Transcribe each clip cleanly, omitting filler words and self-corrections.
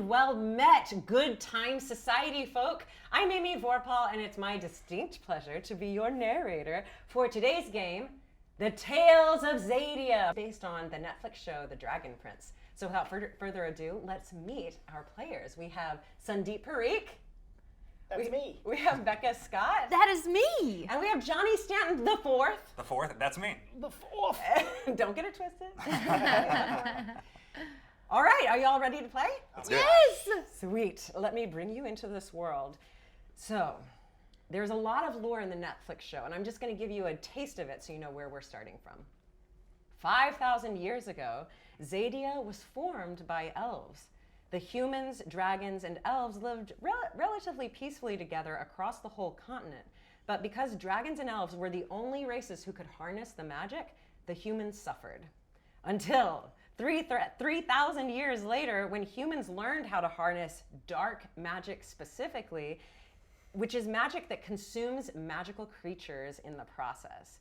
and well met, good time society folk. I'm Amy Vorpahl, and it's my distinct pleasure to be your narrator for today's game, The Tales of Xadia, based on the Netflix show The Dragon Prince. So without further ado, let's meet our players. We have Sandeep Parikh. That's me. We have Becca Scott. That is me. And we have Johnny Stanton, the fourth. The fourth? That's me. The fourth. Don't get it twisted. All right, are y'all ready to play? Yes. Sweet. Let me bring you into this world. So, there's a lot of lore in the Netflix show, and I'm just going to give you a taste of it so you know where we're starting from. 5,000 years ago, Xadia was formed by elves. The humans, dragons, and elves lived relatively peacefully together across the whole continent. But because dragons and elves were the only races who could harness the magic, the humans suffered. Until 3,000 years later, when humans learned how to harness dark magic specifically, which is magic that consumes magical creatures in the process.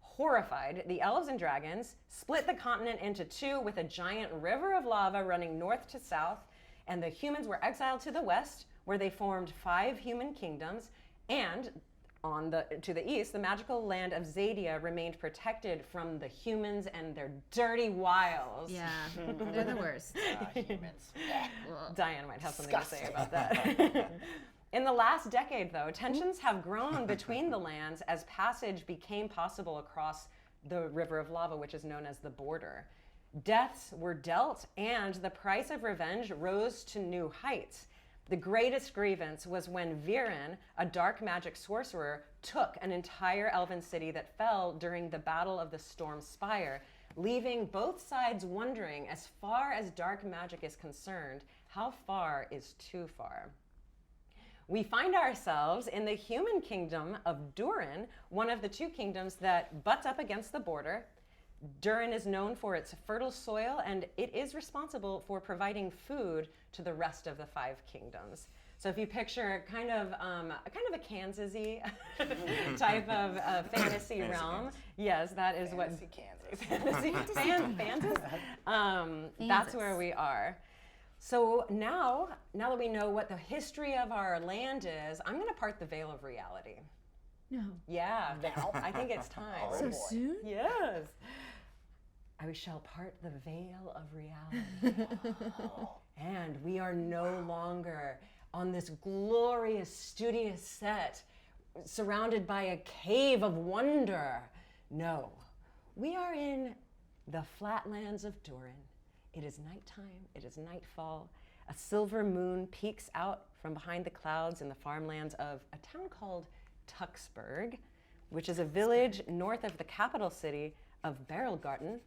Horrified, the elves and dragons split the continent into two with a giant river of lava running north to south, and the humans were exiled to the west, where they formed 5 human kingdoms, and to the east, the magical land of Xadia remained protected from the humans and their dirty wiles. Yeah, they're the worst. Humans. Diane might have something to say about that. In the last decade, though, tensions have grown between the lands as passage became possible across the river of lava, which is known as the border. Deaths were dealt, and the price of revenge rose to new heights. The greatest grievance was when Viren, a dark magic sorcerer, took an entire elven city that fell during the Battle of the Storm Spire, leaving both sides wondering, as far as dark magic is concerned, how far is too far? We find ourselves in the human kingdom of Durin, one of the 2 kingdoms that butts up against the border. Durin is known for its fertile soil, and it is responsible for providing food to the rest of the 5 kingdoms. So if you picture kind of a Kansas-y type of fantasy realm, yes, that is Fantasy Kansas. Kansas. That's where we are. So now that we know what the history of our land is, I'm going to part the veil of reality. No. Yeah. Now? I think it's time. Oh, So boy. soon? Yes. I shall part the veil of reality. And we are no longer on this glorious studio set surrounded by a cave of wonder. No. We are in the flatlands of Durin. It is nighttime, it is nightfall. A silver moon peeks out from behind the clouds in the farmlands of a town called Tuxburg, which is a village north of the capital city of Berelgarten.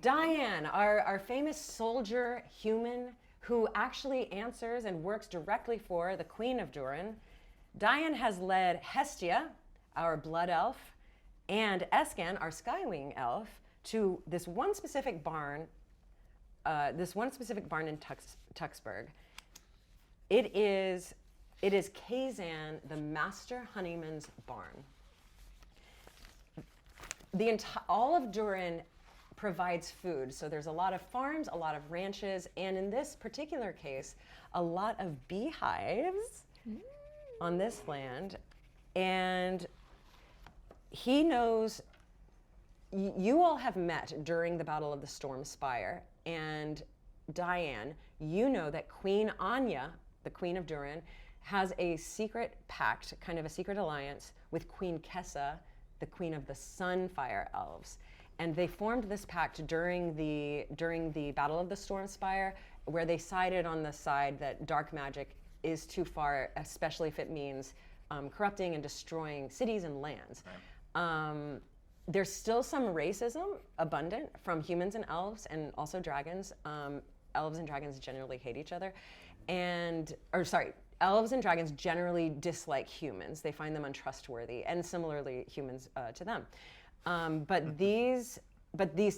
Diane, our famous soldier human who actually answers and works directly for the Queen of Durin. Diane has led Hestia, our blood elf, and Escan, our skywing elf, to this one specific barn in Tuxburg. It is Kazan, the master honeyman's barn. All of Durin provides food, so there's a lot of farms, a lot of ranches, and in this particular case, a lot of beehives on this land. And he knows. You all have met during the Battle of the Storm Spire, and Diane, you know that Queen Anya, the Queen of Durin, has a secret pact, kind of a secret alliance with Queen Kessa, the Queen of the Sunfire Elves. And they formed this pact during the Battle of the Storm Spire, where they sided on the side that dark magic is too far, especially if it means corrupting and destroying cities and lands. Right. There's still some racism abundant from humans and elves, and also dragons. Elves and dragons generally hate each other. Elves and dragons generally dislike humans. They find them untrustworthy, and similarly humans to them. But these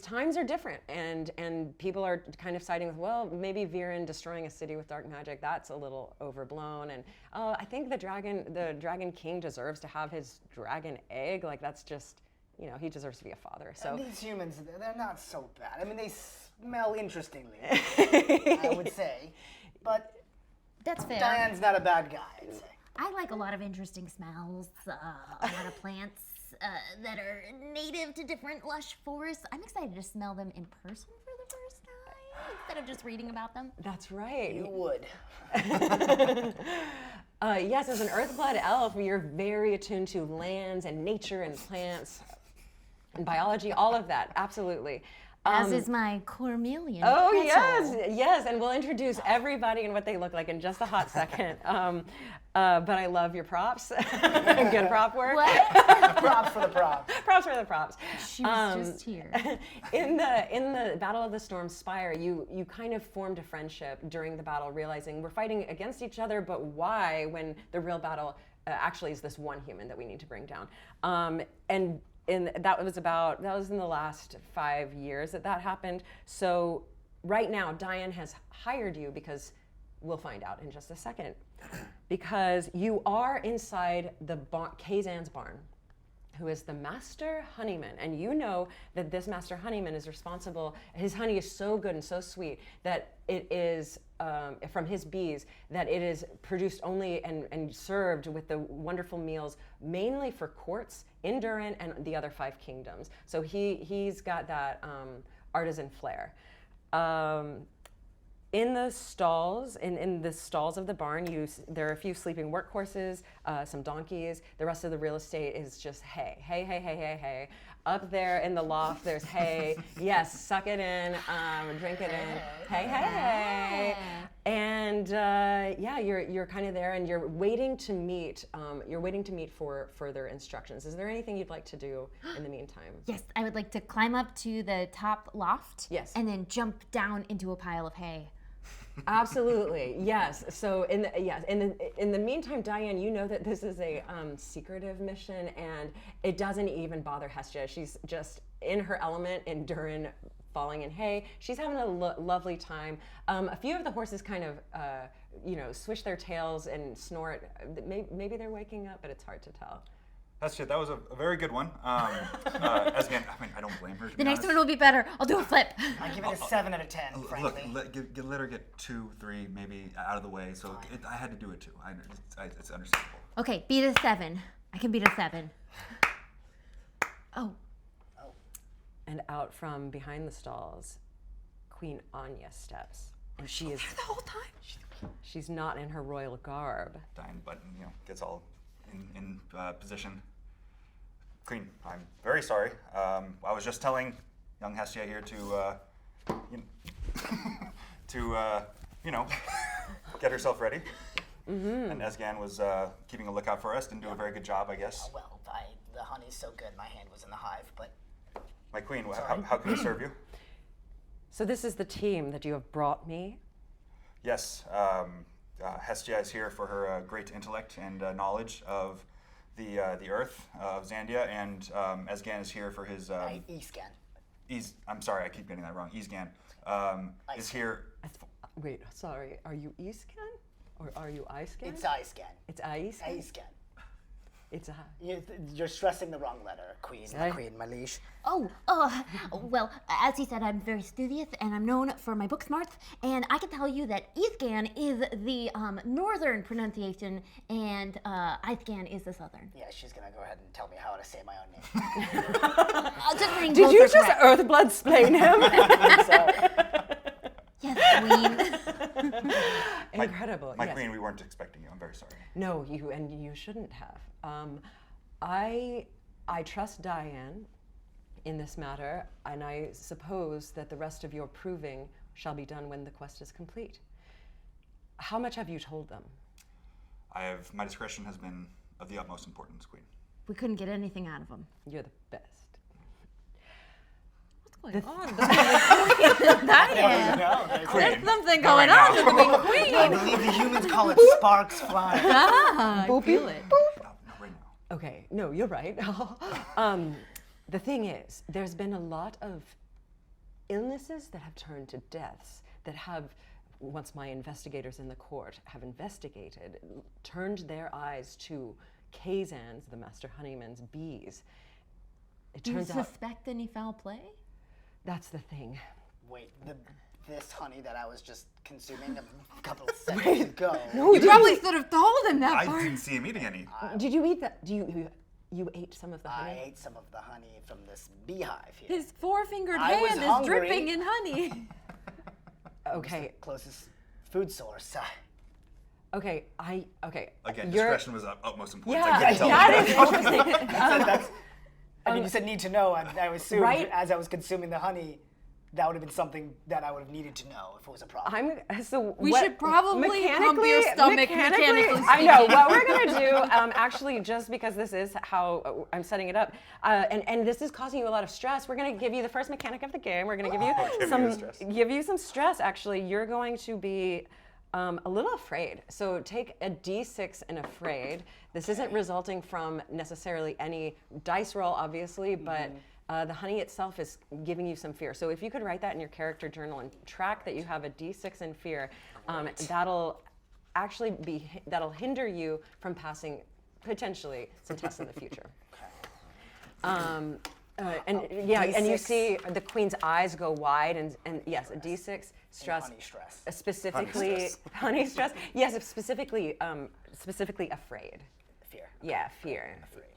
times are different, and people are kind of siding with, well, maybe Viren destroying a city with dark magic, that's a little overblown, and I think the dragon king deserves to have his dragon egg. Like, that's just, he deserves to be a father. So these humans, they're not so bad. I mean, they smell interestingly, I would say. But That's fair. Diane's not a bad guy, I'd say. I like a lot of interesting smells, a lot of plants that are native to different lush forests. I'm excited to smell them in person for the first time instead of just reading about them. That's right. You would. Yes, as an Earthblood elf, you're very attuned to lands and nature and plants and biology, all of that, absolutely. As is my Cormelian. Oh, petal. yes, and we'll introduce everybody and what they look like in just a hot second. But I love your props. Good prop work. What? Props for the props. Props for the props. She was just here. In the Battle of the Storm Spire, you kind of formed a friendship during the battle, realizing we're fighting against each other, but why when the real battle actually is this one human that we need to bring down. And that was in the last 5 years that happened. So right now, Diane has hired you because we'll find out in just a second. Because you are inside the Kazan's barn, who is the master honeyman. And you know that this master honeyman is responsible. His honey is so good and so sweet that it is, from his bees, that it is produced only and served with the wonderful meals mainly for courts in Durin and the other 5 kingdoms. So he's got that artisan flair. In the stalls, in the stalls of the barn, there are a few sleeping workhorses, some donkeys. The rest of the real estate is just hay, hay, hay, hay, hay, hay. Up there in the loft, there's hay. Yes, suck it in, drink it in. Hey, hey, hey. And yeah, you're kind of there, and you're waiting to meet. You're waiting to meet for further instructions. Is there anything you'd like to do in the meantime? Yes, I would like to climb up to the top loft. Yes. And then jump down into a pile of hay. Absolutely, yes. So in the meantime, Diane, you know that this is a secretive mission, and it doesn't even bother Hestia. She's just in her element in Durin, falling in hay. She's having a lovely time. A few of the horses kind of, swish their tails and snort. Maybe they're waking up, but it's hard to tell. That's it. That was a very good one. As again, I don't blame her. The next one will be better. I'll do a flip. I give it a 7 out of 10, frankly. Look, let her get 2, 3, maybe out of the way. So I had to do it too. It's understandable. Okay, beat a 7. I can beat a 7. Oh. And out from behind the stalls, Queen Anya steps, and she is The whole time. She's not in her royal garb. Diane Button, gets all in position. Queen, I'm very sorry. I was just telling young Hestia here to get herself ready. Mm-hmm. And Esgan was keeping a lookout for us. Didn't do a very good job, I guess. Well, the honey's so good, my hand was in the hive, but... My queen, how can I serve you? So this is the team that you have brought me? Yes. Hestia is here for her great intellect and knowledge of the Earth of Xadia, and Esgan is here for his... Esgan. I'm sorry, I keep getting that wrong. Esgan is here... Wait, sorry. Are you Escan? Or are you Iscan? It's Iscan. It's Iscan? Iscan. It's a... You're stressing the wrong letter, Queen. Queen, my liege. Well, as he said, I'm very studious and I'm known for my book smarts, and I can tell you that Iscan is the northern pronunciation and Iscan is the southern. Yeah, she's gonna go ahead and tell me how to say my own name. Did you just Earthblood splain him? Yes, Queen. Incredible. My yes. queen, we weren't expecting you. I'm very sorry. No, you shouldn't have. I trust Diane in this matter, and I suppose that the rest of your proving shall be done when the quest is complete. How much have you told them? My discretion has been of the utmost importance, Queen. We couldn't get anything out of him. You're the best. What's going on? Diane. There's something going on with the big queen. I believe the humans call it sparks flying. I feel it. Not right now. Okay, no, you're right. The thing is, there's been a lot of illnesses that have turned to deaths that have, once my investigators in the court have investigated, turned their eyes to Kazan's, the Master Honeyman's bees. It Do you turns out suspect any foul play? that's the thing. Wait, this honey that I was just consuming a couple of seconds ago. You probably should have told him that I part. didn't see him eating any. Did you eat that? You ate some of the I honey? ate some of the honey from this beehive here. His four-fingered I was hand is hungry. dripping in honey. Okay. Closest food source. Okay. Again, You're- discretion was of utmost importance. Yeah, I couldn't tell that you. is interesting. I mean, you said need to know, and I assumed Right. as I was consuming the honey, that would have been something that I would have needed to know if it was a problem. We should probably pump your stomach mechanically I know what we're gonna do. Actually, just because this is how I'm setting it up, and this is causing you a lot of stress, we're gonna give you the first mechanic of the game. We're gonna give you give you some stress. Actually, you're going to be a little afraid. So take a D6 and afraid. This isn't resulting from necessarily any dice roll, obviously, but the honey itself is giving you some fear. So if you could write that in your character journal and track that you have a D6 in fear, that'll actually that'll hinder you from passing potentially some tests in the future. And you see the queen's eyes go wide, and yes, a D6 stress, honey stress. specifically honey stress. Yes, specifically afraid. Fear. Yeah, fear.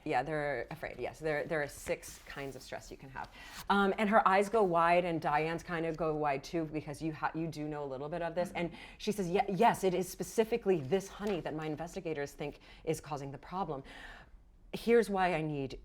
Yeah, they're afraid. Yes, there are 6 kinds of stress you can have, and her eyes go wide, and Diane's kind of go wide too, because you do know a little bit of this. And she says, yes, it is specifically this honey that my investigators think is causing the problem. Here's why I need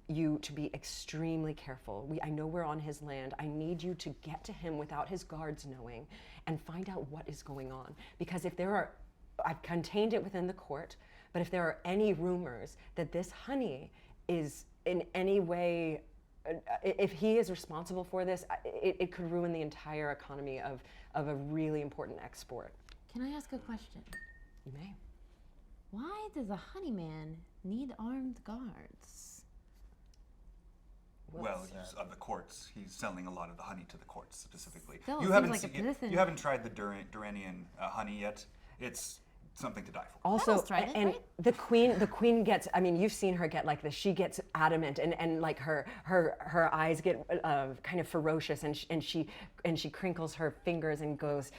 you to be extremely careful. I know we're on his land. I need you to get to him without his guards knowing, and find out what is going on. Because I've contained it within the court. But if there are any rumors that this honey is in any way, if he is responsible for this, it could ruin the entire economy of a really important export. Can I ask a question? You may. Why does a honey man need armed guards? Well, he's of the courts. He's selling a lot of the honey to the courts specifically. Still, it you seems haven't like a position. you haven't tried the Duranian honey yet. It's something to die for. Also, Bella's tried it, and right? the queen gets, I mean, you've seen her get like this. She gets adamant, and like her eyes get kind of ferocious, and she crinkles her fingers and goes,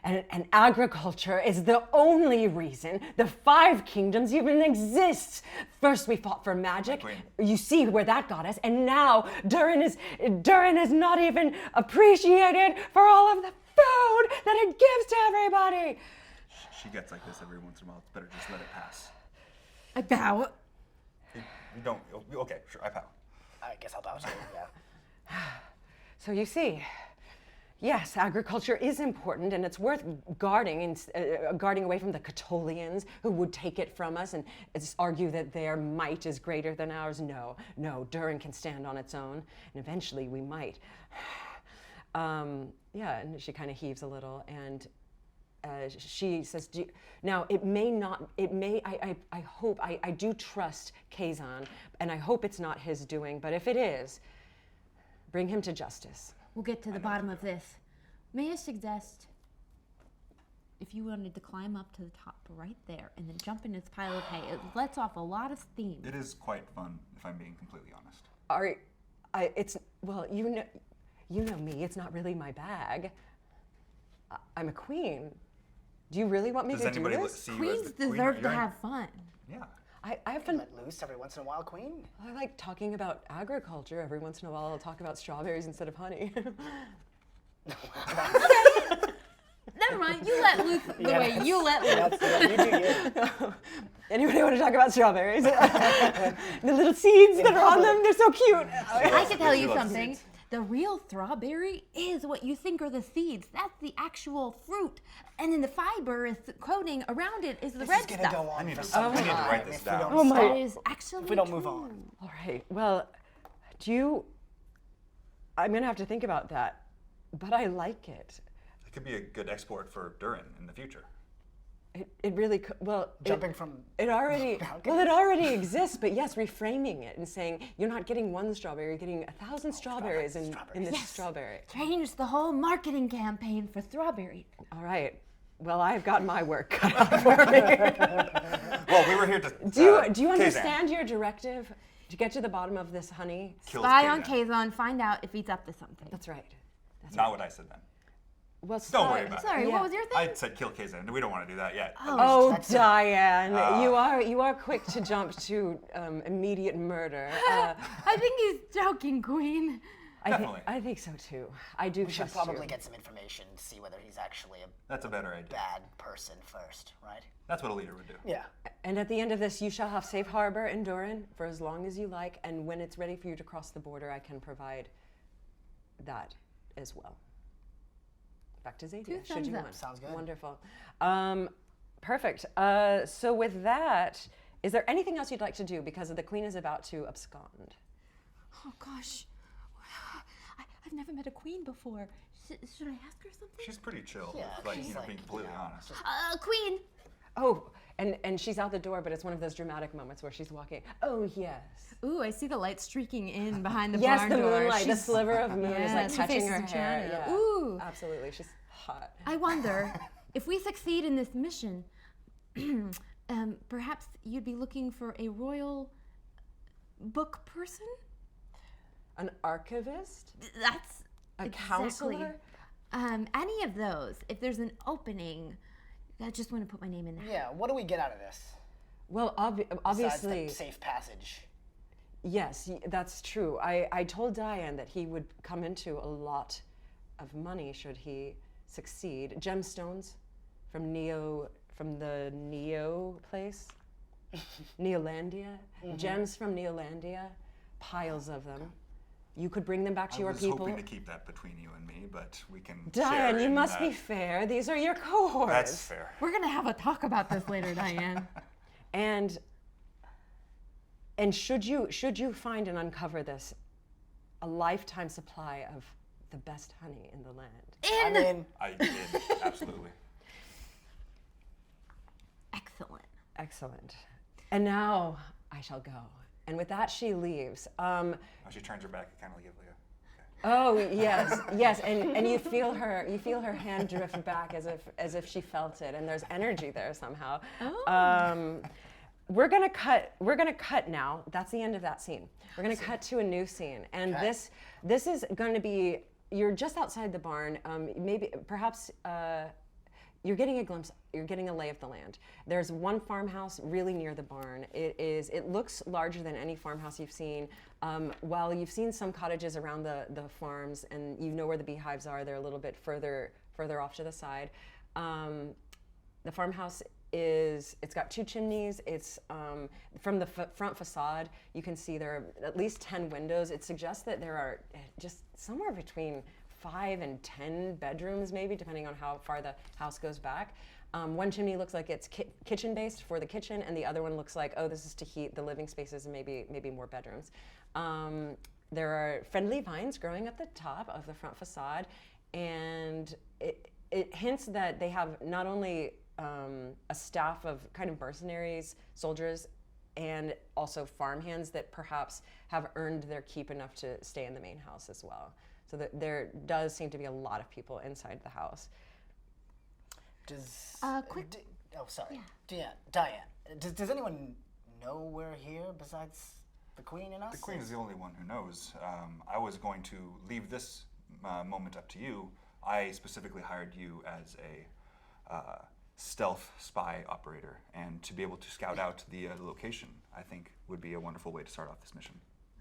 and agriculture is the only reason the 5 kingdoms even exist. First we fought for magic. Queen. You see where that got us, and now Durin is not even appreciated for all of the food that it gives to everybody. She gets like this every once in a while. It's better just let it pass. I bow. You don't. Okay, sure. I bow. I guess I'll bow to you, yeah. So you see, yes, agriculture is important, and it's worth guarding and guarding away from the Catolians who would take it from us and argue that their might is greater than ours. No, Durin can stand on its own, and eventually we might. Yeah, and she kind of heaves a little, and she says, now it may not, I hope, I do trust Kazan, and I hope it's not his doing, but if it is, bring him to justice. We'll get to the bottom of this. May I suggest, if you wanted to climb up to the top right there and then jump in this pile of hay, it lets off a lot of steam. It is quite fun, if I'm being completely honest. Well, you know me, it's not really my bag. I'm a queen. Do you really want me Does to do anybody this? see you as Queens the queen? deserve You're to in- have fun. Yeah. I've been, Let loose every once in a while, Queen. I like talking about agriculture. Every once in a while I'll talk about strawberries instead of honey. Never mind, you let loose the way you let loose. You do you. Anybody want to talk about strawberries? The little seeds that are on them, they're so cute. I can tell She you loves something. seeds. The real strawberry is what you think are the seeds. That's the actual fruit. And then the fiber is coating around it is the This red is gonna stuff. go I on need for to, some I need to time write this if we down. don't Oh my- That is actually If we don't true. move on. All right, well, I'm going to have to think about that, but I like it. It could be a good export for Durin in the future. It really could, well, Jumping from it already, balconies? well, it already exists, but yes, reframing it and saying, you're not getting 1 strawberry, you're getting 1,000 strawberries in this Yes. strawberry. Change the whole marketing campaign for strawberry. All right, well, I've got my work cut out for me. Well, we were here to. Do you Kazan. understand your directive to get to the bottom of this honey? Kills Spy on Kazan. Kazan, find out if he's up to something. That's right. Not what I said then. Well, Don't worry about it. Sorry, Yeah. what was your thing? I said kill Kazan. We don't want to do that yet. Oh, That's Diane, you are quick to jump to immediate murder. I think he's joking, Queen. Definitely. I think so too. I do We should trust probably you. get some information to see whether he's actually a That's a better idea. bad person first, right? That's what a leader would do. Yeah. And at the end of this, you shall have safe harbor in Doran for as long as you like. And when it's ready for you to cross the border, I can provide that as well. Back to Xadia, should thumbs you up. want. Sounds good. Wonderful. Perfect. So with that, is there anything else you'd like to do? Because the queen is about to abscond. Oh gosh, I've never met a queen before. Should I ask her something? She's pretty chill. Yeah, like, she's like, being completely honest. Queen. Oh, and she's out the door, but it's one of those dramatic moments where she's walking. Oh, yes. Ooh, I see the light streaking in behind the Yes, barn the door. moonlight, the She's- sliver of moon is like Yes, her touching face her is hair. enchanted. Yeah. Ooh. Absolutely, she's hot. I wonder if we succeed in this mission, perhaps you'd be looking for a royal book person? An archivist? That's A exactly. counselor? Any of those. If there's an opening, I just want to put my name in there. Yeah, what do we get out of this? Well, Besides obviously, the safe passage. yes, that's true. I told Diane that he would come into a lot of money should he succeed. Gemstones from the Neo place, Neolandia. Gems from Neolandia, piles of them. You could bring them back to I your was people. hoping to keep that between you and me, but we can Diane, share you in must be that. fair. These are your cohorts. That's fair. We're gonna have a talk about this later, Diane. And should you find and uncover this, a lifetime supply of the best honey in the land. I mean, I did, absolutely. Excellent. Excellent. And now I shall go. And with that, she leaves. When she turns her back, kind of like give like a, Oh yes, yes, and you feel her hand drift back as if she felt it, and there's energy there somehow. Oh. We're gonna cut now. That's the end of that scene. We're gonna cut to a new scene, and Okay. this is going to be, you're just outside the barn. Perhaps you're getting a glimpse. You're getting a lay of the land. There's one farmhouse really near the barn. It looks larger than any farmhouse you've seen. While you've seen some cottages around the farms, and you know where the beehives are, they're a little bit further off to the side. The farmhouse it's got 2 chimneys. It's from the front facade, you can see there are at least 10 windows. It suggests that there are just somewhere between 5 and 10 bedrooms, maybe, depending on how far the house goes back. One chimney looks like it's kitchen based for the kitchen, and the other one looks like, oh, this is to heat the living spaces and maybe more bedrooms. There are friendly vines growing at the top of the front facade, and it hints that they have not only a staff of kind of mercenaries, soldiers, and also farmhands that perhaps have earned their keep enough to stay in the main house as well. So that there does seem to be a lot of people inside the house. does... Quick- oh, sorry. Diane, does anyone know we're here besides the Queen and us? The Queen is the only one who knows. I was going to leave this moment up to you. I specifically hired you as a stealth spy operator, and to be able to scout out the location, I think, would be a wonderful way to start off this mission.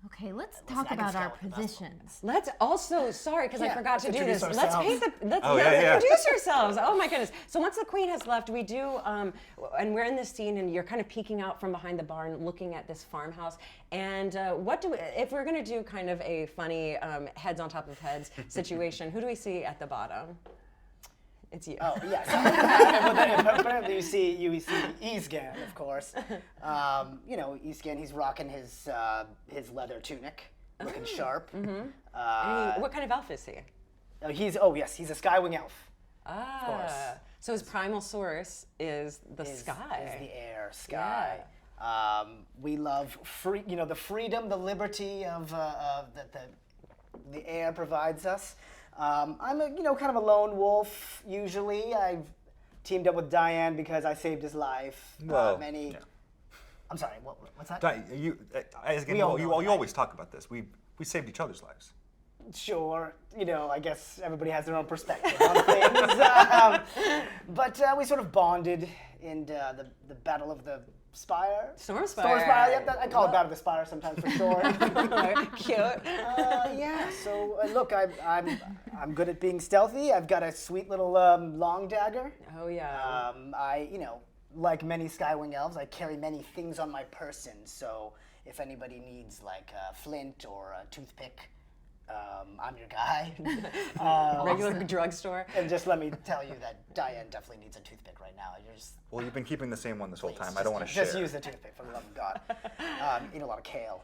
Okay, let's Listen, talk I can about our scout with the best positions. Let's also, sorry, because I Yeah, forgot to do this. introduce Let's ourselves. paint the, Oh, yeah, yeah. introduce ourselves. Oh my goodness. So once the queen has left, we do, and we're in this scene, and you're kind of peeking out from behind the barn, looking at this farmhouse. And if we're going to do kind of a funny heads on top of heads situation, who do we see at the bottom? It's you. Oh, yes. Well, then apparently you see Isgan, of course. Isgan, he's rocking his leather tunic, looking sharp. What kind of elf is he? He's a Skywing elf. course. So his primal source is the sky. Is the air, sky. We love the freedom, the liberty of that the air provides us. I'm kind of a lone wolf usually. I've teamed up with Diane because I saved his life. Well, many. yeah. I'm sorry. What's that? You We all know always talk about this. We saved each other's lives. sure. I guess everybody has their own perspective on things. But we sort of bonded in the Battle of the Spire. Storm Storm Spire. Yep, I call it Battle of the Spire sometimes for short. Cute. Yeah. So look, I'm good at being stealthy. I've got a sweet little long dagger. Oh yeah. Like many Skywing elves, I carry many things on my person. So if anybody needs like a flint or a toothpick, I'm your guy. Regular drugstore. And just let me tell you that Diane definitely needs a toothpick right now. Well, you've been keeping the same one this whole time. I Just- don't want to share. Just use the toothpick, for the love of God. Eat a lot of kale.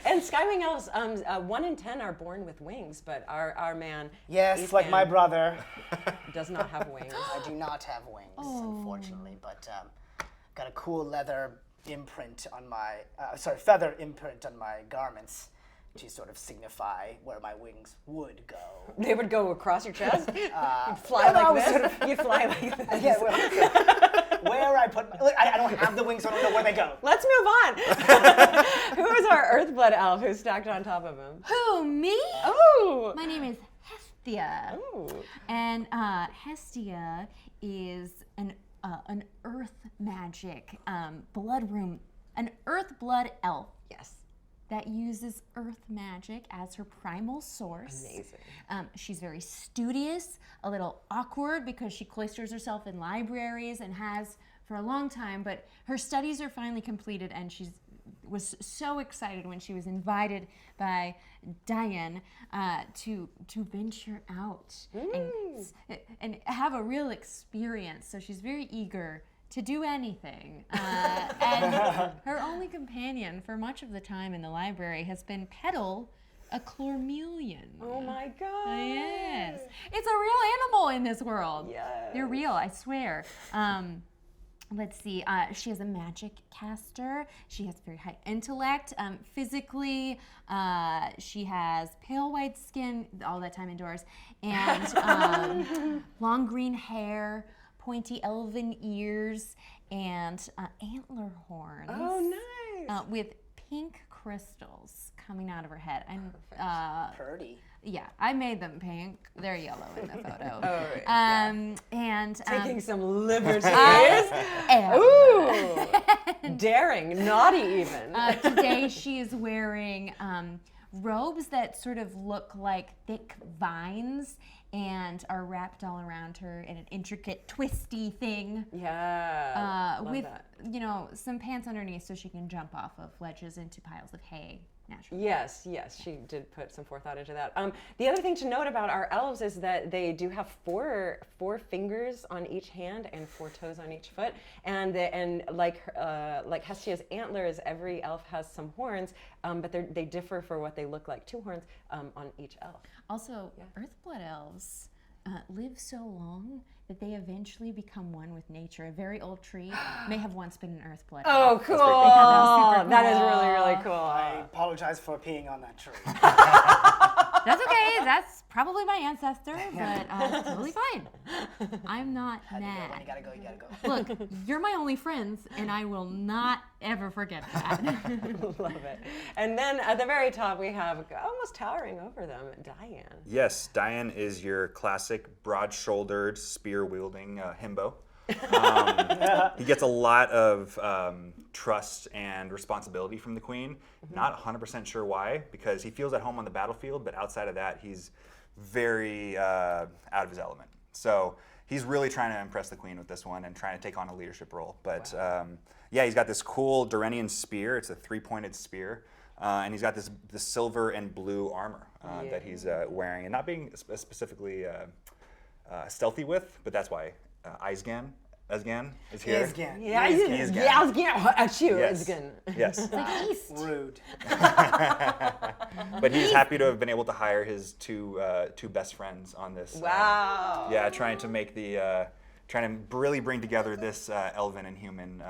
And Skywing elves, 1 in 10 are born with wings, but our man Yes, like my brother. does not have wings. I do not have wings, unfortunately, but got a cool leather imprint on my, feather imprint on my garments to sort of signify where my wings would go. They would go across your chest. You'd fly no, I like was this. sort of- You'd fly like this. Yeah, where I put, I don't have the wings, so I don't know where they go. Let's move on. Who is our Earthblood elf who's stacked on top of him? Who, me? Oh. My name is Hestia. Ooh. And Hestia is an earth magic blood room, an earth blood elf Yes. that uses earth magic as her primal source. Amazing. She's very studious, a little awkward because she cloisters herself in libraries and has for a long time, but her studies are finally completed and she was so excited when she was invited by Diane to venture out and have a real experience. So she's very eager to do anything. And her only companion for much of the time in the library has been Petal, a chlormelion. Oh my God. Yes. It's a real animal in this world. Yes. They're real, I swear. Let's see, she is a magic caster. She has very high intellect. Physically, she has pale white skin all that time indoors, and long green hair, pointy elven ears, and antler horns. Oh, nice. With pink crystals coming out of her head. And Purdy. yeah, I made them pink. They're yellow in the photo. Oh, yeah. And Taking some liberties. am. Ooh. Daring, naughty even. Today she is wearing robes that sort of look like thick vines and are wrapped all around her in an intricate, twisty thing. Yeah. Love With that. some pants underneath so she can jump off of ledges into piles of hay naturally. Yes, she did put some forethought into that. The other thing to note about our elves is that they do have four fingers on each hand and 4 toes on each foot, and like Hestia's antlers, every elf has some horns, but they differ for what they look like. 2 horns on each elf. Also, Earthblood elves live so long that they eventually become one with nature. A very old tree may have once been an Earthblood Oh, elf. cool! Super That is cool. really, really cool. I apologize for peeing on that tree. That's okay. That's probably my ancestor, but totally fine. I'm not When you mad. gotta go, you gotta go. Look, you're my only friends, and I will not ever forget that. Love it. And then at the very top, we have almost towering over them, Diane. Yes, Diane is your classic broad-shouldered, spear-wielding himbo. He gets a lot of trust and responsibility from the queen. Not 100% sure why, because he feels at home on the battlefield, but outside of that, he's very out of his element. So he's really trying to impress the queen with this one and trying to take on a leadership role. But yeah, he's got this cool Durenian spear. It's a 3-pointed spear. And he's got this silver and blue armor that he's wearing, and not being specifically stealthy with, but that's why Izgan is here. Izgan. Yeah, Izgan. yeah, at you, Yes. Izgan. Yes. Like East. Rude. But he's happy to have been able to hire his two best friends on this. Wow. Yeah, trying to really bring together this elven and human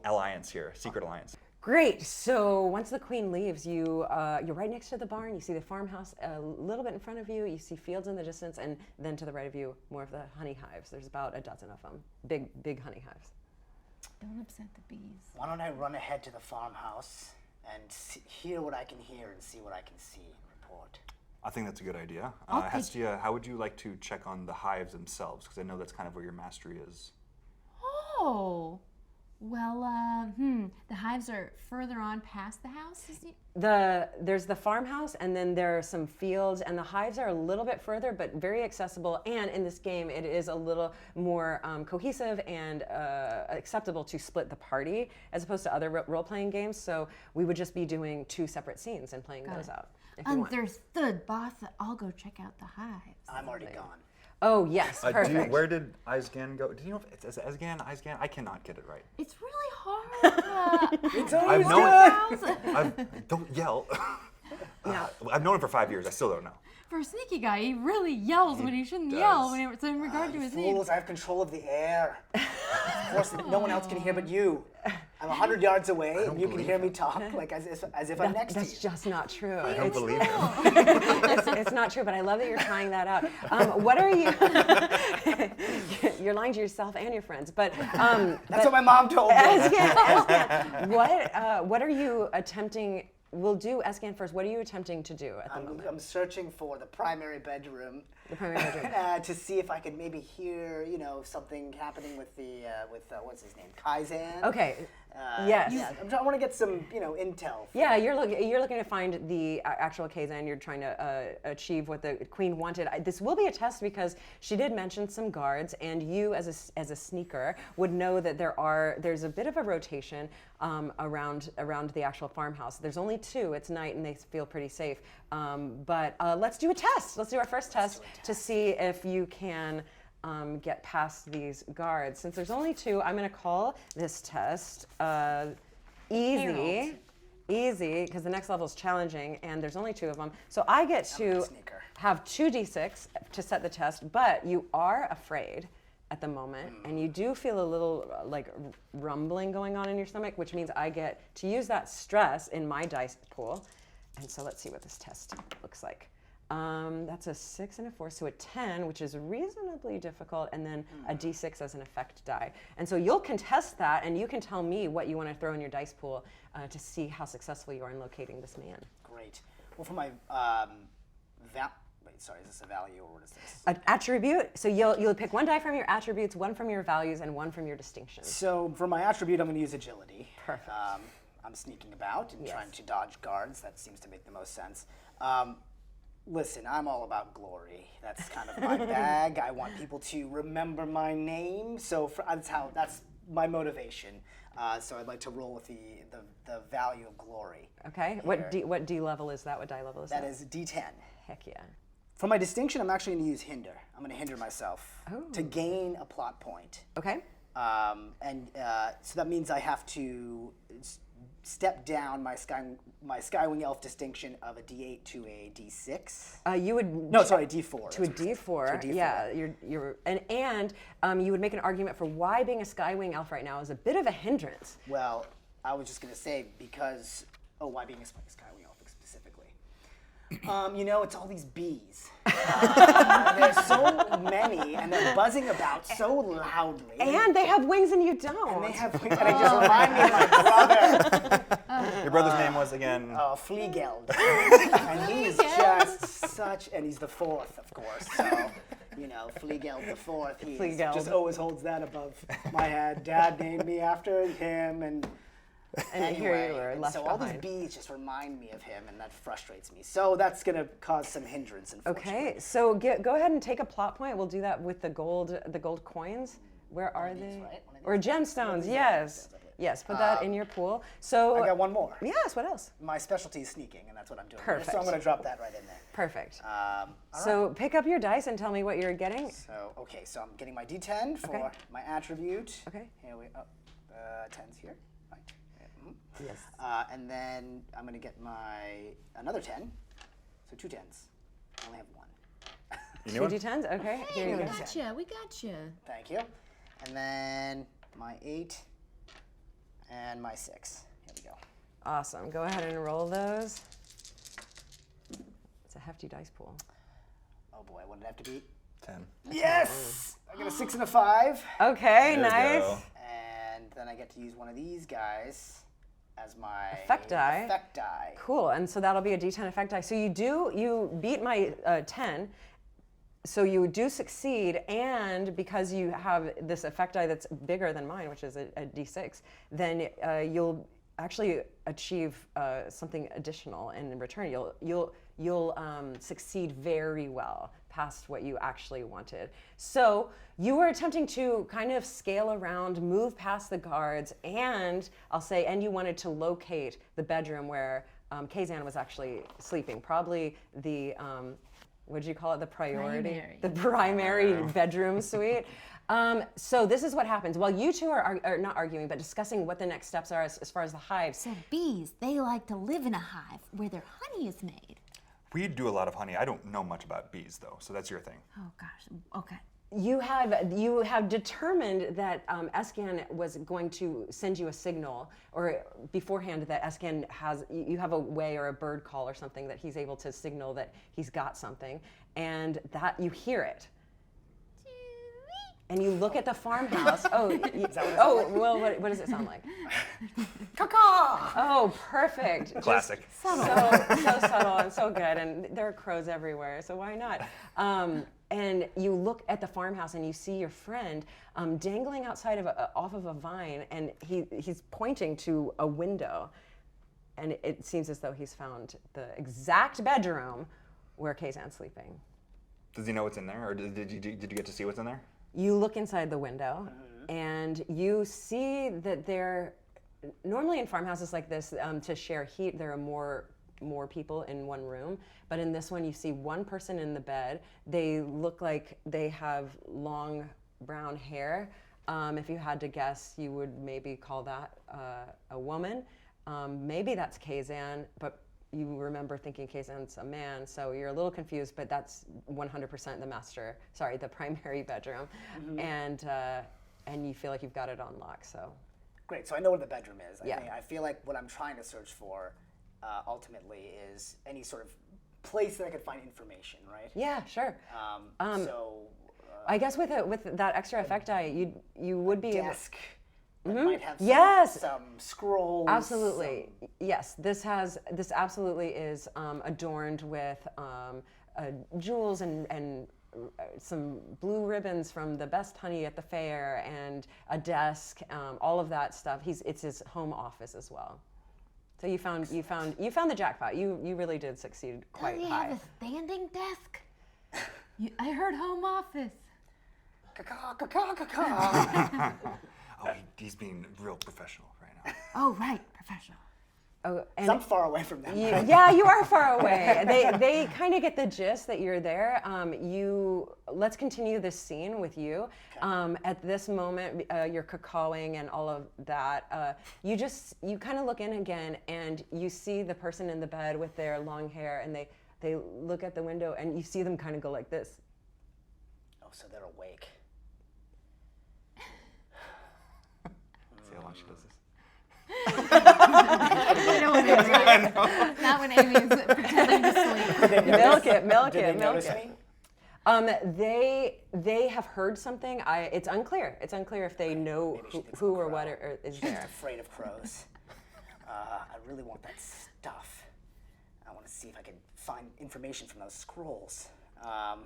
alliance here, secret alliance. Great. So once the queen leaves, you're right next to the barn. You see the farmhouse a little bit in front of you. You see fields in the distance, and then to the right of you, more of the honey hives. There's about a dozen of them. Big honey hives. Don't upset the bees. Why don't I run ahead to the farmhouse and hear what I can hear and see what I can see and report. I think that's a good idea. Okay. Xadia, how would you like to check on the hives themselves? Because I know that's kind of where your mastery is. Oh, well, the hives are further on past the house. There's the farmhouse, and then there are some fields, and the hives are a little bit further, but very accessible. And in this game, it is a little more cohesive and acceptable to split the party as opposed to other role-playing games. So we would just be doing 2 separate scenes and playing those out. If you want. Understood, boss. I'll go check out the hives. I'm already gone. Oh yes, perfect. Where did Isgan go? Do you know if it's Isgan? I cannot get it right. It's really hard. It's I've always known. Don't yell. I've known him for 5 years. I still don't know. For a sneaky guy, he really yells when he shouldn't yell when it's in regard to his name. Fools, I have control of the air. Of course, no one else can hear but you. I'm 100 yards away, and you can hear me talk like as if I'm next to you. That's just not true. I don't believe him. It's not true, but I love that you're trying that out. What are you? You're lying to yourself and your friends, but That's what my mom told me. Escan, what are you attempting? We'll do Escan first. What are you attempting to do at the moment? I'm searching for the primary bedroom. The primary bedroom. To see if I could maybe hear, something happening with the what's his name, Kaizen. Okay. Yes. Yeah, I want to get some, intel. Yeah, you're looking to find the actual Kaizen. You're trying to achieve what the queen wanted. This will be a test because she did mention some guards, and you, as a sneaker, would know that there's a bit of a rotation around the actual farmhouse. There's only 2. It's night, and they feel pretty safe. But let's do a test. Let's do our first test to see if you can get past these guards. Since there's only 2, I'm going to call this test easy, because the next level is challenging, and there's only 2 of them. So I get to have 2d6 to set the test, but you are afraid at the moment, and you do feel a little like rumbling going on in your stomach, which means I get to use that stress in my dice pool. And so let's see what this test looks like. That's a 6 and a 4, so a 10, which is reasonably difficult, and then a d6 as an effect die. And so you'll contest that, and you can tell me what you want to throw in your dice pool to see how successful you are in locating this man. Great. Well, for my is this a value or what is this? An attribute. So you'll pick 1 die from your attributes, 1 from your values, and 1 from your distinctions. So for my attribute, I'm going to use agility. Perfect. I'm sneaking about and trying to dodge guards. That seems to make the most sense. Listen, I'm all about glory. That's kind of my bag. I want people to remember my name. So that's my motivation. So I'd like to roll with the value of glory. Okay. What D level is that? What die level is that? That is D10. Heck yeah. For my distinction, I'm actually going to use hinder. I'm going to hinder myself to gain a plot point. Okay. So that means I have to step down my Skywing Elf distinction of a D8 to a D6. You would D4. To a D4. Yeah, you would make an argument for why being a Skywing Elf right now is a bit of a hindrance. Well, I was just going to say because why being a Skywing Elf specifically? It's all these bees. There's so many, and they're buzzing about so loudly. And they have wings and you don't. And they have wings, and they just remind me of my brother. Your brother's name was again? Fleegeld. And he's just such, and he's the 4th, of course, so, Fleegeld the 4th. He just always holds that above my head. Dad named me after him, and here you were left so behind. all these bees just remind me of him, and that frustrates me. So that's going to cause some hindrance, unfortunately. Okay, so go ahead and take a plot point. We'll do that with the gold coins. Where are they? Right? Or gemstones? Yes. Yes. Put that in your pool. So I got one more. Yes. What else? My specialty is sneaking, and that's what I'm doing. Perfect. So I'm going to drop that right in there. Perfect. All so pick up your dice and tell me what you're getting. So so I'm getting my D10 for my attribute. Okay. Here we 10's here. Right. Yes. And then I'm going to get another 10. So 2 10s. I only have 1. 2 D10s? Okay. Here you go. We gotcha. Thank you. And then my 8 and my 6. Here we go. Awesome. Go ahead and roll those. It's a hefty dice pool. Oh boy, what did it have to be? 10. Yes! I got a 6 and a 5. Okay, There we nice. go. And then I get to use one of these guys as my Effect die. Effect die. Cool, and so that'll be a D10 effect die. So you beat my 10, so you do succeed, and because you have this effect die that's bigger than mine, which is a D6, then you'll actually achieve something additional in return. You'll succeed very well past what you actually wanted. So you were attempting to kind of scale around, move past the guards, and you wanted to locate the bedroom where Kazan was actually sleeping. Probably the, what did you call it? The priority? The primary bedroom suite. So this is what happens. While you two are not arguing, but discussing what the next steps are as far as the hives. So bees, they like to live in a hive where their honey is made. We do a lot of honey. I don't know much about bees, though, so that's your thing. Oh gosh, okay. You have determined that Escan was going to send you a signal, or beforehand that Escan you have a way or a bird call or something that he's able to signal that he's got something, and that you hear it. And you look at the farmhouse. What does it sound like? Caw-caw! Oh, perfect. Classic. So subtle and so good, and there are crows everywhere, so why not? And you look at the farmhouse and you see your friend dangling outside off of a vine, and he's pointing to a window, and it seems as though he's found the exact bedroom where Kazan's sleeping. Does he know what's in there, or did you get to see what's in there? You look inside the window, and you see that normally in farmhouses like this, to share heat, there are more people in one room, but in this one you see one person in the bed. They look like they have long brown hair. If you had to guess, you would maybe call that a woman. Maybe that's Kazan, but you remember thinking Kazan's a man, so you're a little confused, but that's 100% the primary bedroom. And you feel like you've got it on lock, so. Great, so I know what the bedroom is. Yeah. I feel like what I'm trying to search for ultimately is any sort of place that I could find information, right? Yeah, sure. So I guess with that extra effect die, you would be able. desk that might have some scrolls. Absolutely. Yes, this absolutely is adorned with jewels and some blue ribbons from the best honey at the fair, and a desk, all of that stuff. It's his home office as well. So you found the jackpot. You really did succeed quite Does he high. have a standing desk? I heard home office. Caw-caw, caw-caw, caw-caw. Oh, he's being real professional right now. Oh, right, professional. Oh, 'Cause I'm far away from them. yeah, you are far away. They kind of get the gist that you're there. Let's continue this scene with you. At this moment, you're cacawing and all of that. You kind of look in again, and you see the person in the bed with their long hair, and they look at the window, and you see them kind of go like this. Oh, so they're awake. See how long she does this. I know what it is. Not when Amy's pretending to sleep. Milk it, Did they milk notice it. me? They have heard something. It's unclear. It's unclear if they know Maybe she thinks who I'm a or what crow. is She's there. afraid of crows. I really want that stuff. I want to see if I can find information from those scrolls. But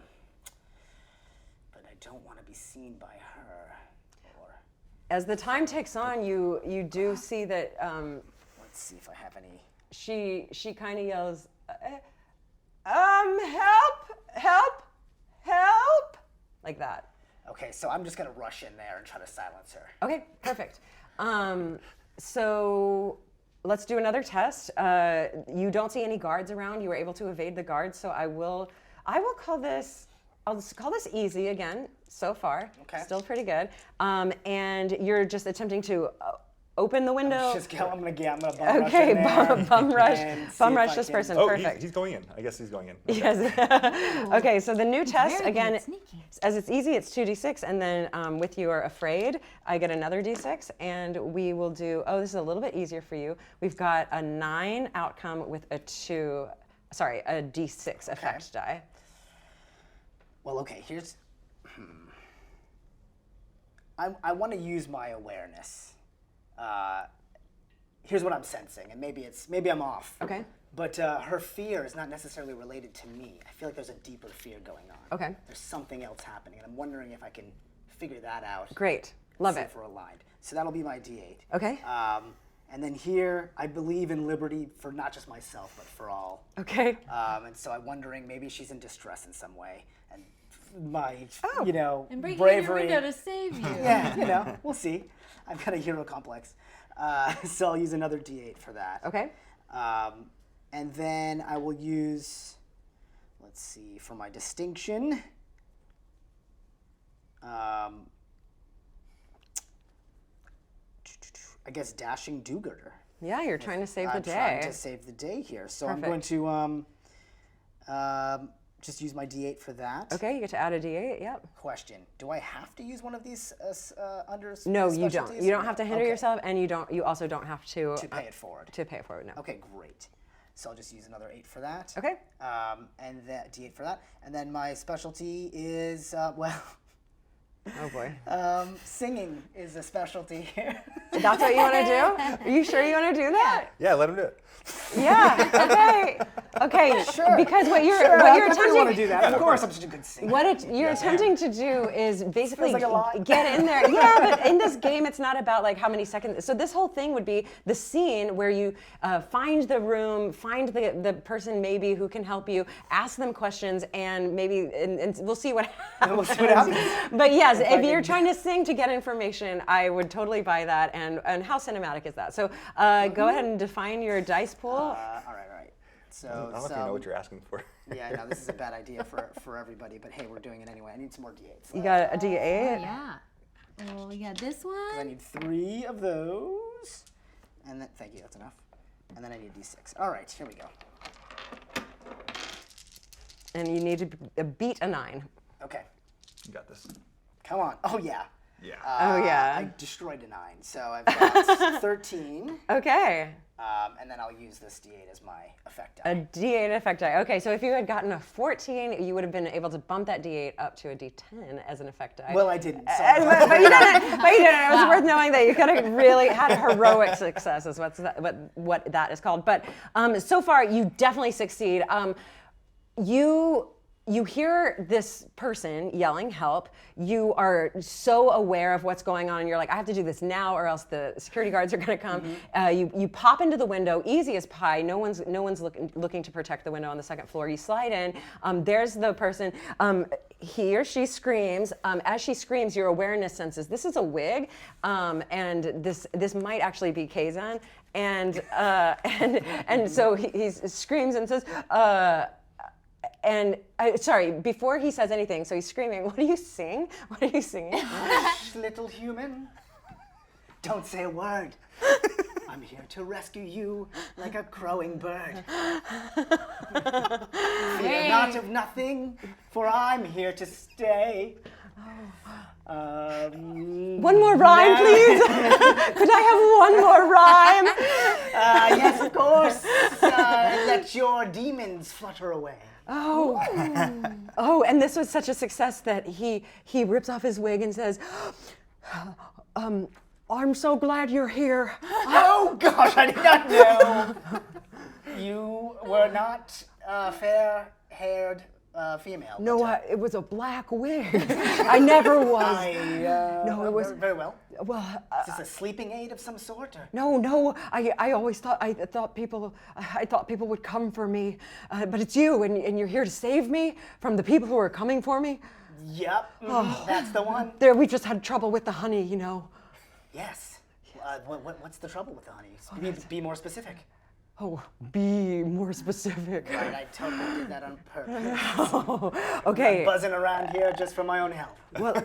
I don't want to be seen by her. Or As the time ticks on, you do see that let's see if I have any. she kind of yells, help, like that. Okay, so I'm just gonna rush in there and try to silence her. Okay, perfect. So let's do another test. You don't see any guards around. You were able to evade the guards, so I will call this. I'll just call this easy again so far. Okay. Still pretty good. And you're just attempting to open the window. I'm gonna bum rush Okay, in there bum rush and see bum if rush I this can- person. Oh, Perfect. he's going in. I guess he's going in. Yes. Okay, so the new test, very good again, at sneaking. as it's easy, it's 2d6, and then with You Are Afraid, I get another d6, and we will do, this is a little bit easier for you. We've got a 9 outcome with a d6 effect die. Well, okay, here's. I want to use my awareness here's what I'm sensing, and maybe I'm off. Okay. But her fear is not necessarily related to me. I feel like there's a deeper fear going on. Okay. There's something else happening, and I'm wondering if I can figure that out. Great. Love see it. if we're aligned. So that'll be my D8. Okay. And then here, I believe in liberty for not just myself, but for all. Okay. And so I'm wondering, maybe she's in distress in some way, and my, And breaking in your bravery. window to save you. Yeah, we'll see. I've got a hero complex, so I'll use another D8 for that. Okay. And then I will use, let's see, for my distinction. I guess dashing do-gooder. Yeah, you're trying to save the I'm day. trying to save the day here. So I'm going to just use my D8 for that. Okay, you get to add a D8. Yep. Question: do I have to use one of these under? No, you don't. specialties? You don't have to hinder Okay. yourself, and you also don't have to pay it forward. To pay it forward. No. Okay, great. So I'll just use another 8 for that. Okay. And that D8 for that. And then my specialty is Oh boy. Singing is a specialty here. That's what you want to do? Are you sure you want to do that? Yeah, let him do it. Yeah. Okay. Okay. Sure. Because what you're Sure, what I you're definitely want to attempting do that. Of course, I'm such a good singer. you're attempting to do is basically Feels like a lot. get in there. Yeah, but in this game, it's not about like how many seconds. So this whole thing would be the scene where you find the room, find the person maybe who can help you, ask them questions, and maybe and we'll see what happens. We'll see what happens. But yes, if you're trying to sing to get information, I would totally buy that. And how cinematic is that? So go ahead and define your dice pool. All right. So I don't know if you know what you're asking for. Yeah, no, this is a bad idea for everybody, but hey, we're doing it anyway. I need some more D8s. You got a D8. Yeah. Well, we got this one. I need 3 of those. And then, thank you, that's enough. And then I need a D6. All right, here we go. And you need to beat a 9. Okay, You got this. come on. Oh, yeah. Yeah. Oh yeah. I destroyed a 9, so I've got 13. Okay. And then I'll use this D8 as my effect A die. D8 effect die. Okay, so if you had gotten a 14, you would have been able to bump that D8 up to a D10 as an effect die. Well, I didn't. So but you didn't. But you didn't. It was worth knowing that you could have really had heroic success, is what that is called. But so far, you definitely succeed. You hear this person yelling help. You are so aware of what's going on, and you're like, I have to do this now, or else the security guards are going to come. You pop into the window, easy as pie. No one's looking to protect the window on the second floor. You slide in. There's the person. He or she screams. As she screams, your awareness senses this is a wig, and this might actually be Kazan. And so he screams and says. Sorry, before he says anything, so he's screaming, what do you sing? What are you singing? Hush, little human, don't say a word. I'm here to rescue you like a crowing bird. Fear not of nothing, for I'm here to stay. One more rhyme, please. Could I have one more rhyme? Yes, of course. Let your demons flutter away. Oh, and this was such a success that he rips off his wig and says, I'm so glad you're here. Oh gosh, I did not know. You were not fair-haired female. No, it was a black wig. I never was. No, it was- very well. Well, Is this a sleeping aid of some sort? Or? no. I always thought I thought people would come for me, but it's you, and you're here to save me from the people who are coming for me. Yep, that's the one. There, we just had trouble with the honey, you know. Yes. What's the trouble with the honey? Be more specific. Oh, be more specific. Right, I totally did that on purpose. Oh, okay. I'm buzzing around here just for my own health. Well,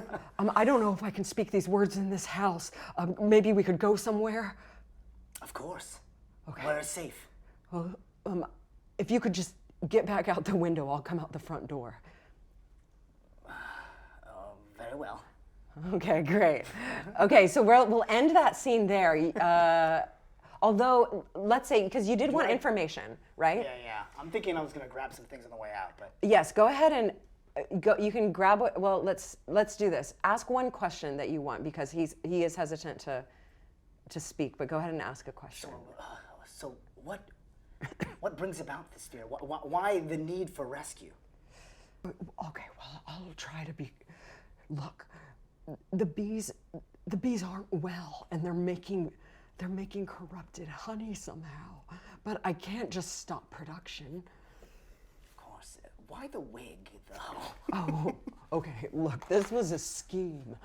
I don't know if I can speak these words in this house. Maybe we could go somewhere. Of course. Okay. Where is safe? Well, if you could just get back out the window, I'll come out the front door. Very well. Okay, great. Okay, so we'll end that scene there. Although, let's say, because you did want information, right? Yeah. I'm thinking I was gonna grab some things on the way out, but Yes, go ahead and go. You can grab what. Well, let's do this. Ask one question that you want because he is hesitant to to speak, but go ahead and ask a question. So what brings about this fear? Why the need for rescue? Okay, well, I'll try to be. Look, the bees aren't well, and they're making corrupted honey somehow. But I can't just stop production. Of course. Why the wig, though? Oh, okay. Look, this was a scheme.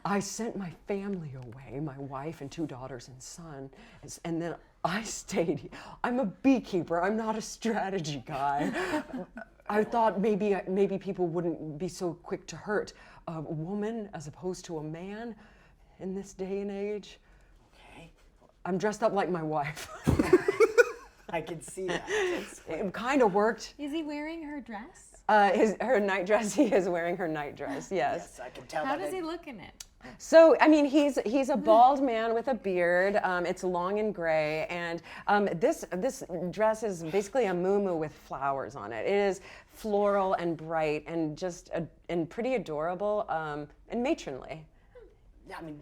I sent my family away, my wife and 2 daughters and son, and then I stayed. I'm a beekeeper. I'm not a strategy guy. I thought maybe people wouldn't be so quick to hurt a woman as opposed to a man in this day and age. Okay. I'm dressed up like my wife. I can see that. It kind of worked. Is he wearing her dress? Her nightdress. He is wearing her nightdress. Yes. Yes, I can tell. How that does it- he look in it? So, I mean, he's a bald man with a beard. It's long and gray, and this dress is basically a muumuu with flowers on it. It is floral and bright and just and pretty adorable and matronly. Yeah, I mean,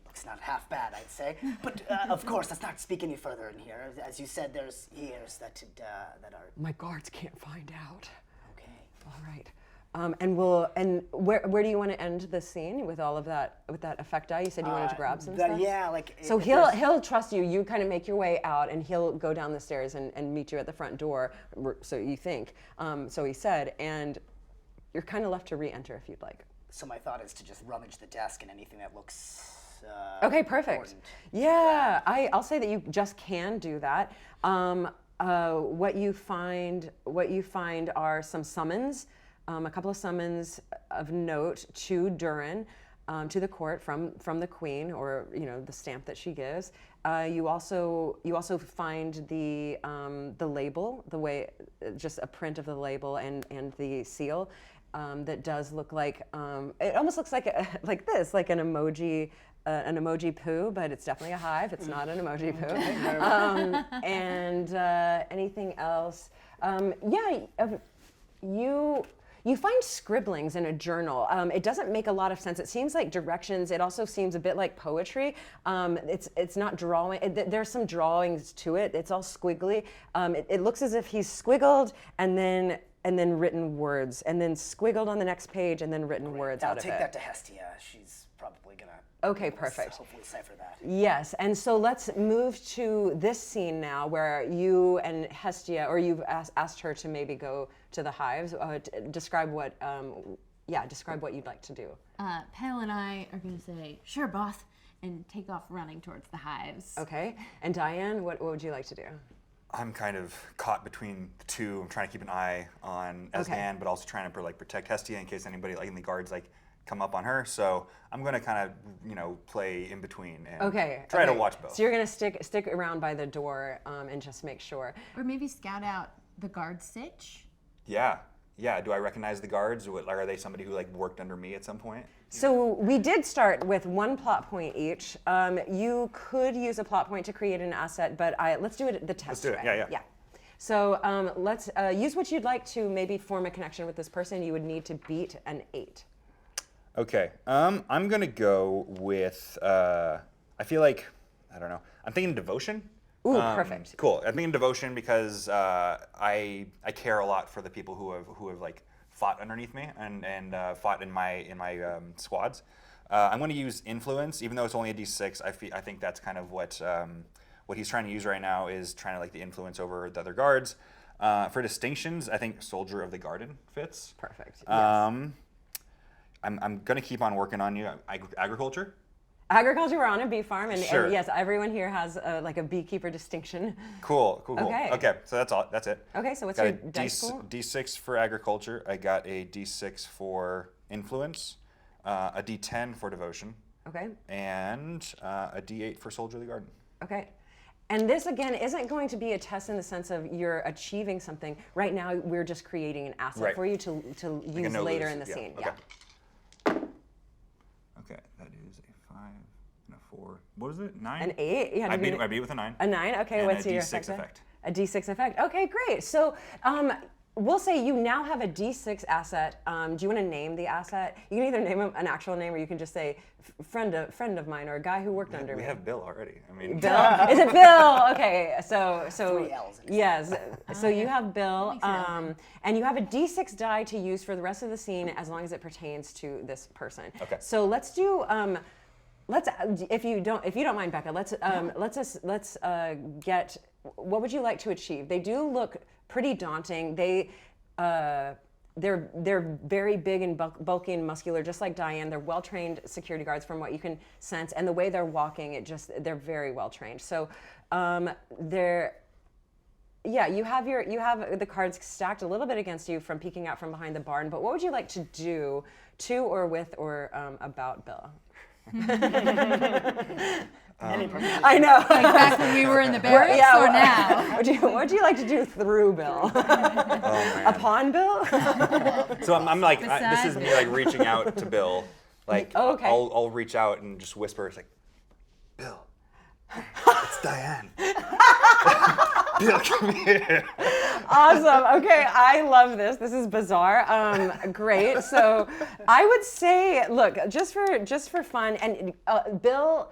looks not half bad, I'd say. But of course, let's not speak any further in here. As you said, there's ears that are My guards can't find out. okay. All right. And where do you want to end the scene with all of that, with that effecti? You said you wanted to grab some stuff? Yeah, like. So if there's- he'll trust you. You kind of make your way out, and he'll go down the stairs and meet you at the front door. So you think. So he said, and you're kind of left to re-enter if you'd like. So my thought is to just rummage the desk and anything that looks. Okay, perfect. important. Yeah, I'll say that you just can do that. What you find are some summons, a couple of summons of note to Durin, to the court from the queen, or the stamp that she gives. You also find the label, just a print of the label and the seal. That does look like it almost looks like like an emoji poo, but it's definitely a hive. It's not an emoji poo. And anything else? You find scribblings in a journal. It doesn't make a lot of sense. It seems like directions. It also seems a bit like poetry. It's not drawing. There's some drawings to it. It's all squiggly. It looks as if he's squiggled and then written words, and then squiggled on the next page, and then written words I'll out of it. take that to Xadia. She's probably gonna. Okay, perfect. Hopefully cipher that. Yes, and so let's move to this scene now, where you and Xadia, or you've asked her to maybe go to the hives. Describe what you'd like to do. Pale and I are going to say, "Sure, boss," and take off running towards the hives. Okay, and Diane, what would you like to do? I'm kind of caught between the two. I'm trying to keep an eye on Esgan, but also trying to protect Xadia in case anybody in the guards come up on her. So I'm going to kind of play in between and try to watch both. So you're going to stick around by the door and just make sure. Or maybe scout out the guard sitch. Yeah. Do I recognize the guards? Are they somebody who worked under me at some point? So we did start with 1 plot point each. You could use a plot point to create an asset, but let's do it the test do it. way. Yeah. So let's use what you'd like to maybe form a connection with this person. You would need to beat an 8. Okay. I'm gonna go with. I feel like I don't know. I'm thinking devotion. Ooh, perfect. Cool. I'm thinking devotion because I care a lot for the people who have fought underneath me and fought in my squads. I'm going to use influence, even though it's only a D6. I think that's kind of what he's trying to use right now, is trying to the influence over the other guards. For distinctions, I think soldier of the garden fits. Perfect. Yes. I'm going to keep on working on you. Agriculture. Agriculture, we're on a bee farm, and Sure. yes, everyone here has a beekeeper distinction. Cool. Okay. So that's all. That's it. Okay, so what's Got your a dice pool? D6 for agriculture. I got a D6 for influence, a D10 for devotion, Okay. and a D8 for soldier of the garden. Okay. And this, again, isn't going to be a test in the sense of you're achieving something. Right now, we're just creating an asset Right. for you to use no later lose. in the scene. Okay. Yeah. Okay, that is a 5 and a 4. What is it? 9? An 8? Yeah. I did you- beat with a 9. A 9? Okay, and what's a your D6 effect? effect. A D6 effect. Okay, great. So we'll say you now have a D6 asset. Do you want to name the asset? You can either name him an actual name, or you can just say friend of mine, or a guy who worked under me. We have Bill already. I mean, Bill? Is it Bill? Okay, so 3 L's. yes. So you have Bill, and you have a D6 die to use for the rest of the scene as long as it pertains to this person. Okay. So let's do. Let's, if you don't mind, Becca, let's get. What would you like to achieve? They do look pretty daunting. They're very big and bulky and muscular, just like Diane. They're well-trained security guards from what you can sense, and the way they're walking, they're very well-trained. So you have the cards stacked a little bit against you from peeking out from behind the barn. But what would you like to do to or with or about Bill? I know. Like back when we were in the barracks, or now? What'd you like to do through Bill? Upon Bill? So I'm like, this is me like reaching out to Bill. Like, okay. I'll reach out and just whisper. It's like, Bill, it's Diane. Bill, come here. Awesome. Okay, I love this. This is bizarre. Great. So I would say, look, just for fun, and Bill.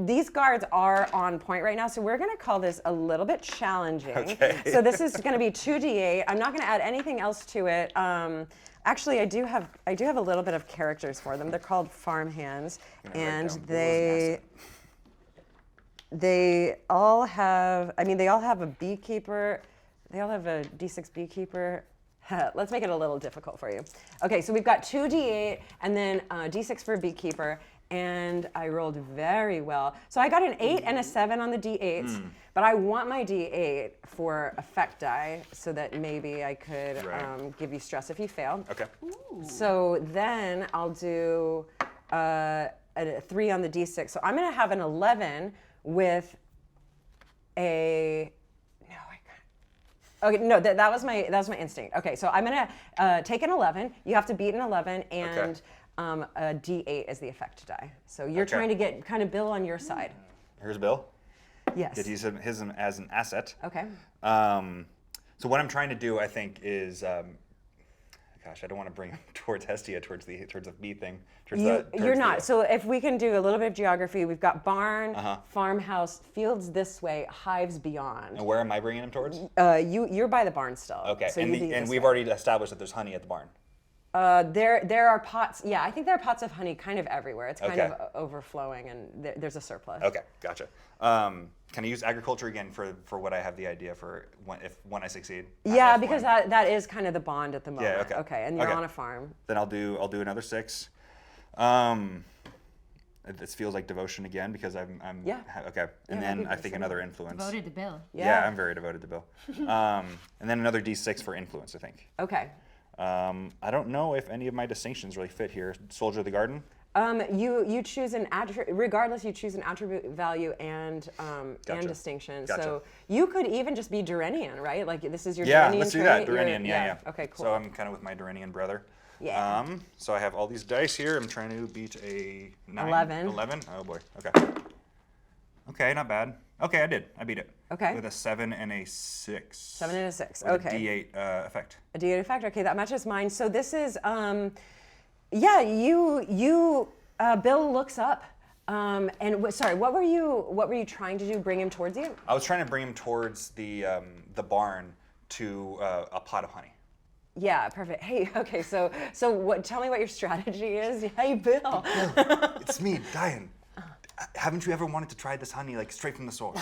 These guards are on point right now, so we're going to call this a little bit challenging. Okay. So this is going to be 2d8. I'm not going to add anything else to it. Actually, I do have a little bit of characters for them. They're called farmhands, and they all have. I mean, they all have a beekeeper. They all have a D6 beekeeper. Let's make it a little difficult for you. Okay, so we've got 2d8 and then D6 for beekeeper. And I rolled very well. So I got an 8 and a 7 on the D8s, but I want my D8 for effect die so that maybe I could give you stress if you fail. Okay. So then I'll do a 3 on the D6. So I'm gonna have an 11 with a, okay, no, that was my instinct. Okay, so I'm gonna take an 11. You have to beat an 11 and a D8 is the effect die. So you're trying to get kind of Bill on your side. Here's Bill. Yes. Get use his as an asset. Okay. So what I'm trying to do, I think, is, gosh, I don't want to bring him towards Xadia, towards the bee thing. You're not. So if we can do a little bit of geography, we've got barn, farmhouse, fields this way, hives beyond. And where am I bringing him towards? You're by the barn still. Okay. So and we've already established that there's honey at the barn. There are pots. Yeah, I think there are pots of honey kind of everywhere. It's kind of overflowing, and there's a surplus. Okay, gotcha. Can I use agriculture again for what I have the idea for when I succeed? Yeah, because that is kind of the bond at the moment. Yeah. Okay. Okay, and you're on a farm. Then I'll do another 6. This feels like devotion again because I'm okay. And then I think another influence. Devoted to Bill. Yeah, I'm very devoted to Bill. And then another D6 for influence, I think. Okay. I don't know if any of my distinctions really fit here. Soldier of the Garden? You choose an attribute, regardless, you choose an attribute value and distinction. Gotcha. So you could even just be Duranian, right? Like this is your Yeah, Duranian let's do trait. that. Duranian, yeah. Okay, cool. So I'm kind of with my Duranian brother. Yeah. So I have all these dice here. I'm trying to beat a 9. 11. 11? Oh boy. Okay. Okay, not bad. Okay, I did. I beat it. Okay. With a 7 and a 6. 7 and a 6. With Okay. a D8 effect. A D8 effect. Okay, that matches mine. So this is, you Bill looks up, and sorry, what were you trying to do? Bring him towards you? I was trying to bring him towards the barn to a pot of honey. Yeah, perfect. Hey, okay, so what? Tell me what your strategy is. Hey, Bill. It's me, Diane. Haven't you ever wanted to try this honey like straight from the source?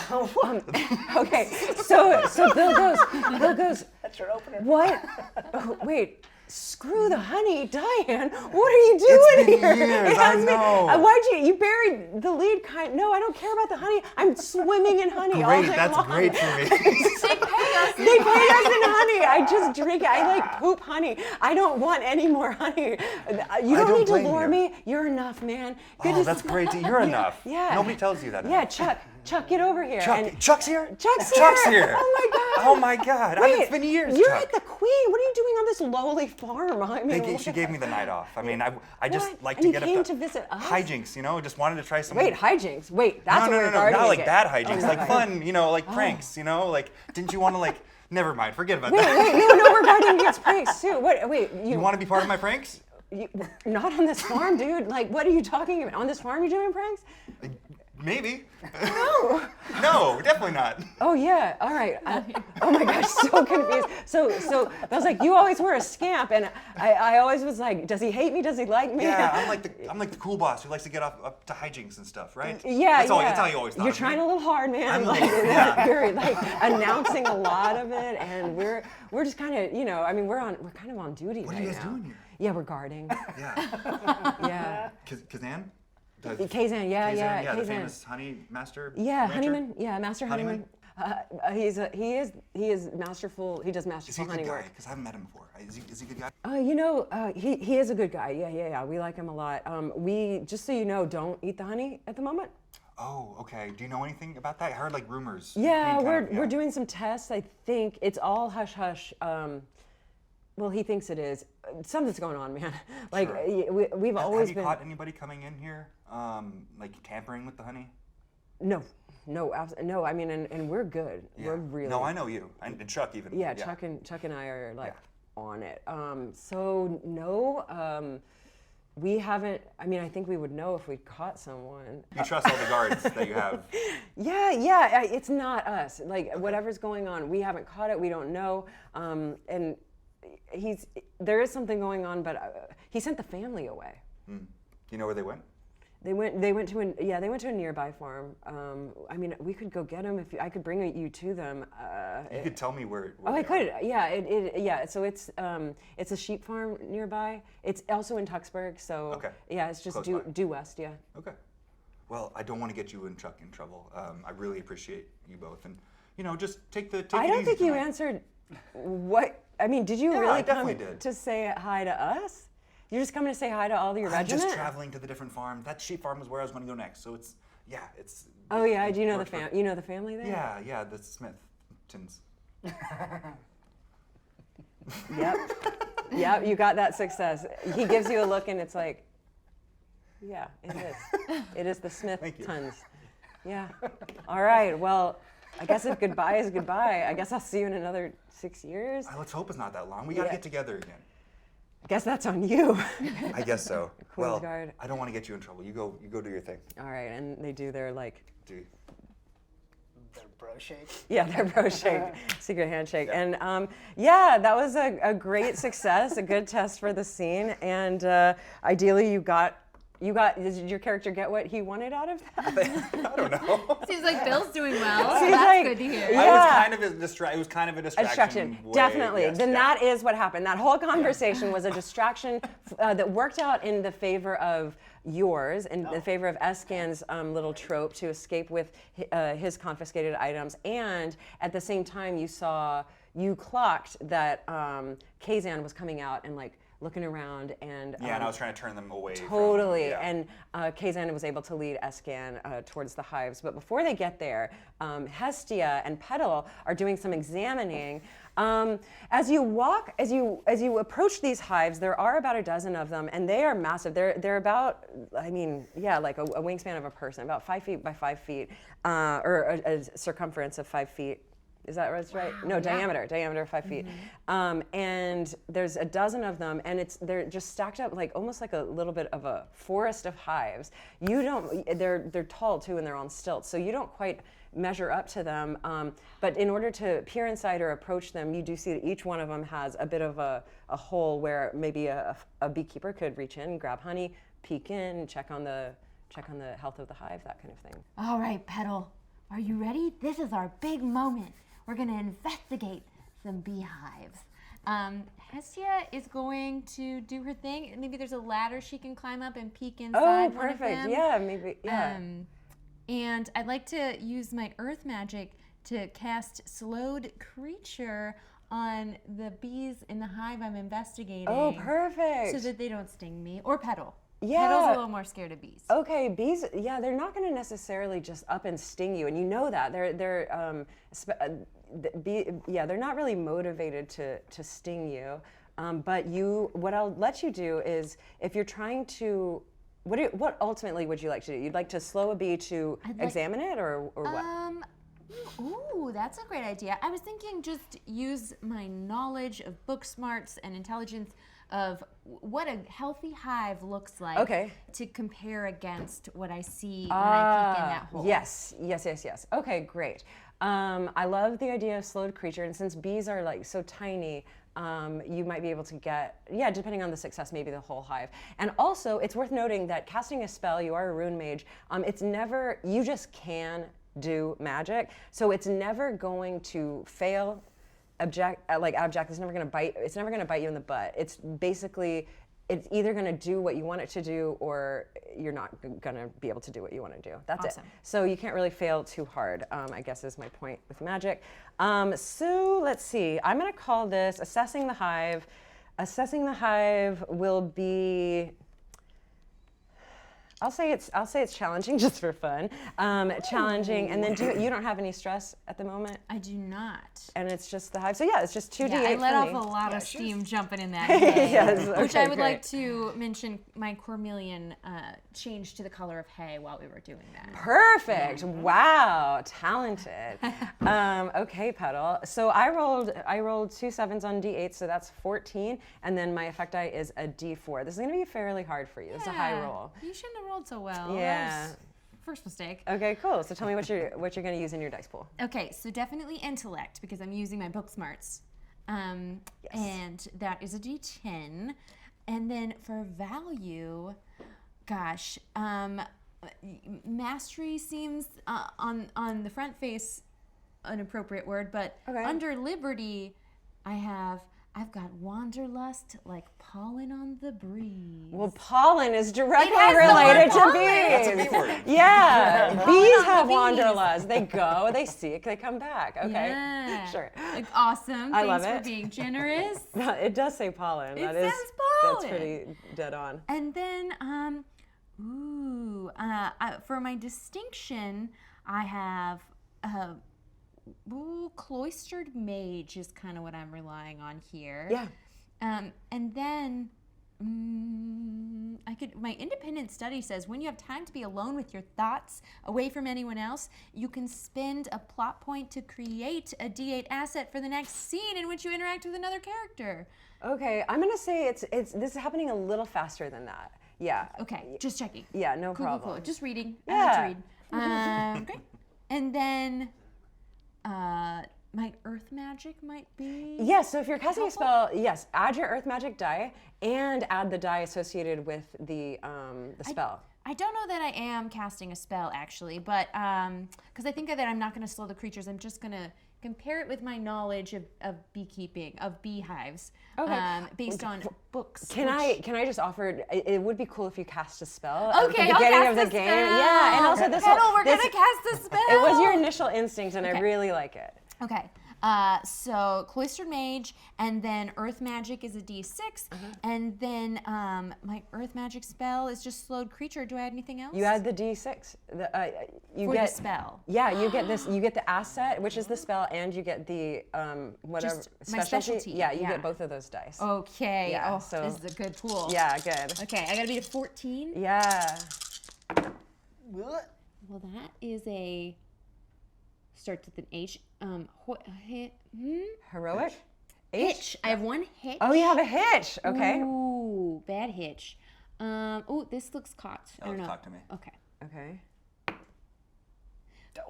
Okay, so Bill goes. That's your opener. What? Oh, wait. Screw the honey, Diane. What are you doing been here? years, I know. Why'd you buried the lead kind? No, I don't care about the honey. I'm swimming in honey all day That's long. great for me. They pay us. They pay us in honey. I just drink it. I like poop honey. I don't want any more honey. You don't need to blame lure you. me. You're enough, man. Good Oh, to that's see- great. You're enough. Yeah. Nobody tells you that. Yeah, Chuck, get over here. And Chuck's here? Chuck's here. Oh my God. Oh my God. Wait, It's been years, You're Chuck. like the queen. What are you doing on this lowly farm? I mean, She gave me the night off. I mean, I just What? like And to you get came up to visit us? hijinks, you know, just wanted to try some. Wait, hijinks. Wait, that's no, what we're guarding not like against. bad hijinks, Oh, like okay. fun, you know, like pranks, you know, like didn't you want to like Never mind. Forget about Wait, that. no, we're guarding against pranks too. Wait, You want to be part of my pranks? not on this farm, dude. Like, what are you talking about? On this farm, you're doing pranks? Maybe. No, definitely not. Oh yeah, all right. Oh my gosh, so confused. So I was like, you always wear a scamp, and I always was like, does he hate me? Does he like me? Yeah, I'm like the cool boss who likes to get up to hijinks and stuff, right? Yeah, That's how you always thought. You're of trying me. a little hard, man. I'm a Like, little- yeah. You're like announcing a lot of it, and we're just kind of, I mean, we're kind of on duty What right are you guys now. doing here? Yeah, we're guarding. Yeah. Yeah. Kazan? Kazan, yeah, Yeah, the Kazan. famous honey master. Yeah, rancher? Honeyman. Yeah, Master Honeyman. He is masterful. He does Is he masterful a honey good guy? work. Because I haven't met him before. Is he a good guy? He is a good guy. Yeah. We like him a lot. We, just so you know, don't eat the honey at the moment. Oh, okay. Do you know anything about that? I heard like rumors. Yeah, Queen kind of- we're doing some tests. I think it's all hush hush. Well, he thinks it is. Something's going on, man. Like Sure. we've always Have you been. caught anybody coming in here, like tampering with the honey? No. No. I mean, and we're good. Yeah. We're really. No, I know you and Chuck even. Yeah, Chuck and I are like on it. So no, we haven't. I mean, I think we would know if we caught someone. You trust all the guards that you have. Yeah. It's not us. Like whatever's going on, we haven't caught it. We don't know. And there is something going on, but he sent the family away. Do you know where they went? They went to a nearby farm. I mean, we could go get them if I could bring you to them. You could tell me where. Oh, they I could. are. Yeah. So it's a sheep farm nearby. It's also in Tuxburg. So Okay. yeah, it's just Close by. due west. Yeah. Okay. Well, I don't want to get you and Chuck in trouble. I really appreciate you both, and just take it I don't easy think you tonight. answered what. I mean, did you Yeah, really I come definitely did. to say hi to us? You're just coming to say hi to all your I'm regiment? just traveling to the different farm. That sheep farm was where I was going to go next. So it's. Oh yeah. Do you know works for- You know the family there? Yeah, the Smith-tons. Yep. You got that success. He gives you a look, and it's like, yeah, it is. It is the Smith Thank you. tons. Yeah. All right. Well, I guess if goodbye is goodbye, I guess I'll see you in another 6 years. Let's hope it's not that long. We got to Yeah. get together again. I guess that's on you. I guess so. Queen's Guard. I don't want to get you in trouble. You go do your thing. All right, and they do their like, Dude. Their bro shake. yeah, their bro shake, secret handshake, and yeah, that was a great success, a good test for the scene, and ideally you got. Did your character get what he wanted out of that? I don't know. Seems like Bill's doing well. So Seems that's like- good to hear. Yeah. It was kind of a distraction. way. Definitely. Yes, then yeah. that is what happened. That whole conversation was a distraction that worked out in the favor of yours, in the favor of Escan's little trope to escape with his confiscated items. And at the same time, you clocked that Kazan was coming out and like looking around and Yeah, and I was trying to turn them away. totally. Yeah. And Kazan was able to lead Escan towards the hives. But before they get there, Hestia and Petal are doing some examining. As you approach these hives, there are about a dozen of them, and they are massive. They're about, I mean, yeah, like a wingspan of a person, about 5 feet by 5 feet, or a circumference of 5 feet. Is that right? No, diameter 5 feet. And there's a dozen of them, and they're just stacked up like almost like a little bit of a forest of hives. They're tall too, and they're on stilts, so you don't quite measure up to them. But in order to peer inside or approach them, you do see that each one of them has a bit of a hole where maybe a beekeeper could reach in, grab honey, peek in, check on the health of the hive, that kind of thing. All right, Petal, are you ready? This is our big moment. We're gonna investigate some beehives. Hestia is going to do her thing. Maybe there's a ladder she can climb up and peek Oh, inside one of perfect. them. Yeah, maybe. Yeah. And I'd like to use my earth magic to cast slowed creature on the bees in the hive I'm investigating. Oh, perfect. So that they don't sting me. Or Petal. Yeah. Petal's a little more scared of bees. Okay, bees. Yeah, they're not going to necessarily just up and sting you, and you know that they're not really motivated to sting you. But what I'll let you do is, if you're trying to, what ultimately would you like to do? You'd like to slow a bee to examine it, or what? Ooh, that's a great idea. I was thinking just use my knowledge of book smarts and intelligence of what a healthy hive looks like to compare against what I see when I peek in that hole. Yes. Okay, great. I love the idea of slowed creature, and since bees are like so tiny, you might be able to get, depending on the success, maybe the whole hive. And also, it's worth noting that casting a spell, you are a rune mage, it's never, you just can do magic, so it's never going to fail. Abject, it's never going to bite. It's never going to bite you in the butt. It's basically, it's either going to do what you want it to do, or you're not going to be able to do what you want to do. That's awesome. it. So you can't really fail too hard, I guess is my point with magic. So let's see. I'm going to call this Assessing the Hive. Assessing the Hive will be, I'll say it's challenging just for fun. Challenging, and then you don't have any stress at the moment? I do not. And it's just the hive. So yeah, it's just 2d8 I let for me. off a lot of steam jumping in that hay. Yes, Which okay, I would great. like to mention my cormelian changed to the color of hay while we were doing that. Perfect. Wow, talented. Okay, Petal. So I rolled 2 7s on d8, so that's 14, and then my effect die is a d4. This is going to be fairly hard for you. It's a high roll. You shouldn't have rolled so well. Yeah. That was first mistake. Okay, cool. So tell me what you're going to use in your dice pool. Okay, so definitely intellect because I'm using my book smarts. And that is a d10. And then for value, gosh, mastery seems on the front face an appropriate word, but under liberty, I've got wanderlust like pollen on the breeze. Well, pollen is directly has the related word to pollen. bees. That's a bee word. Yeah, bees on have the bees. wanderlust. They go, they seek, they come back. Okay, Yeah. sure. Like, awesome. I Thanks love for it. being generous. It does say pollen. It That says is, pollen. That's pretty dead on. And then, for my distinction, I have cloistered mage is kind of what I'm relying on here. Yeah. And then my independent study says when you have time to be alone with your thoughts, away from anyone else, you can spend a plot point to create a D8 asset for the next scene in which you interact with another character. Okay, I'm gonna say it's this is happening a little faster than that. Yeah. Okay, just checking. Yeah, no Cool, problem. cool. Just reading. Yeah. I had to read. Great. And then my earth magic might be. Yes, so if you're casting a spell, yes, add your earth magic die and add the die associated with the spell. I don't know that I am casting a spell actually, but because I think that I'm not going to slow the creatures. I'm just going to compare it with my knowledge of beekeeping, of beehives, based on books. Can I just offer? It would be cool if you cast a spell Okay, at the I'll beginning cast of the a game. spell. Yeah, and also this. Petal, we're this- gonna cast a spell. It was your initial instinct, and I really like it. Okay. So cloistered mage, and then earth magic is a D6, and then my earth magic spell is just slowed creature. Do I add anything else? You add the D6. You For get the spell. Yeah, you get this. You get the asset, which is the spell, and you get the whatever Just my specialty, Yeah, you yeah. get both of those dice. Okay. Yeah, oh, so- this is a good pool. Yeah, good. Okay, I gotta be at 14. Yeah. Well, that is a starts with an H. Heroic. Hitch. I have one hitch. Oh, you have a hitch. Okay. Ooh, bad hitch. This looks cocked. I don't know. Talk to me. Okay. Okay.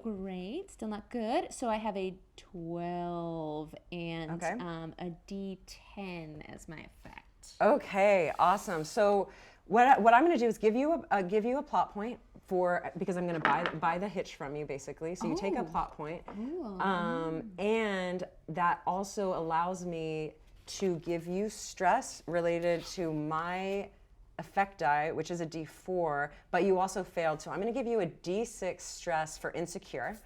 Great. Still not good. So I have a 12 and a D10 as my effect. Okay. Awesome. So what I'm going to do is give you a plot point because I'm going to buy the hitch from you basically. So you take a plot point, and that also allows me to give you stress related to my effect die, which is a D4, but you also failed. So I'm going to give you a D6 stress for insecure.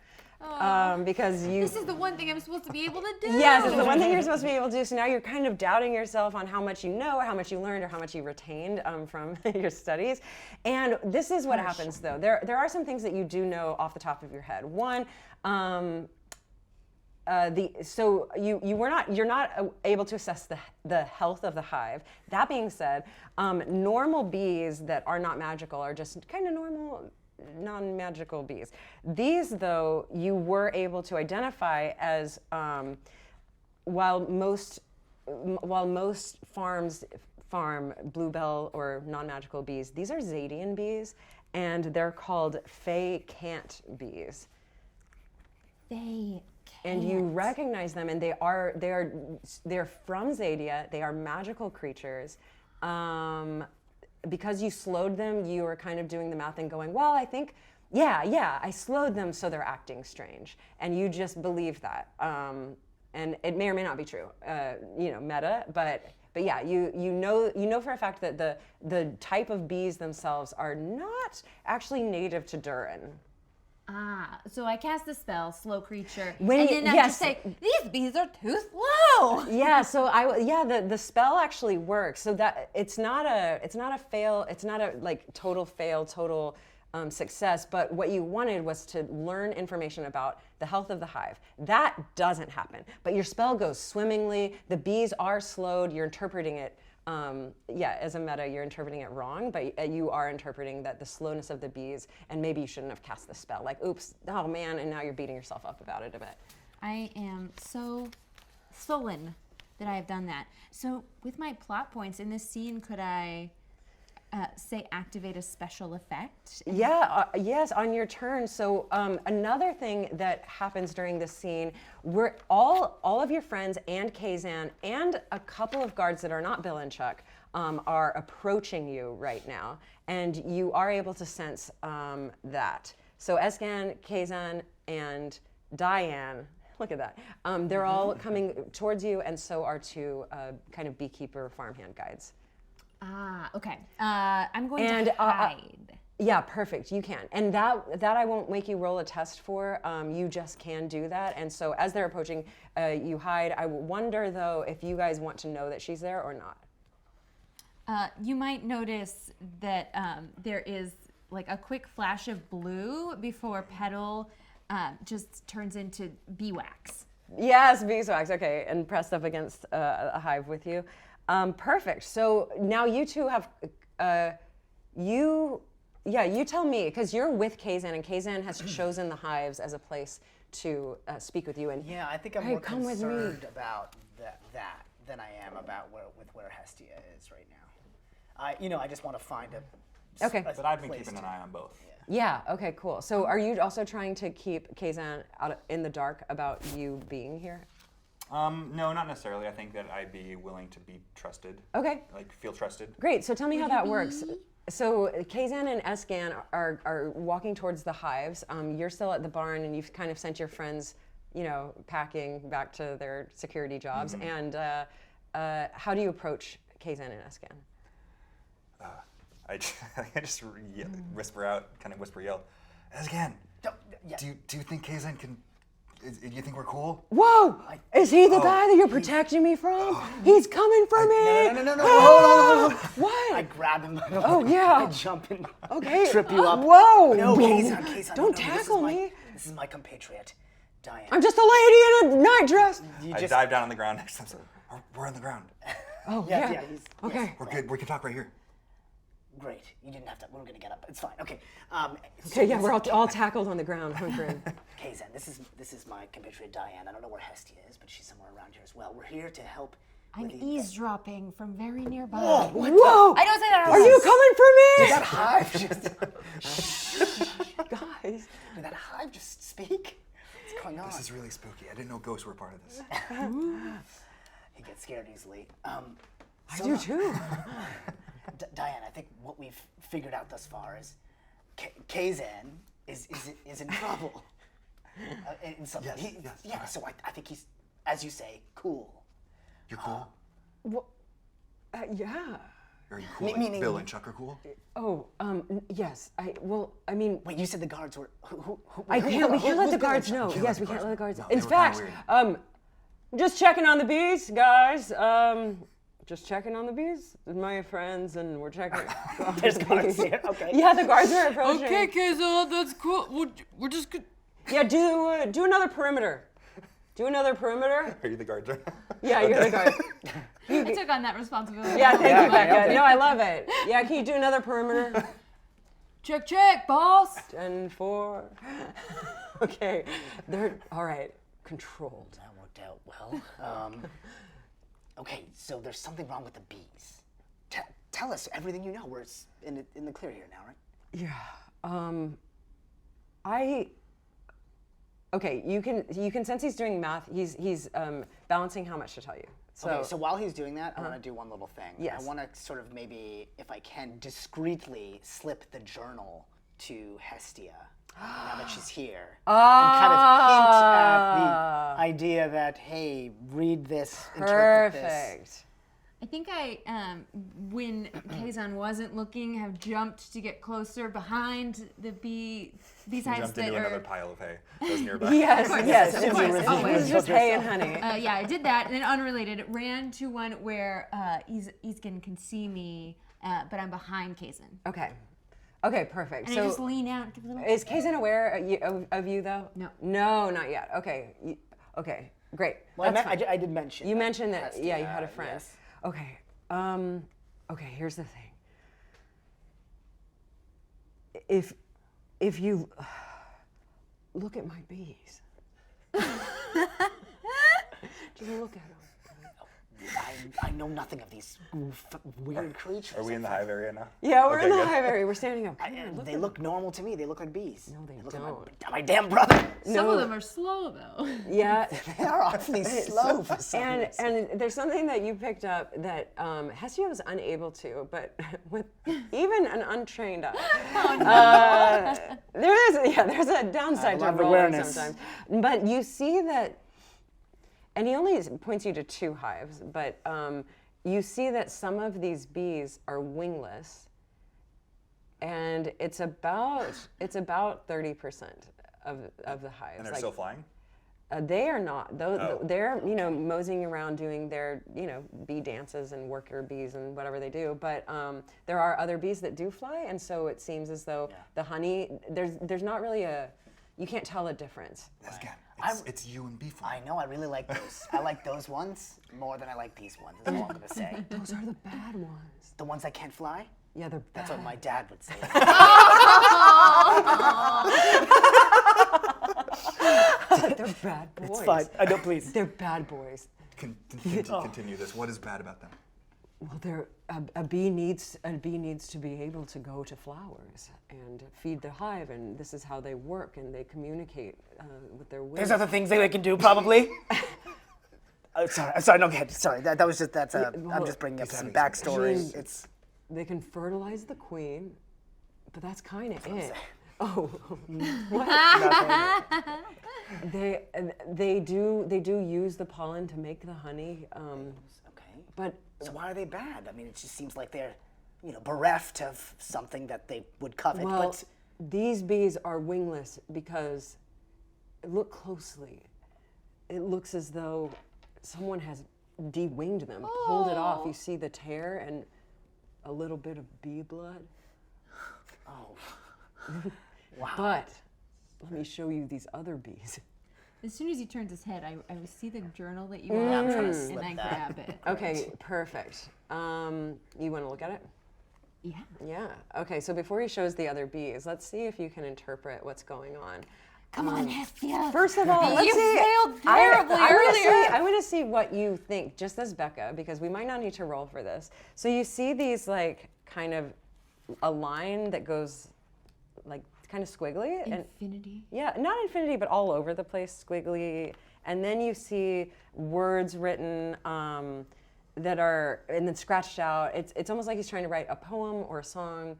Because you. This is the one thing I'm supposed to be able to do. Yes, it's the one thing you're supposed to be able to do. So now you're kind of doubting yourself on how much you know, or how much you learned, or how much you retained from your studies. And this is what happens, though. There are some things that you do know off the top of your head. One, you're not able to assess the health of the hive. That being said, normal bees that are not magical are just kind of normal non-magical bees. These, though, you were able to identify as while most farms farm bluebell or non-magical bees, these are Xadian bees, and they're called Fey Cant bees. They And you recognize them, and they're from Xadia. They are magical creatures. Because you slowed them, you were kind of doing the math and going, well, I think, I slowed them, so they're acting strange, and you just believe that. And it may or may not be true, meta, but yeah, you know for a fact that the type of bees themselves are not actually native to Durin. So I cast the spell, slow creature, When and you- then I yes. just say, these bees are too slow. Yeah, so the spell actually works. So that it's not a fail, it's not a like total fail, total success, but what you wanted was to learn information about the health of the hive. That doesn't happen, but your spell goes swimmingly. The bees are slowed. You're interpreting it, as a meta, you're interpreting it wrong, but you are interpreting that the slowness of the bees, and maybe you shouldn't have cast the spell. Like, oops, oh man, and now you're beating yourself up about it a bit. I am so sullen that I have done that. So with my plot points in this scene, could I say activate a special effect? Yes, on your turn. So another thing that happens during this scene, we're all of your friends and Kazan and a couple of guards that are not Bill and Chuck are approaching you right now, and you are able to sense that. So Escan, Kazan, and Diane, look at that. They're all coming towards you, and so are two kind of beekeeper farmhand guides. Okay. I'm going to hide. Yeah, perfect. You can. And that I won't make you roll a test for. You just can do that. And so as they're approaching, you hide. I wonder, though, if you guys want to know that she's there or not. You might notice that there is like a quick flash of blue before Petal just turns into beeswax. Yes, beeswax. Okay, and pressed up against a hive with you. Perfect. So now you two have, you tell me, because you're with Kazan, and Kazan has chosen the hives as a place to speak with you. And Yeah, I think I'm Hey, more come with me. concerned about that than I am about where Hestia is right now. I just want to find a Okay. But I've been place keeping an to- eye on both. Yeah, okay, cool. So are you also trying to keep Kazan in the dark about you being here? No, not necessarily. I think that I'd be willing to be trusted. Okay. Like, feel trusted. Great. So tell me how that works. So Kazan and Escan are walking towards the hives. You're still at the barn, and you've kind of sent your friends, packing back to their security jobs. And how do you approach Kazan and Escan? I just whisper yell, Escan, do you think Kazan can? Do you think we're cool? Whoa! Is he the guy that you're protecting me from? He's coming for me! No. Ah! I What? grab him. Oh, yeah. I jump in. Okay. Trip you up. Whoa! No, Kazan. Don't no, tackle me. This is my compatriot, Diane. I'm just a lady in a nightdress. You I just, dive down on the ground next to him. So, we're on the ground. Oh, yeah. yeah. Okay. We're good. We can talk right here. Great. You didn't have to. We were gonna get up. It's fine. Okay. Okay, yeah, we're all tackled on the ground, hunkering. Kazan, this is my compatriot Diane. I don't know where Hestia is, but she's somewhere around here as well. We're here to help. I'm with eavesdropping from very nearby. Whoa! I don't say that. Are you coming for me? That hive just. Guys. Did that hive just speak? What's going on? This is really spooky. I didn't know ghosts were part of this. He gets scared easily. I do too. Diane, I think what we've figured out thus far is Kazan is in trouble. In some, Yes. So I think he's, as you say, cool. You're cool? Yeah. Are you cool? Like meaning- Bill and Chuck are cool? Oh, yes. Wait, you said the guards were. We can't let who's the guards Bill know. and Chuck? Yes, we can't let the guards know. No, In they were kinda fact, just checking on the bees, guys. Just checking on the bees. My friends, and we're checking. There's guards here. Okay. Yeah, the guards are approaching. Okay, Kazan, that's cool. We're just good. Yeah, do another perimeter. Do another perimeter. Are you the guard? Yeah, you're the guard. I took on that responsibility. Yeah, thank you, Becca. okay. No, I love it. Yeah, can you do another perimeter? Check, boss. 10-4. Okay, they're all right. Controlled. That worked out well. Okay, so there's something wrong with the bees. Tell us everything you know. We're in the clear here now, right? Yeah. Okay, you can sense he's doing math. He's balancing how much to tell you. So while he's doing that, I want to do one little thing. Yes. I want to sort of maybe, if I can, discreetly slip the journal to Hestia now that she's here. And kind of hint at the idea that, hey, read this, interpret this. Perfect. I think I, when Kazan wasn't looking, have jumped to get closer behind the bees hives Jumped that into another are. pile of hay that was nearby. Yes, yes, of course, It always. was just hay and honey. Yeah, I did that, and then unrelated, ran to one where Iskin can see me, but I'm behind Kazan. Okay. Okay, perfect. And I just lean out and give a little. Is Kazan aware of you though? No. No, not yet. Okay. Okay, great. Well, That's fine. I did mention. You mentioned that, Hestia, yeah, you had a friend. yes. Okay. Okay, here's the thing. If you look at my bees. Just look at them. I know nothing of these weird creatures. Are we in the hive area now? Yeah, we're Okay, in the good. hive area. We're standing up. They look normal to me. They look like bees. No, they look like don't. my damn brother. Some of them are slow though. Yeah. They are awfully slow for some reason. And there's something that you picked up that Hestia was unable to, but with even an untrained eye. There's a downside to lot of rolling awareness. sometimes. But you see that, and he only points you to 2 hives, but you see that some of these bees are wingless, and it's about 30% of the hives. And they're still flying? They are not. They're moseying around doing their bee dances and worker bees and whatever they do. But there are other bees that do fly, and so it seems as though the honey there's not really you can't tell a difference. Yes, again, it's you and bee form. I know. I really like those. I like those ones more than I like these ones. That's all I'm gonna say. Those are the bad ones. The ones that can't fly. Yeah, they're bad. That's what my dad would say. They're bad boys. It's fine. I know, please. They're bad boys. Continue this. What is bad about them? Well, a bee needs to be able to go to flowers and feed the hive, and this is how they work, and they communicate with their wings. There's other things that they can do, probably. I'm sorry. No, go ahead. Sorry. That was just I'm just bringing up some backstory. It's. They can fertilize the queen, but that's kind of it. Oh, what? They do use the pollen to make the honey. Okay. But So why are they bad? I mean, it just seems like they're, bereft of something that they would covet. well, But these bees are wingless because look closely. It looks as though someone has de-winged them, pulled it off. You see the tear and a little bit of bee blood. wow. But let me show you these other bees. As soon as he turns his head, I see the journal that you I'm have, trying to and slip I that. grab it. Okay, perfect. You want to look at it? Yeah. Yeah. Okay, so before he shows the other bees, let's see if you can interpret what's going on. Come on, Hestia. First of all, let's You see. failed terribly earlier. I want to see what you think, just as Becca, because we might not need to roll for this. So you see these kind of a line that goes kind of squiggly. Infinity. Yeah, not infinity, but all over the place, squiggly. And then you see words written that are, and then scratched out. It's almost like he's trying to write a poem or a song,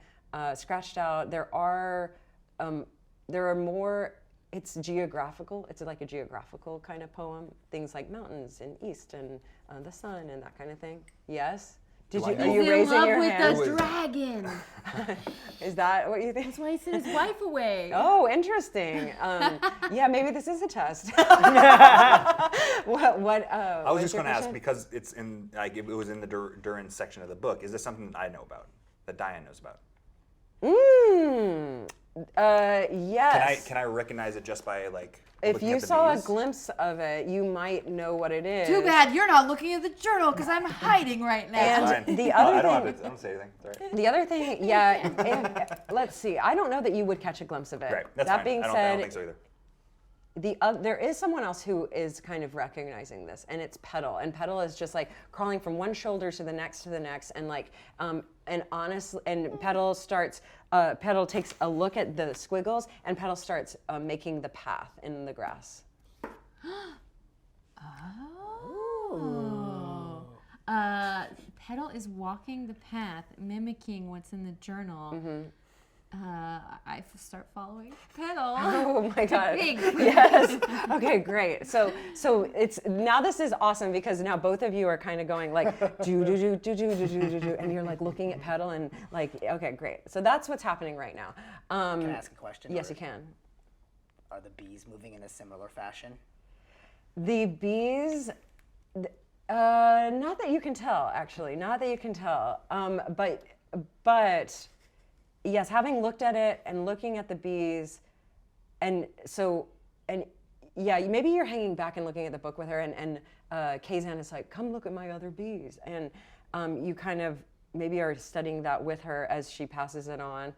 scratched out. There are more, it's geographical. It's like a geographical kind of poem. Things like mountains and east and the sun and that kind of thing. Yes? Are you He's in raising love your with hand? the dragon. Is that what you think? That's why he sent his wife away. Oh, interesting. Yeah, maybe this is a test. I was just going to ask question? because it's in it was in the Durin section of the book. Is this something that I know about, that Diane knows about? Yes. Can I recognize it just by like? If looking you at the saw a bees? glimpse of it, you might know what it is. Too bad you're not looking at the journal because I'm hiding right now. And Fine. the I other don't thing, have to. I don't say anything. Sorry. the other thing, yeah. Let's see. I don't know that you would catch a glimpse of it. Right. That's that fine. being I don't said, think so either. there is someone else who is kind of recognizing this, and it's Petal. And Petal is just like crawling from one shoulder to the next, and like, and honestly, and Petal starts. Petal takes a look at the squiggles, and Petal starts making the path in the grass. Oh. Petal is walking the path, mimicking what's in the journal. I start following Petal. Oh my God. Thanks. Yes. Okay, great. So it's now this is awesome because now both of you are kind of going like do do do do do do do do do, and you're like looking at Petal and like okay, great. So that's what's happening right now. Can I ask a question? Yes, or you can. Are the bees moving in a similar fashion? The bees, not that you can tell, actually, not that you can tell. But yes, having looked at it and looking at the bees, and yeah, maybe you're hanging back and looking at the book with her, and Kazan is like, come look at my other bees, and you kind of maybe are studying that with her as she passes it on.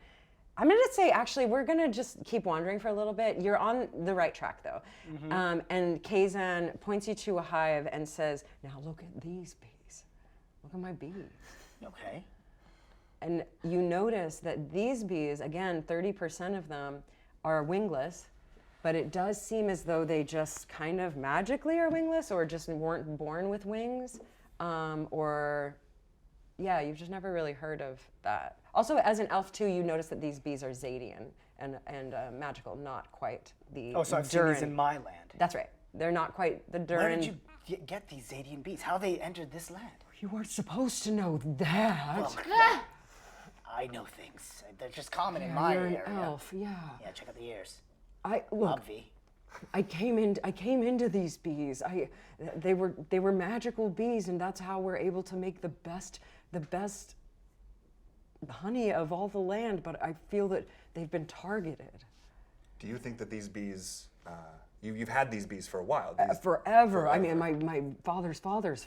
I'm going to say, actually, we're going to just keep wandering for a little bit. You're on the right track, though. And Kazan points you to a hive and says, now look at these bees. Look at my bees. Okay. And you notice that these bees, again, 30% of them are wingless, but it does seem as though they just kind of magically are wingless or just weren't born with wings. Yeah, you've just never really heard of that. Also, as an elf too, you notice that these bees are Xadian and magical, not quite the Oh, so I've seen these Durin. in my land. That's right. They're not quite the Durin. Where did you get these Xadian bees? How they entered this land? You weren't supposed to know that. Well, I know things. They're just common in my You're an area. elf, yeah. Yeah, check out the ears. Look, Obvi. I came into these bees. They were magical bees, and that's how we're able to make the best honey of all the land. But I feel that they've been targeted. Do you think that these bees? You've had these bees for a while. Forever. I mean, my father's father's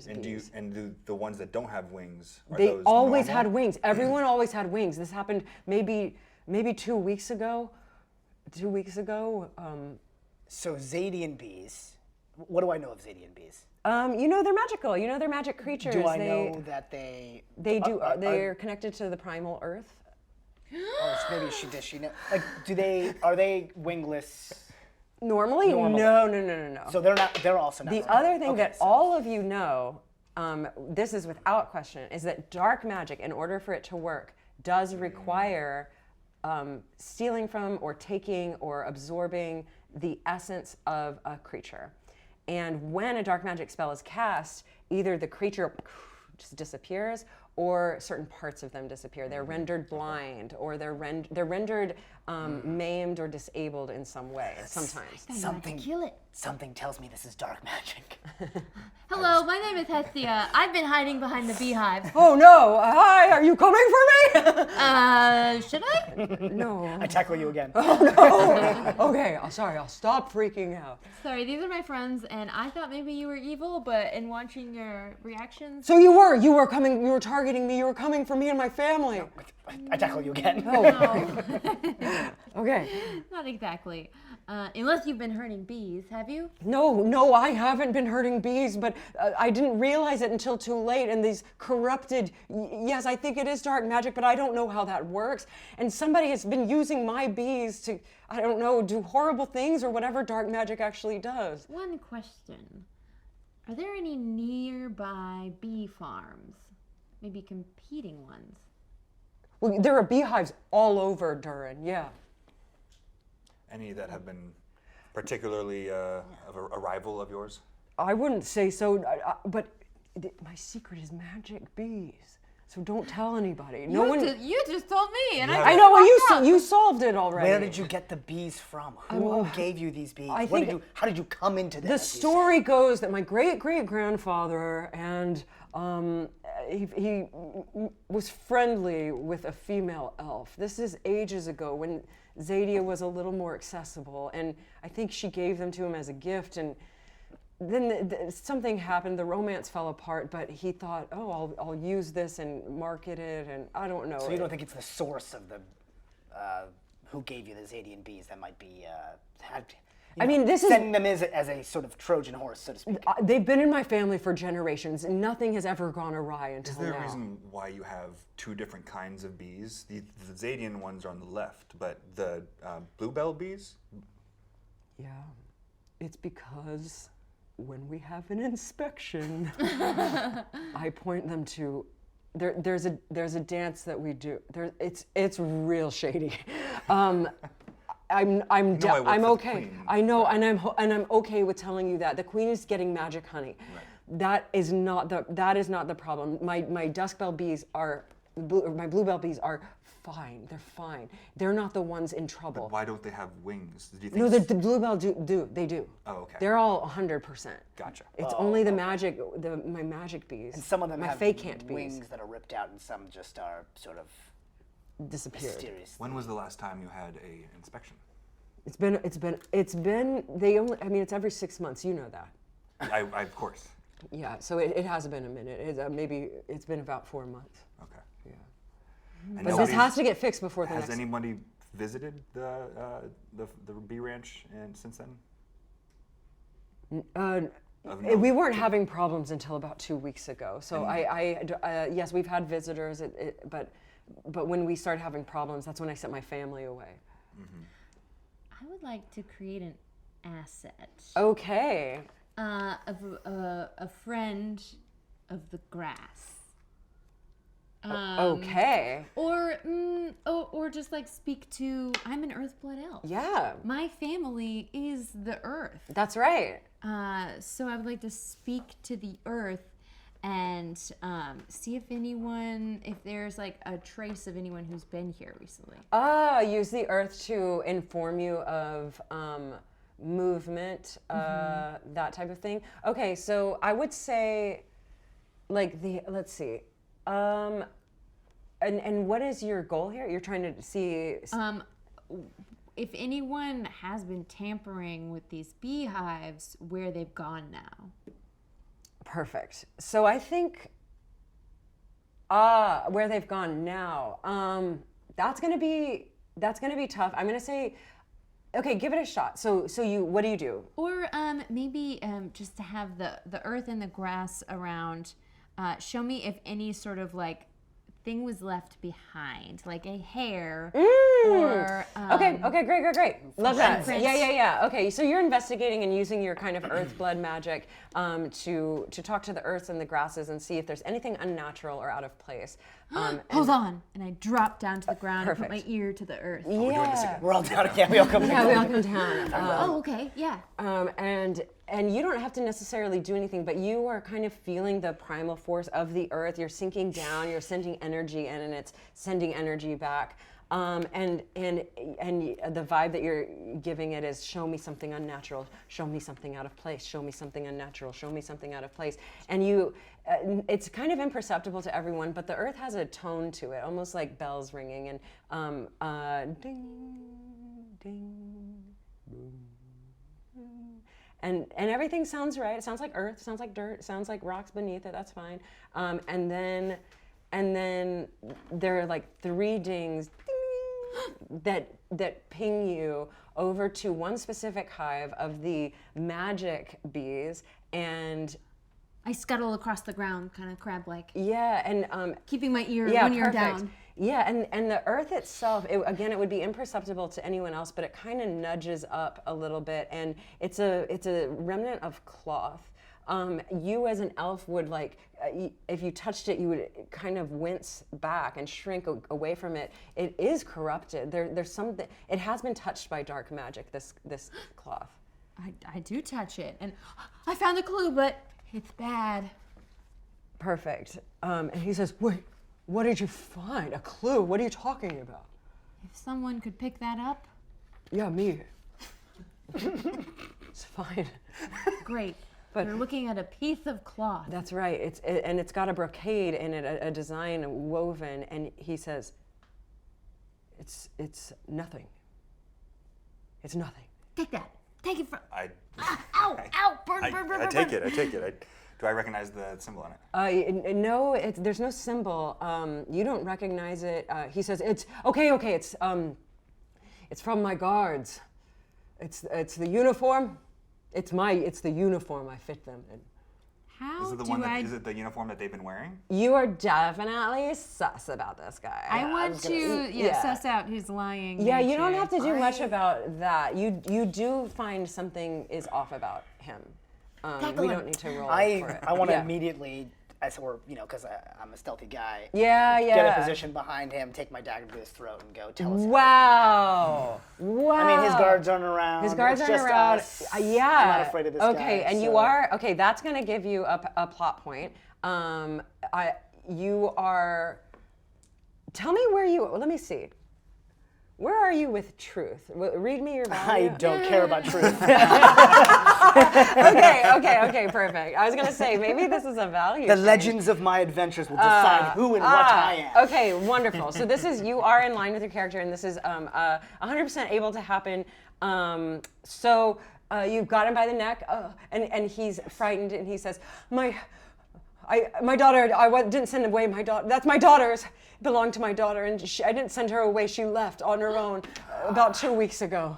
And bees. do the ones that don't have wings? Are They those always normal? had wings. Everyone always had wings. This happened maybe 2 weeks ago. 2 weeks ago. So Xadian bees. What do I know of Xadian bees? They're magical. They're magic creatures. Do I know that they? They're connected to the primal earth. Oh, so maybe does she know? Like, are they wingless? Normally? No. So they're also not. The normal. other thing Okay, that so- all of you know, this is without question, is that dark magic, in order for it to work, does require stealing from or taking or absorbing the essence of a creature. And when a dark magic spell is cast, either the creature just disappears or certain parts of them disappear. They're rendered blind or they're rendered maimed or disabled in some way sometimes. Something tells me this is dark magic. Hello, my name is Xadia. I've been hiding behind the beehive. Oh no! Hi, are you coming for me? Should I? No. I tackle you again. Okay, sorry, I'll stop freaking out. Sorry, these are my friends, and I thought maybe you were evil, but in watching your reactions, So you were targeting me, you were coming for me and my family. I tackle you again. Okay. not exactly. Unless you've been hurting bees, have you? No, I haven't been hurting bees, but I didn't realize it until too late. And these corrupted, yes, I think it is dark magic, but I don't know how that works. And somebody has been using my bees to, I don't know, do horrible things or whatever dark magic actually does. One question. Are there any nearby bee farms? Maybe competing ones? Well, there are beehives all over Durin, yeah. Any that have been particularly of a rival of yours? I wouldn't say so, but my secret is magic bees. So don't tell anybody. You just told me, and I know. Well, you solved it already. Where did you get the bees from? Who gave you these bees? How did you come into this? The story goes that my great-great-grandfather and he was friendly with a female elf. This is ages ago when Xadia was a little more accessible, and I think she gave them to him as a gift. And then something happened. The romance fell apart, but he thought, oh, I'll use this and market it, and I don't know. So you don't think it's the source of the who gave you the Xadian bees that might be sending them as a sort of Trojan horse, so to speak. They've been in my family for generations, and nothing has ever gone awry until now. Is there a reason why you have two different kinds of bees? The Xadian ones are on the left, but the bluebell bees? Yeah, it's because when we have an inspection, I point them to. There's a dance that we do. It's real shady. I'm okay. I know, and I'm okay with telling you that the queen is getting magic honey. Right. That is not the problem. My duskbell bees are, my bluebell bees are fine. They're fine. They're not the ones in trouble. But why don't they have wings? Do you think no, the bluebell do. They do. Oh, okay. They're all 100%. Gotcha. It's only the magic, my magic bees. And some of them my have fake wings bees that are ripped out, and some just are sort of disappeared. mysterious. When was the last time you had an inspection? It's been. They only. I mean, it's every 6 months. You know that. I of course. Yeah. So it hasn't been a minute. Maybe it's been about 4 months. Okay. Yeah. And But this has to get fixed before the Has next. anybody visited the bee ranch since then? We weren't having problems until about 2 weeks ago. So yes, we've had visitors. But when we started having problems, that's when I sent my family away. Mm-hmm. I would like to create an asset. Okay. Of a friend of the grass. Okay. Or just like speak to. I'm an Earthblood elf. Yeah. My family is the Earth. That's right. So I would like to speak to the Earth and see if there's like a trace of anyone who's been here recently. Use the earth to inform you of movement, that type of thing. Okay, so I would say, let's see. And what is your goal here? You're trying to see. If anyone has been tampering with these beehives, where they've gone now. Perfect. So I think where they've gone now. That's gonna be tough. I'm gonna say, okay, give it a shot. So what do you do? Or maybe just to have the earth and the grass around. Show me if any sort of like thing was left behind, like a hair. Or okay, great. Love that. Prints. Yeah. Okay, so you're investigating and using your kind of earth blood magic to talk to the earths and the grasses and see if there's anything unnatural or out of place. Hold on, and I drop down to the ground perfect. and put my ear to the earth. We're doing this again. We're all down. Yeah, we all come Yeah, we all come down. Okay, yeah. And you don't have to necessarily do anything, but you are kind of feeling the primal force of the earth. You're sinking down. You're sending energy in, and it's sending energy back. And the vibe that you're giving it is, show me something unnatural, show me something out of place, show me something unnatural, show me something out of place. And it's kind of imperceptible to everyone, but the earth has a tone to it, almost like bells ringing, and ding, ding, boom. And everything sounds right. It sounds like earth, sounds like dirt, sounds like rocks beneath it. That's fine. And then there are like 3 dings that ping you over to one specific hive of the magic bees, and I scuttle across the ground, kind of crab-like. yeah, and Keeping my ear, yeah, one ear perfect. down. Yeah, and the earth itself, it would be imperceptible to anyone else, but it kind of nudges up a little bit, and it's a remnant of cloth. You as an elf would if you touched it, you would kind of wince back and shrink away from it. It is corrupted. There's something. It has been touched by dark magic. This cloth. I do touch it, and I found a clue, but it's bad. Perfect. And he says, "Wait, what did you find? A clue? What are you talking about?" If someone could pick that up. Yeah, me. It's fine. Great. But You're looking at a piece of cloth. that's right. It's got a brocade in it, a design woven, and he says, "It's nothing. It's nothing." Take that. Take it from. I Ow! Burn! I take it. Do I recognize the symbol on it? No, there's no symbol. You don't recognize it. He says, "It's okay. It's from my guards. It's the uniform. It's the uniform I fit them in." How Is it the do one I? is it the uniform that they've been wearing? You are definitely sus about this guy. I want to yeah. suss out who's lying. Yeah, you don't have to do much I- about that. You do find something is off about him. We don't need to roll for it. I want to Yeah. immediately, because I'm a stealthy guy, Yeah. get a position behind him, take my dagger to his throat, and go tell us. Wow. I mean, his guards aren't around. His guards it's aren't just around. us. Yeah. I'm not afraid of this guy. Okay, and you so- are okay. That's going to give you a plot point. You are. Tell me where you. Let me see. Where are you with truth? Read me your value. I don't care about truth. Okay, perfect. I was going to say maybe this is a value. The change. legends of my adventures will decide who and what I am. Okay, wonderful. So this is, you are in line with your character, and this is 100% able to happen. So you've got him by the neck, and he's frightened, and he says, my daughter, didn't send away my daughter. That's my daughter's. Belonged to my daughter, and I didn't send her away. She left on her own about 2 weeks ago.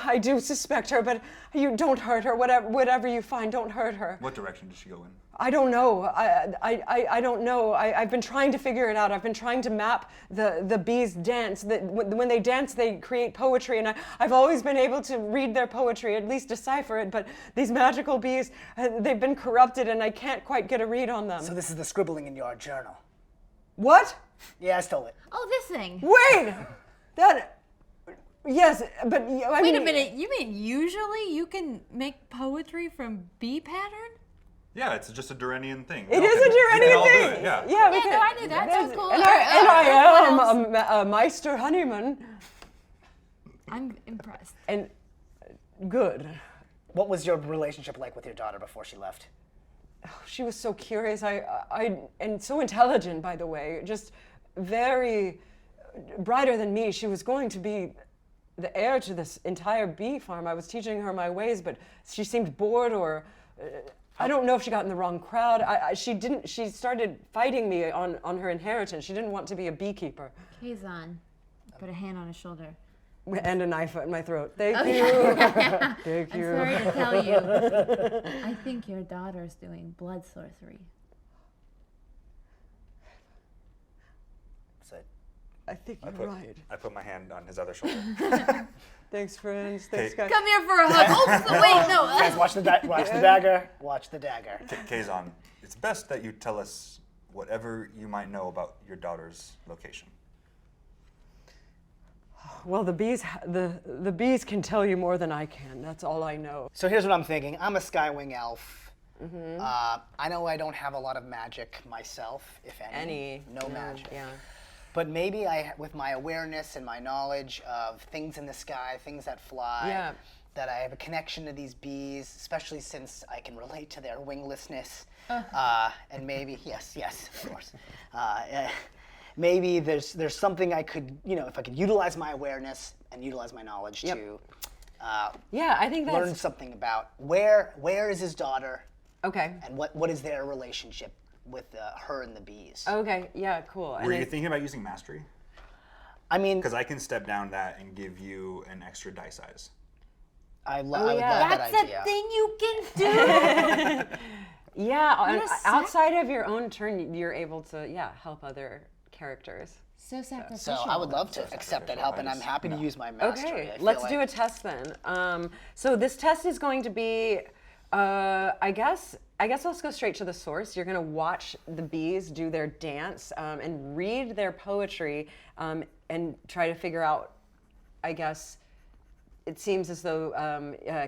I do suspect her, but you don't hurt her. Whatever you find, don't hurt her. What direction did she go in? I don't know. I don't know. I've been trying to figure it out. I've been trying to map the bees' dance. That when they dance, they create poetry, and I've always been able to read their poetry, at least decipher it. But these magical bees, they've been corrupted, and I can't quite get a read on them. So this is the scribbling in your journal. What? Yeah, I stole it. Oh, this thing. Wait! Yes, but I Wait mean, a minute. You mean usually you can make poetry from bee pattern? Yeah, it's just a Duranian thing. It is a Duranian thing. It, yeah. Yeah, we Yeah, can- no, I knew that. Sounds cool. And What I else? am a Meister Honeyman, I'm impressed. and good. What was your relationship like with your daughter before she left? She was so curious. And so intelligent, by the way. Just very brighter than me. She was going to be the heir to this entire bee farm. I was teaching her my ways, but she seemed bored, or I don't know if she got in the wrong crowd. She started fighting me on her inheritance. She didn't want to be a beekeeper. Kazan, put a hand on his shoulder. And a knife in my throat. Thank you. Thank I'm you. sorry to tell you. I think your daughter's doing blood sorcery. So, I think you're right. I put my hand on his other shoulder. Thanks, friends. Thanks, guys. Come here for a hug. Oh, wait, no. guys, watch the dagger. Watch the dagger. Kazan, it's best that you tell us whatever you might know about your daughter's location. Well, the bees can tell you more than I can. That's all I know. So here's what I'm thinking. I'm a Skywing elf. I know I don't have a lot of magic myself, if any. No magic. Yeah. But maybe with my awareness and my knowledge of things in the sky, things that fly, Yeah. that I have a connection to these bees, especially since I can relate to their winglessness. And maybe, yes, of course. Maybe there's something I could, if I could utilize my awareness and utilize my knowledge to Yeah, I think that's learn something about where is his daughter, okay. and what is their relationship with her and the bees. Okay, yeah, cool. Were you thinking about using mastery? I mean, Because I can step down that and give you an extra die size. I would love That's that a idea. thing you can do. Yeah, and a outside of your own turn, you're able to help other characters. So sacrificial. So I would love to accept that help, and I'm happy to use my mastery. Okay, I feel let's like do a test then. So this test is going to be, I guess let's go straight to the source. You're going to watch the bees do their dance and read their poetry and try to figure out, I guess. It seems as though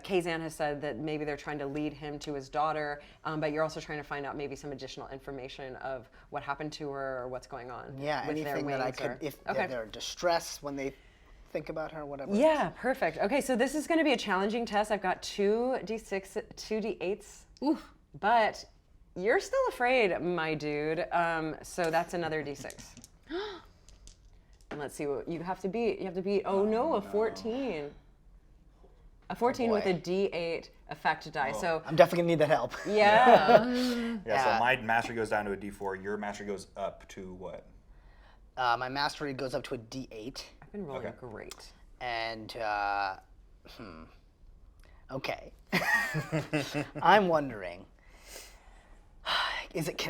Kazan has said that maybe they're trying to lead him to his daughter, but you're also trying to find out maybe some additional information of what happened to her or what's going on. Yeah, with their anything that I wings could, or- if Okay. they're distressed when they think about her, whatever. Yeah, perfect. Okay, so this is going to be a challenging test. I've got two D8s Oof. But you're still afraid, my dude. So that's another D6. And let's see what you have to beat. You have to beat, a 14. A 14 with a D8 effect die. So I'm definitely gonna need that help. yeah. So my mastery goes down to a D4. Your mastery goes up to what? My mastery goes up to a D8. I've been rolling great. And, okay. I'm wondering,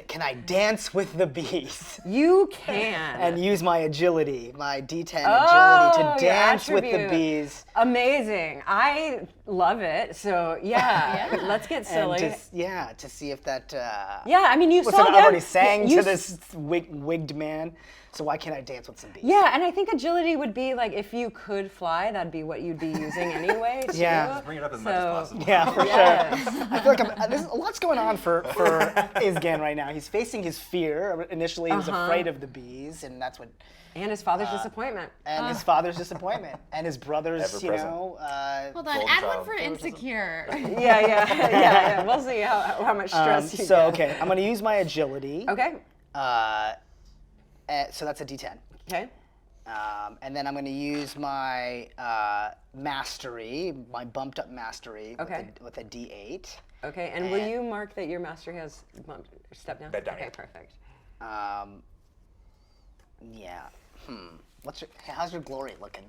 can I dance with the bees? You can. And use my agility, my D10 Oh, agility to your dance with the attribute. bees. Amazing. I love it. So yeah, let's get silly. And to see if that. Yeah, I mean, you Listen, saw I them. already sang you to this wigged man, so why can't I dance with some bees? Yeah, and I think agility would be like if you could fly, that'd be what you'd be using anyway. Too. Yeah. Bring it up as much as possible. Yeah, for Yes. sure. I feel like there's lots going on for Izgan right now. He's facing his fear. Initially, he was afraid of the bees, and that's what. And his father's disappointment. And his father's disappointment, and his brother's, Ever-present. Hold on, Golden add one child. for insecure. Yeah. We'll see how much stress you so get. okay, I'm gonna use my agility. Okay. So that's a D10. Okay. And then I'm going to use my mastery, my bumped up mastery with a D8. Okay. And will you mark that your mastery has bumped, step down? Bed down, Okay, yeah. perfect. Yeah. How's your glory looking?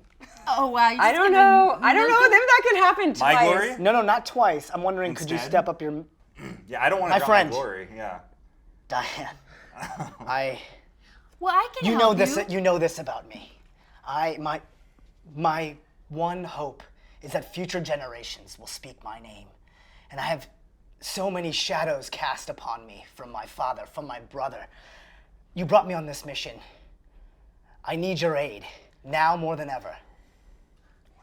Oh wow! I don't know. I don't know if that can happen twice. My glory? No, not twice. I'm wondering, could you Instead? step up your Yeah, I don't want My to drop friend. my glory. Yeah. Diane? Well, I can You help know this. You know this about me. My one hope is that future generations will speak my name, and I have so many shadows cast upon me from my father, from my brother. You brought me on this mission. I need your aid now more than ever.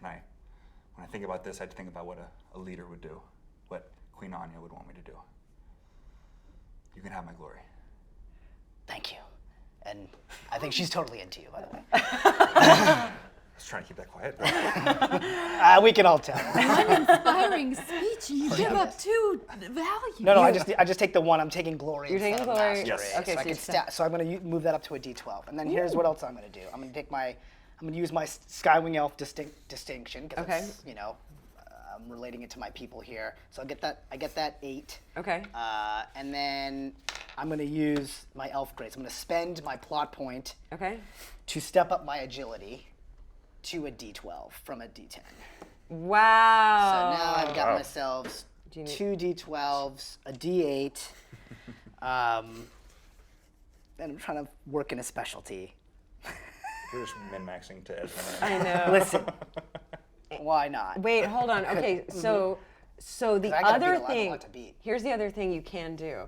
When I think about this, I think about what a leader would do, what Queen Anya would want me to do. You can have my glory. Thank you. And I think she's totally into you, by the way. I was trying to keep that quiet. But We can all tell. inspiring speech. You give up 2 value. No, I just take the one. I'm taking glory. You're taking instead of glory. mastery. Yes. Okay, So, I so can you so I'm going to move that up to a D12. And then here's what else I'm going to do. I'm going to use my Skywing Elf distinction because Okay. it's, I'm relating it to my people here. So I get that 8. Okay. And then I'm going to use my Elf Grace. I'm going to spend my plot point Okay. to step up my agility to a D12 from a D10. Wow. So now I've got myself Do you need- 2 D12s, a D8, and I'm trying to work in a specialty. you're just min-maxing to Ezra. I know. Listen, why not? Wait, hold on. Okay, so the I gotta beat other a lot thing. to beat. Here's the other thing you can do.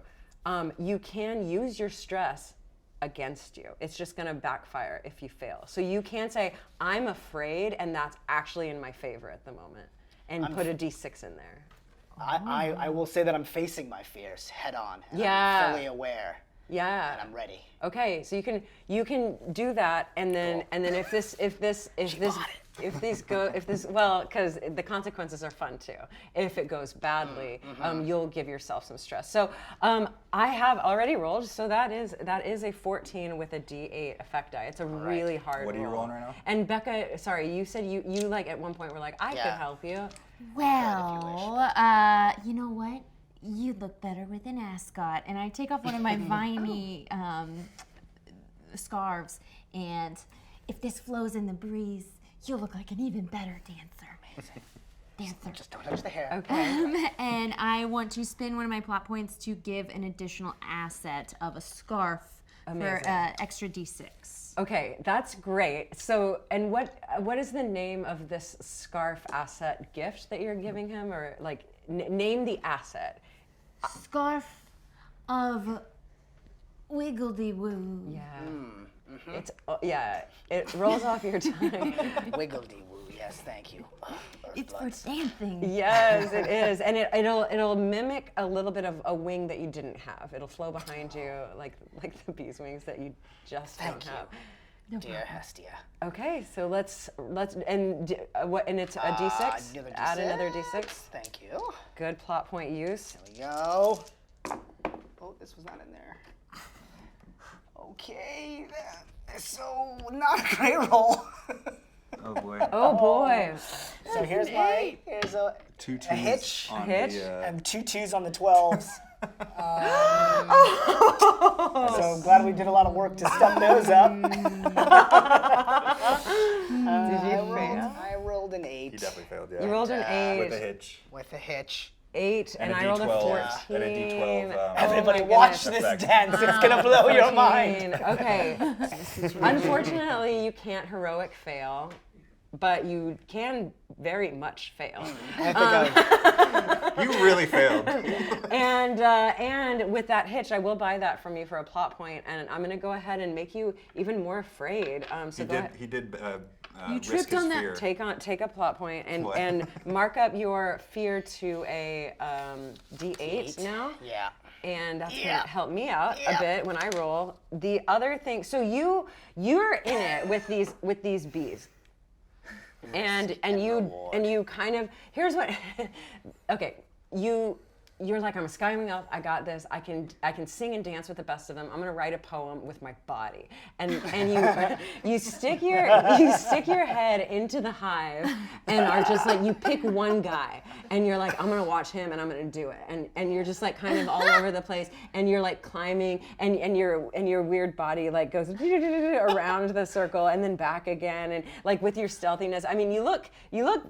You can use your stress against you. It's just going to backfire if you fail. So you can say, I'm afraid, and that's actually in my favor at the moment, and put a D6 in there. I will say that I'm facing my fears head on. And Yeah. I'm fully aware, Yeah. and I'm ready. Okay, so you can do that, and then if this because the consequences are fun too. If it goes badly, you'll give yourself some stress. So I have already rolled. So that is a 14 with a D8 effect die. It's a really hard. What are you roll. rolling right now? And Becca, sorry, you said you like at one point were like I could help you. Well, you know what? You look better with an ascot. And I take off one of my viney scarves, and if this flows in the breeze, you'll look like an even better dancer. Just don't touch the hair. Okay. And I want to spend one of my plot points to give an additional asset of a scarf for extra D6. Okay, that's great. So, and what is the name of this scarf asset gift that you're giving him, or like name the asset? Scarf of wiggledy-woo. Yeah. It's it rolls off your tongue. Wiggledy-woo, yes, thank you. It's for dancing. Yes, it is, and it'll mimic a little bit of a wing that you didn't have. It'll flow behind you like the bee's wings that you just don't have. dear Hestia. Okay, so let's and it's a d6. Another Add D6. another d6. Thank you. Good plot point use. There we go. Oh, this was not in there. Okay, so not a great roll. Oh boy. Oh boy. So here's a Two twos a hitch. on hitch? the, and 2 2s on the 12s. So I'm glad we did a lot of work to stump those up. Did you fail? I rolled an 8 You definitely failed, yeah. You rolled an 8. With a hitch. with a hitch. 8, and a I rolled a D12, 14. and a D12, Oh Everybody my watch goodness. this dance. It's gonna blow your mind. 14. Okay. Unfortunately, you can't heroic fail, but you can very much fail. I think You really failed. And with that hitch, I will buy that from you for a plot point, and I'm gonna go ahead and make you even more afraid. So go ahead. He did You risk tripped his on that. fear. Take a plot point and What? and mark up your fear to a D8 now. Yeah. And that's Yeah. gonna help me out Yeah. a bit when I roll. The other thing, so you're in it with these bees. And you kind of, here's what okay, you're like, I'm skywing up, I got this, I can sing and dance with the best of them. I'm gonna write a poem with my body. And you stick your head into the hive and are just like, you pick one guy and you're like, I'm gonna watch him and I'm gonna do it. And you're just like kind of all over the place and you're like climbing and your weird body like goes around the circle and then back again, and like with your stealthiness. I mean, you look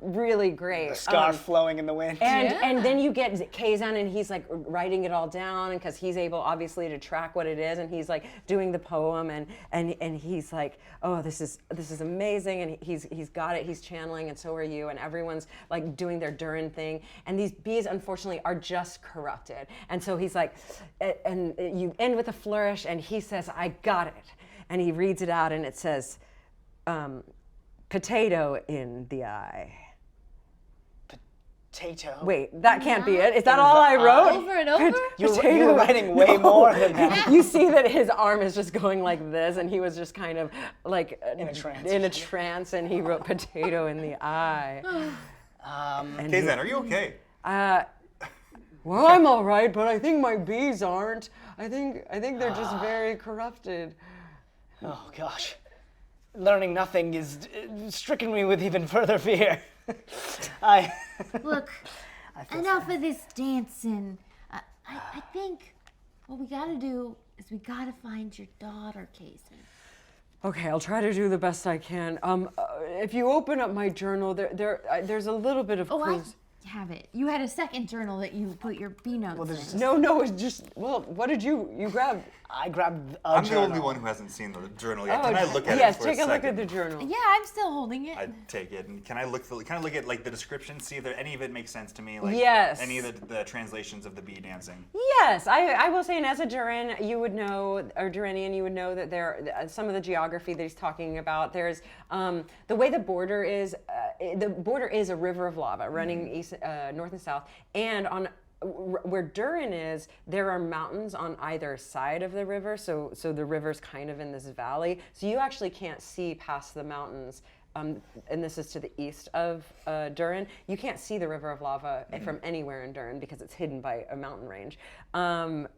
really great. Scarf flowing in the wind. And then you get K's on and he's like writing it all down, and because he's able obviously to track what it is, and he's like doing the poem and he's like, oh, this is amazing, and he's got it, he's channeling, and so are you, and everyone's like doing their Durin thing, and these bees unfortunately are just corrupted, and so he's like, and you end with a flourish, and he says, I got it, and he reads it out, and it says, potato in the eye. Potato. Wait, that can't be it. Is that all I wrote? Over and over? You were writing way more than that. You see that his arm is just going like this, and he was just kind of like In a trance. and he wrote potato in the eye. Kazan, are you okay? Well, I'm all right, but I think my bees aren't. I think they're just very corrupted. Oh gosh. Learning nothing is stricken me with even further fear. Look, enough of this dancing. I think what we gotta do is we gotta find your daughter, Casey. Okay, I'll try to do the best I can. If you open up my journal, there's a little bit of Oh, clues. I have it. You had a second journal that you put your B notes in. No, it's just, well, what did you grab? I grabbed a I'm journal. the only one who hasn't seen the journal yet. Can I look at yes, it for a take a look at second? the journal. Yeah, I'm still holding it. I take it, and can I look at like the description, see if any of it makes sense to me? Like Yes. any of the translations of the bee dancing. Yes, I will say, and as a Durin, you would know, or Duranian, you would know that some of the geography that he's talking about. There's the way the border is a river of lava running east, north and south, and on where Durin is, there are mountains on either side of the river, so the river's kind of in this valley, so you actually can't see past the mountains. And this is to the east of Durin. You can't see the river of lava from anywhere in Durin because it's hidden by a mountain range. But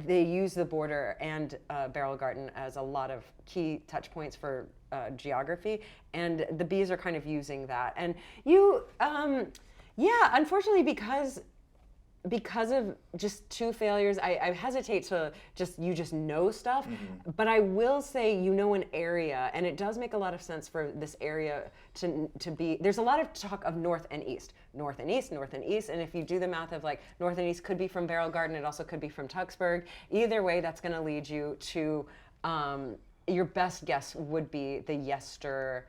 they use the border and Beryl Garden as a lot of key touch points for geography, and the bees are kind of using that. And you, unfortunately, because of just 2 failures, I hesitate to just know stuff, but I will say you know an area, and it does make a lot of sense for this area to be, there's a lot of talk of north and east, and if you do the math of like north and east could be from Beryl Garden, it also could be from Tuxburg. Either way, that's gonna lead you to, your best guess would be the Yester,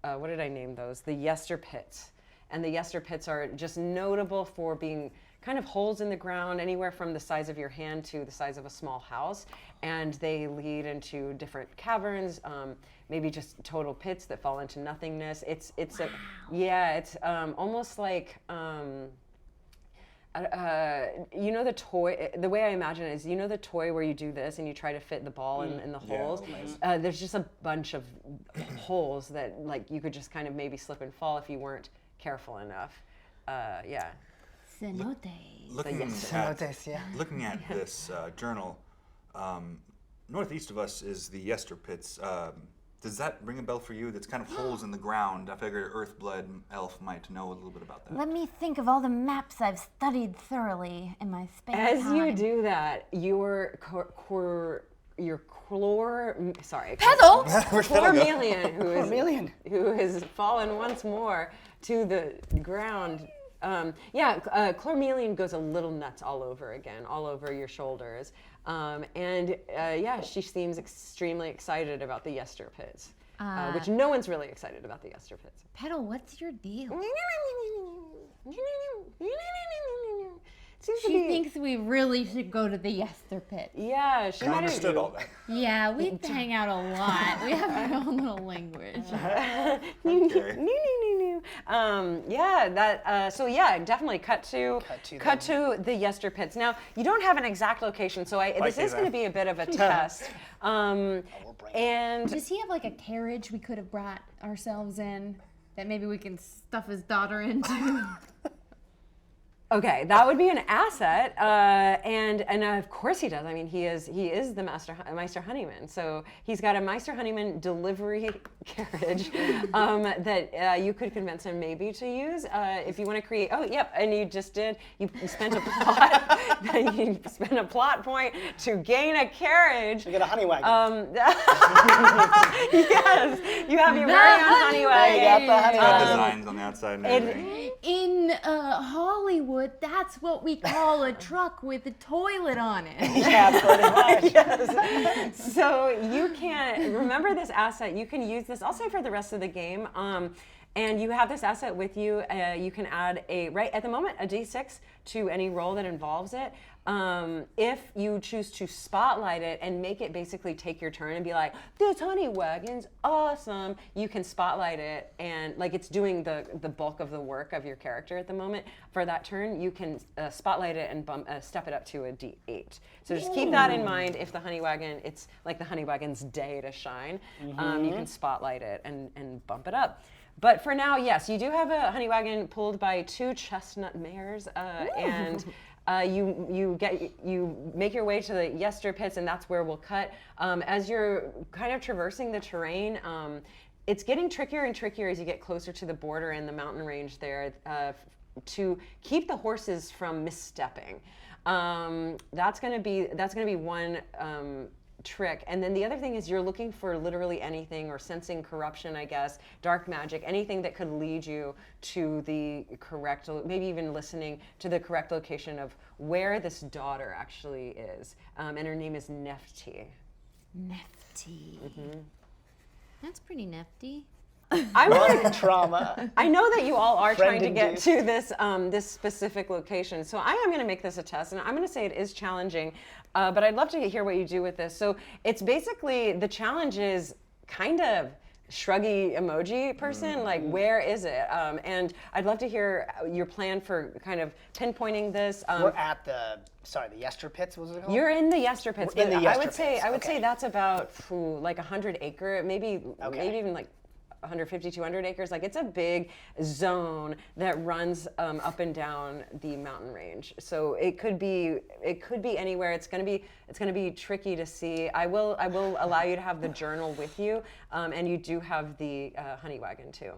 what did I name those? The Yester pits. And the Yester pits are just notable for being kind of holes in the ground anywhere from the size of your hand to the size of a small house, and they lead into different caverns, maybe just total pits that fall into nothingness. It's almost like you know the toy, the way I imagine it is, you know the toy where you do this and you try to fit the ball in the holes? There's just a bunch of holes that like you could just kind of maybe slip and fall if you weren't careful enough. Yeah. Cenotes. Looking Cenotes, yeah. Looking at this journal, northeast of us is the Yester Pits. Does that ring a bell for you? That's kind of holes in the ground. I figured Earthblood elf might know a little bit about that. Let me think of all the maps I've studied thoroughly in my spare As time. you do that, your Chlormelion, who has fallen once more to the ground. Chlormelion goes a little nuts all over again, all over your shoulders. She seems extremely excited about the Yester Pits, which no one's really excited about the Yester Pits. Petal, what's your deal? She thinks we really should go to the Yester Pit. Yeah, she I understood all that. Yeah, we hang out a lot. We have our own little language. Definitely cut to the Yester Pits. Now, you don't have an exact location, so this is going to be a bit of a test. And Does he have like a carriage we could have brought ourselves in that maybe we can stuff his daughter into? okay, that would be an asset, and of course he does. I mean, he is the Meister Honeyman, so he's got a Meister Honeyman delivery carriage that you could convince him maybe to use if you want to create. Oh, yep, and you just did. You spent a plot. You spent a plot point to gain a carriage. We get a honey wagon. Yes, you have your very own honey wagon. You got the honey wagon. Designs on the outside and everything. In Hollywood, that's what we call a truck with a toilet on it. Yeah, pretty much. Yes. So you can remember this asset. You can use this, I'll say, for the rest of the game. And you have this asset with you. You can add right at the moment, a D6 to any roll that involves it. If you choose to spotlight it and make it basically take your turn and be like, this honey wagon's awesome, you can spotlight it and like it's doing the bulk of the work of your character at the moment. For that turn, you can spotlight it and step it up to a D8. So just keep that in mind. If the honey wagon, it's like the honey wagon's day to shine, you can spotlight it and bump it up. But for now, yes, you do have a honey wagon pulled by 2 chestnut mares, and you make your way to the Yester Pits, and that's where we'll cut. As you're kind of traversing the terrain, it's getting trickier and trickier as you get closer to the border and the mountain range there to keep the horses from misstepping. That's gonna be one trick. And then the other thing is you're looking for literally anything, or sensing corruption, I guess, dark magic, anything that could lead you to the correct, maybe even listening to the correct location of where this daughter actually is. And her name is Nefti. Nefty. That's pretty nifty. I want trauma. I know that you all are trying to get Friend-induced. to this specific location, so I am going to make this a test, and I'm going to say it is challenging, but I'd love to hear what you do with this. So it's basically, the challenge is kind of shruggy emoji person, like where is it? And I'd love to hear your plan for kind of pinpointing this. We're at the Yester Pits, was it called? You're in the Yester Pits, We're in but the I Yester would say Pits, okay. that's about like 100 acre, maybe even like 150, 200 acres. Like, it's a big zone that runs up and down the mountain range. So it could be anywhere. It's gonna be tricky to see. I will allow you to have the journal with you, and you do have the honey wagon too.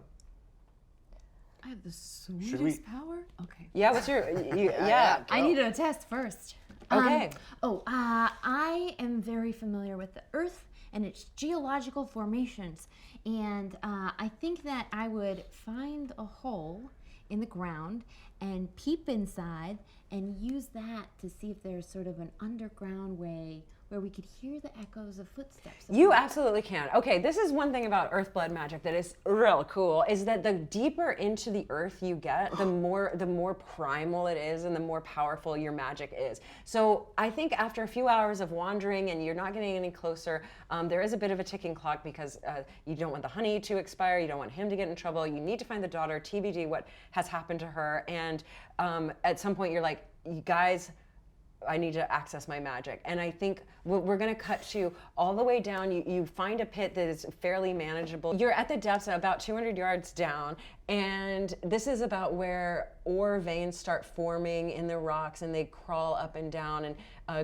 I have the sweetest power? Okay. Yeah. What's your? Yeah. I need a test first. Okay. I am very familiar with the Earth and its geological formations. And I think that I would find a hole in the ground and peep inside and use that to see if there's sort of an underground way where we could hear the echoes of footsteps. You absolutely can. Okay, this is one thing about Earthblood magic that is real cool, is that the deeper into the earth you get, the more primal it is and the more powerful your magic is. So I think after a few hours of wandering and you're not getting any closer, there is a bit of a ticking clock because you don't want the honey to expire, you don't want him to get in trouble, you need to find the daughter, TBD what has happened to her, and at some point you're like, you guys, I need to access my magic. And I think we're going to cut you all the way down. You find a pit that is fairly manageable. You're at the depths about 200 yards down, and this is about where ore veins start forming in the rocks, and they crawl up and down and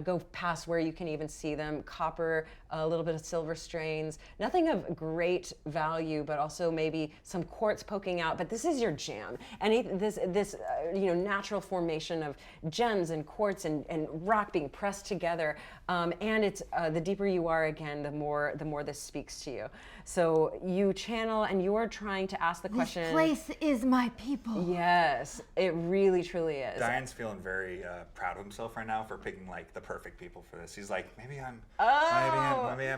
go past where you can even see them. Copper, a little bit of silver strains, nothing of great value, but also maybe some quartz poking out. But this is your jam. And this natural formation of gems and quartz and rock being pressed together. And it's the deeper you are, again, the more this speaks to you. So you channel, and you are trying to ask the question. This place is my people. Yes, it really, truly is. Diane's feeling very proud of himself right now for picking like the perfect people for this. He's like, maybe I'm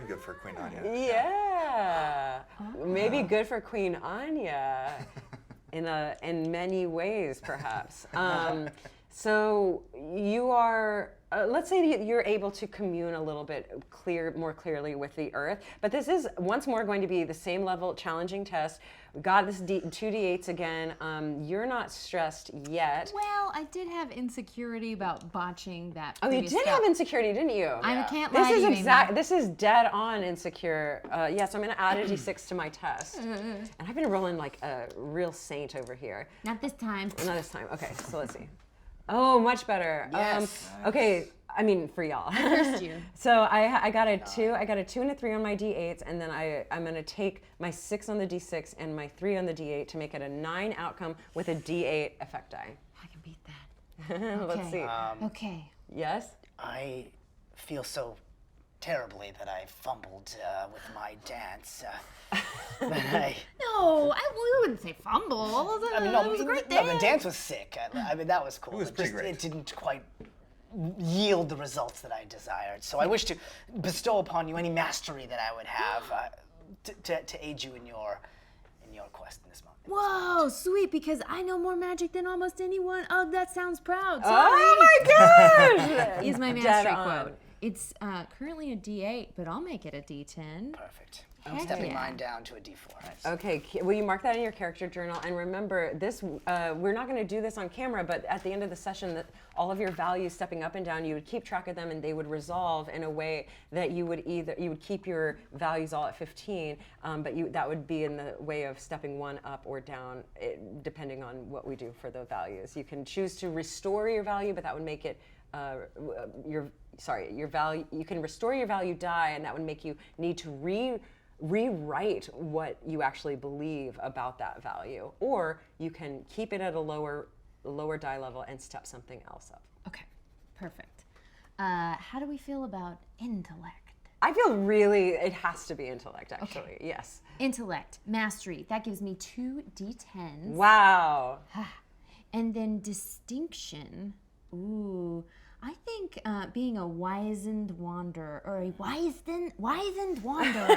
good for Queen Anya. Yeah, maybe good for Queen Anya, in many ways, perhaps. So you are. Let's say you're able to commune a little bit more clearly with the earth, but this is once more going to be the same level challenging test. We got this 2d8s again. You're not stressed yet. Well, I did have insecurity about botching that. Oh, you did have insecurity, didn't you? I can't lie to you. This is dead on insecure. Yes, I'm going to add a d6 to my test, and I've been rolling like a real saint over here. Not this time. Not this time. Okay, so let's see. Oh, much better. Yes. Okay, I mean for y'all. Cursed you. So I got a 2. I got a 2 and a 3 on my d8s, and then I'm gonna take my 6 on the d6 and my 3 on the d8 to make it a 9 outcome with a d8 effect die. I can beat that. Let's see. Okay. Yes. I feel so terribly that I fumbled with my dance. But No, we wouldn't say fumble. That was a great dance. No, the dance was sick. I mean, that was cool. It was pretty great. It didn't quite yield the results that I desired. So I wish to bestow upon you any mastery that I would have to aid you in your quest in this moment. Whoa, sweet, because I know more magic than almost anyone. Oh, that sounds proud. Sorry. Oh my gosh! Is my Dead mastery on. quote. It's currently a D8, but I'll make it a D10. Perfect. I'm Heck stepping yeah. mine down to a D4. Okay, will you mark that in your character journal? And remember, this we're not going to do this on camera, but at the end of the session, that all of your values stepping up and down, you would keep track of them, and they would resolve in a way that you would keep your values all at 15, but that would be in the way of stepping one up or down, depending on what we do for the values. You can choose to restore your value, but that would make it your value. You can restore your value die, and that would make you need to rewrite what you actually believe about that value, or you can keep it at a lower die level and step something else up. Okay, perfect. How do we feel about intellect? I feel it has to be intellect, actually. Okay. Yes. Intellect, mastery, that gives me 2 D10s. Wow. And then distinction, ooh, I think being a wizened wanderer, or a wizened wanderer,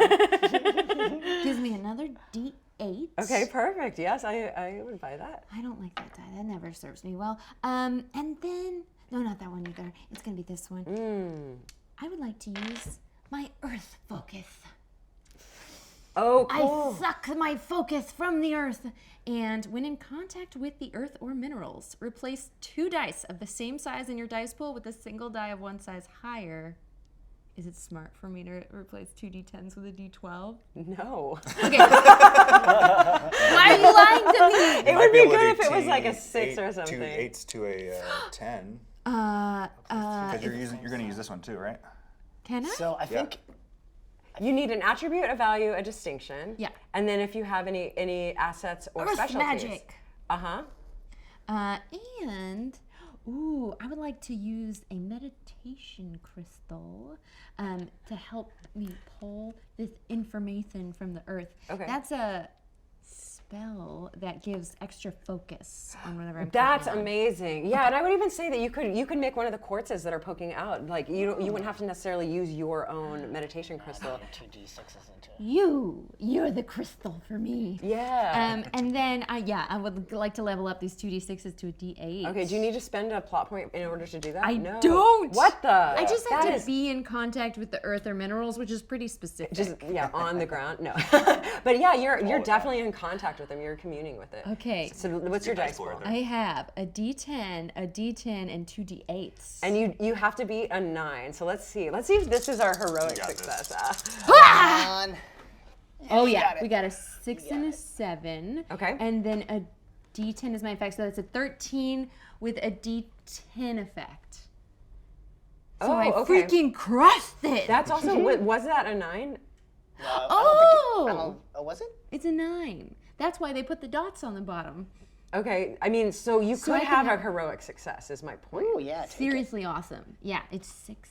gives me another D8. Okay, perfect. Yes, I would buy that. I don't like that die. That never serves me well. And then, no, not that one either. It's going to be this one. I would like to use my earth focus. Oh, cool. I suck my focus from the earth. And when in contact with the earth or minerals, replace 2 dice of the same size in your dice pool with a single die of one size higher. Is it smart for me to replace 2 D10s with a D12? No. Okay. Why are you lying to me? It would be good if it was like a 6 or something. 2 8s to a 10. Because you're going to use this one too, right? Can I? So I think You need an attribute, a value, a distinction. Yeah. And then if you have any assets or Earth specialties. magic. Uh-huh. And, ooh, I would like to use a meditation crystal to help me pull this information from the earth. Okay. That's a spell that gives extra focus on whatever I'm That's putting on. amazing. Yeah, and I would even say that you could make one of the quartzes that are poking out. Like you wouldn't have to necessarily use your own meditation crystal. 2d6s into it. You're the crystal for me. Yeah. And then I would like to level up these 2d6s to a d8. Okay, do you need to spend a plot point in order to do that? I No. don't. What the? I just That have to is be in contact with the earth or minerals, which is pretty specific. just on the ground. No. But yeah, you're definitely in contact with them. You're communing with it. Okay. So what's your dice score roll? there. I have a d10, and 2d8s. And you have to beat a 9. So let's see. Let's see if this is our heroic got this. success. Come on. Oh you yeah, got it. we got a 6 and a 7. Okay. And then a d10 is my effect, so that's a 13 with a d10 effect. So I okay. freaking crushed it. That's also was that a 9? Oh, was it? It's a 9. That's why they put the dots on the bottom. Okay. I mean, so you So could I can have a have- heroic success is my point. Oh yeah. Take it. Seriously awesome. Yeah, it's 16.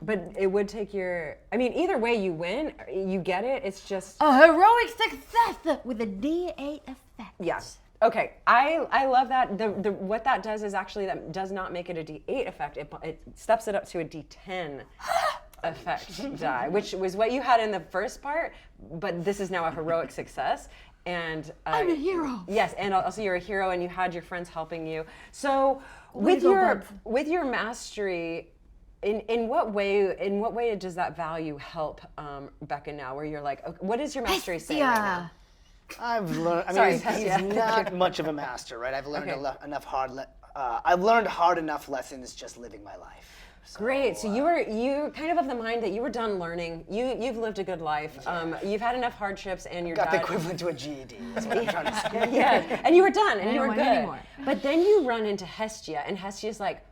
But it would take your I mean, either way you win, you get it. It's just A heroic success with a d8 effect. yeah. Okay, I love that. The what that does is actually that does not make it a D8 effect. It steps it up to a D10 effect die, which was what you had in the first part. But this is now a heroic success, and I'm a hero. Yes, and also you're a hero, and you had your friends helping you. So Way with to go, your buds. with your mastery. In what way does that value help Becca now? Where you're like, okay, what is your mastery saying right now? I've learned. I mean, Sorry, he's Xadia. not much of a master, right? I've learned Okay. enough I've learned hard enough lessons just living my life. So, Great. So you kind of the mind that you were done learning. You've lived a good life. You've had enough hardships, and your got the dad. equivalent to a GED. Is what I'm trying to say. Yes, and you were done, and you don't were want good. any more. But then you run into Hestia, and Hestia's like,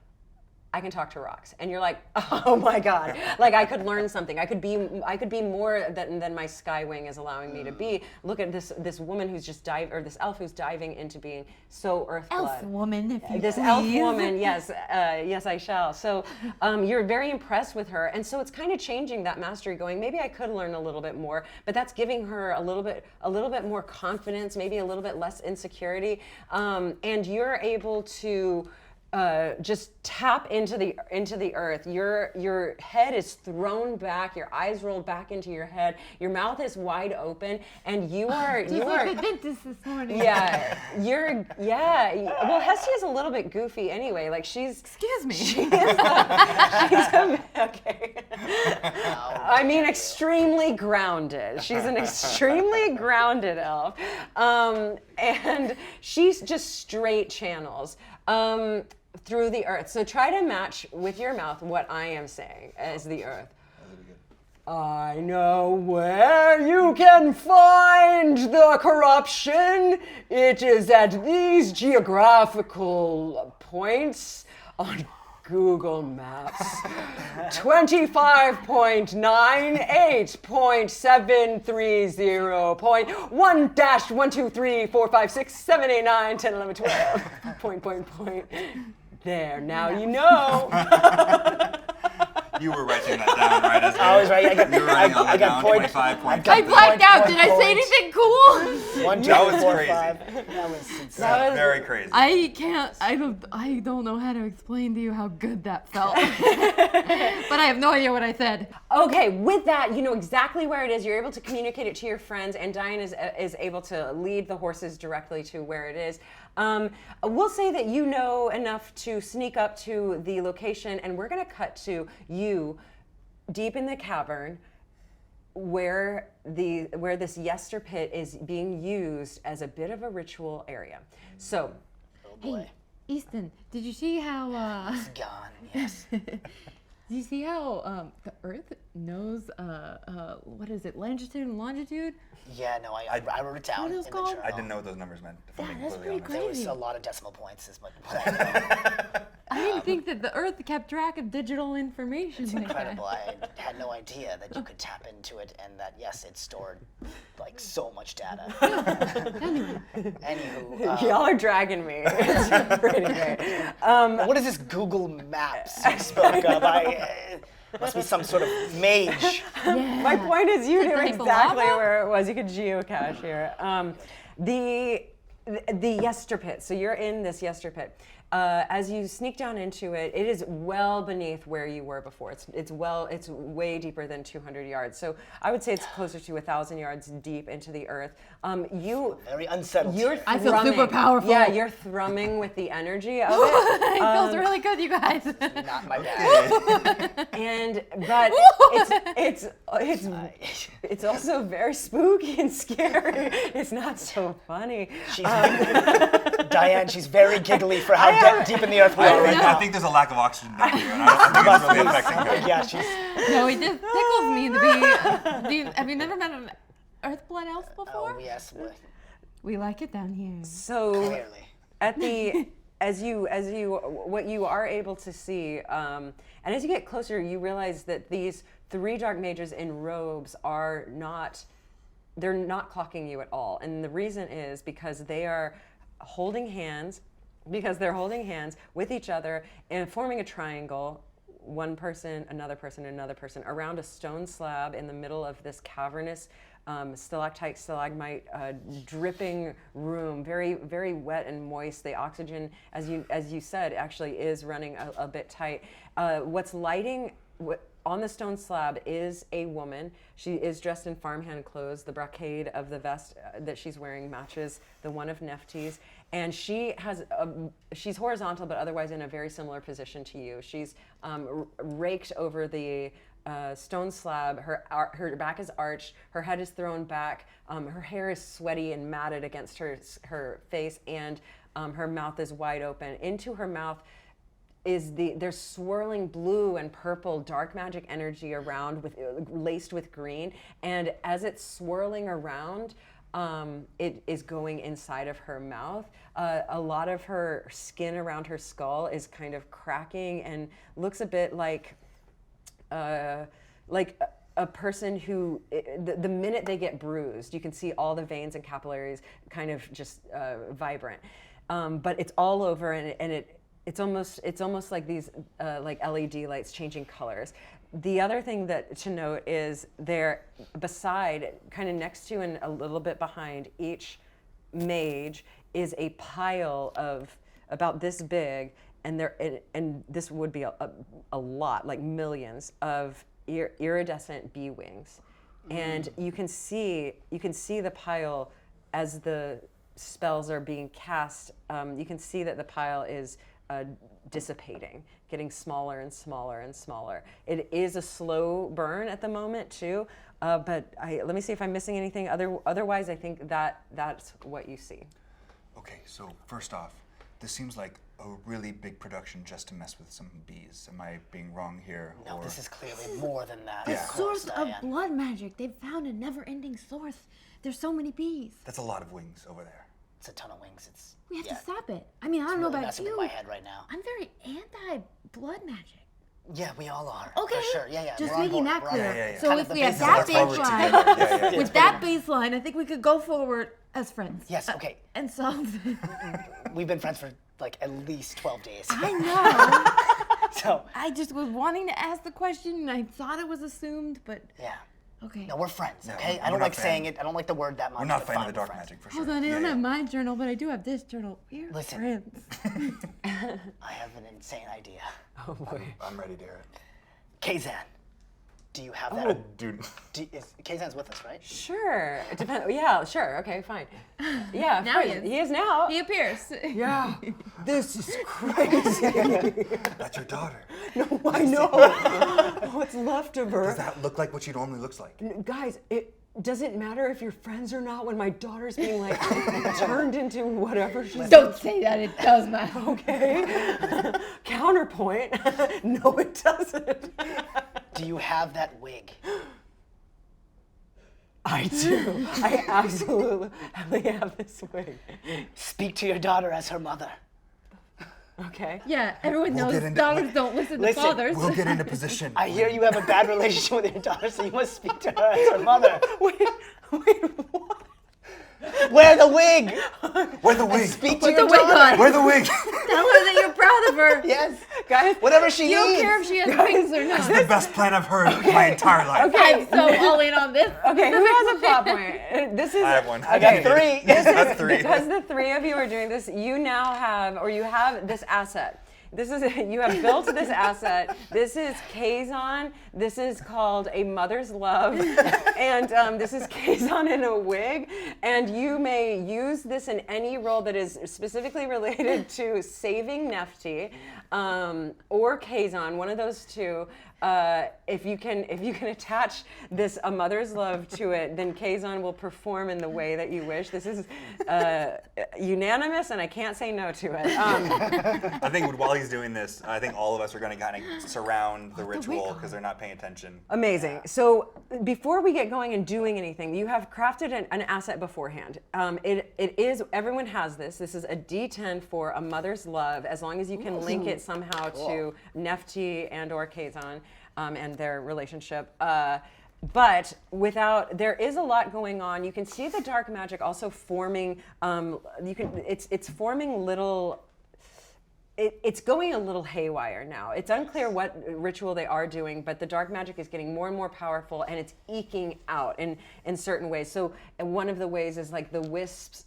I can talk to rocks, and you're like, oh my god, like I could learn something. I could be more than my Skywing is allowing me to be. Look at this woman who's just this elf who's diving into being so earthblood. Elf woman, if you This please. elf woman, yes, yes, I shall. So you're very impressed with her, and so it's kind of changing that mastery. Going, maybe I could learn a little bit more, but that's giving her a little bit more confidence, maybe a little bit less insecurity, and you're able to. Just tap into the earth. Your head is thrown back. Your eyes rolled back into your head. Your mouth is wide open, and you are. The dentist this morning. Yeah, Well, Hestia's a little bit goofy anyway. Like she's. Excuse me. She's okay. I mean, extremely grounded. She's an extremely grounded elf, and she's just straight channels. Through the earth. So try to match with your mouth what I am saying as the earth. I know where you can find the corruption. It is at these geographical points on Google Maps. 25.9.8.730.1-123456789101112. There, now you know. You were writing that down right as I was right. I got, You were writing all I that got down, point. 25 I points. got I blacked point, out. point, Did I say point. anything cool? 1, 2, That was 4, crazy. 5. That was insane. Very crazy. I can't. I don't know how to explain to you how good that felt. But I have no idea what I said. Okay, with that, you know exactly where it is. You're able to communicate it to your friends, and Diane is able to lead the horses directly to where it is. We'll say that you know enough to sneak up to the location, and we're going to cut to you deep in the cavern where this yester pit is being used as a bit of a ritual area. So, Hey, Easton, did you see how? It's gone. Yes. Did you see how the Earth knows what is it, longitude and longitude? Yeah. No. I wrote it down What are in those the called? journal. I didn't know what those numbers meant. If I'm being that's completely pretty honest. There was Crazy. a lot of decimal points. Is what I know. I didn't think that the Earth kept track of digital information. It's like that. incredible. I had no idea that you could tap into it, and that yes, it stored like so much data. Anywho, y'all are dragging me. It's pretty great. what is this Google Maps you spoke of? Must be some sort of mage. My point is, you knew like exactly lava? where it was. You could geocache here. The Yester Pit. So you're in this Yester Pit. As you sneak down into it, it is well beneath where you were before. It's way deeper than 200 yards. So I would say it's closer to 1,000 yards deep into the earth. Very unsettled. I feel super powerful. Yeah, you're thrumming with the energy of it. It feels really good, you guys. Not my bad. But it's also very spooky and scary. It's not so funny. Diane, she's very giggly for how deep in the earth we are right I now. think there's a lack of oxygen down here, and I think it's really affecting her. Yeah, she's. No, it just tickles me to be. Have you never met an Earthblood elf before? Oh yes, We like it down here. So clearly. at the what you are able to see, and as you get closer, you realize that these 3 dark mages in robes they're not clocking you at all, and the reason is because they are holding hands. Because they're holding hands with each other and forming a triangle, one person, another person, another person, around a stone slab in the middle of this cavernous stalactite, stalagmite, dripping room, very, very wet and moist. The oxygen, as you said, actually is running a bit tight. What's lighting on the stone slab is a woman. She is dressed in farmhand clothes. The brocade of the vest that she's wearing matches the one of Nephti's. And she's horizontal, but otherwise in a very similar position to you. She's raked over the stone slab. Her back is arched. Her head is thrown back. Her hair is sweaty and matted against her face, and her mouth is wide open. Into her mouth there's swirling blue and purple dark magic energy around laced with green, and as it's swirling around, it is going inside of her mouth. A lot of her skin around her skull is kind of cracking and looks a bit like a person who, the minute they get bruised, you can see all the veins and capillaries kind of just vibrant. But it's all over, and it's almost like these like LED lights changing colors. The other thing to note is there beside, kind of next to and a little bit behind each mage is a pile of about this big, and this would be a lot, like millions of iridescent bee wings. And you can see the pile as the spells are being cast. You can see that the pile is dissipating, getting smaller and smaller and smaller. It is a slow burn at the moment too, but let me see if I'm missing anything. Otherwise, I think that's what you see. Okay, so first off, this seems like a really big production just to mess with some bees. Am I being wrong here? No, this is clearly more than that. The of course, source of Diane. blood magic. They've found a never-ending source. There's so many bees. That's a lot of wings over there. It's a ton of wings. We have to stop it. I mean, I don't know really about messing with you. my head right now. I'm very anti-blood magic. Yeah, we all are. Okay. For sure. Yeah. Just we're on making board. that We're on clear. board. Yeah. So Kind if of we the have basis that of our forward baseline, together. with that baseline, I think we could go forward as friends. Yes. Okay. And solve it. We've been friends for like at least 12 days. I know. So. I just was wanting to ask the question, and I thought it was assumed, but Yeah. okay. No, we're friends. No, Okay. we're I don't not like saying friends. it. I don't like the word that much. We're not but fighting fine, the we're dark friends. magic for sure. Hold on, I Yeah, don't yeah. have my journal, but I do have this journal. We're Listen. friends. I have an insane idea. Oh boy. I'm ready to hear it. Kazan, do you have that? Dude. Kazan's with us, right? Sure. It depends. Yeah, sure. Okay, fine. Yeah, Now he fine. is. He is now. He appears. Yeah. This is crazy. That's your daughter. I know. What's left of her. Does that look like what she normally looks like? Guys, it doesn't matter if you're friends or not when my daughter's being like turned into whatever she's. Don't say that, it does matter. Okay. Counterpoint. No, it doesn't. Do you have that wig? I do. I absolutely have this wig. Speak to your daughter as her mother. Okay. Yeah, everyone We'll knows get into- daughters don't listen to Listen, fathers. We'll get into position. I hear you have a bad relationship with your daughter, so you must speak to her as her mother. Wait, what? Wear the wig. Wear the wig. Speak to Put your the wig daughter. on. Wear the wig. Tell her that you're proud of her. Yes. Guys, Whatever she You don't needs. care if she has wings or It's not. the best plan I've heard in my entire life. I'm so all in on this. okay, who has a plot point? This is I have one. I got 3. That's 3. because the 3 of you are doing this. You now have, or you have this asset. This is you have built this asset. This is Kazon. This is called a mother's love, and this is Kazon in a wig. And you may use this in any role that is specifically related to saving Nefti or Kazon, one of those two. If you can attach this a mother's love to it, then Kazon will perform in the way that you wish. This is unanimous, and I can't say no to it. I think while he's doing this, I think all of us are going to kind of surround the ritual because they're not paying attention. Amazing. So before we get going and doing anything, you have crafted an asset beforehand. It is, everyone has this. This is a D10 for a mother's love, as long as you can link it somehow to Nefti and or Kazon and their relationship. But there is a lot going on. You can see the dark magic also forming. It's forming little. It's going a little haywire now. It's unclear what ritual they are doing, but the dark magic is getting more and more powerful, and it's eking out in certain ways. So one of the ways is like the wisps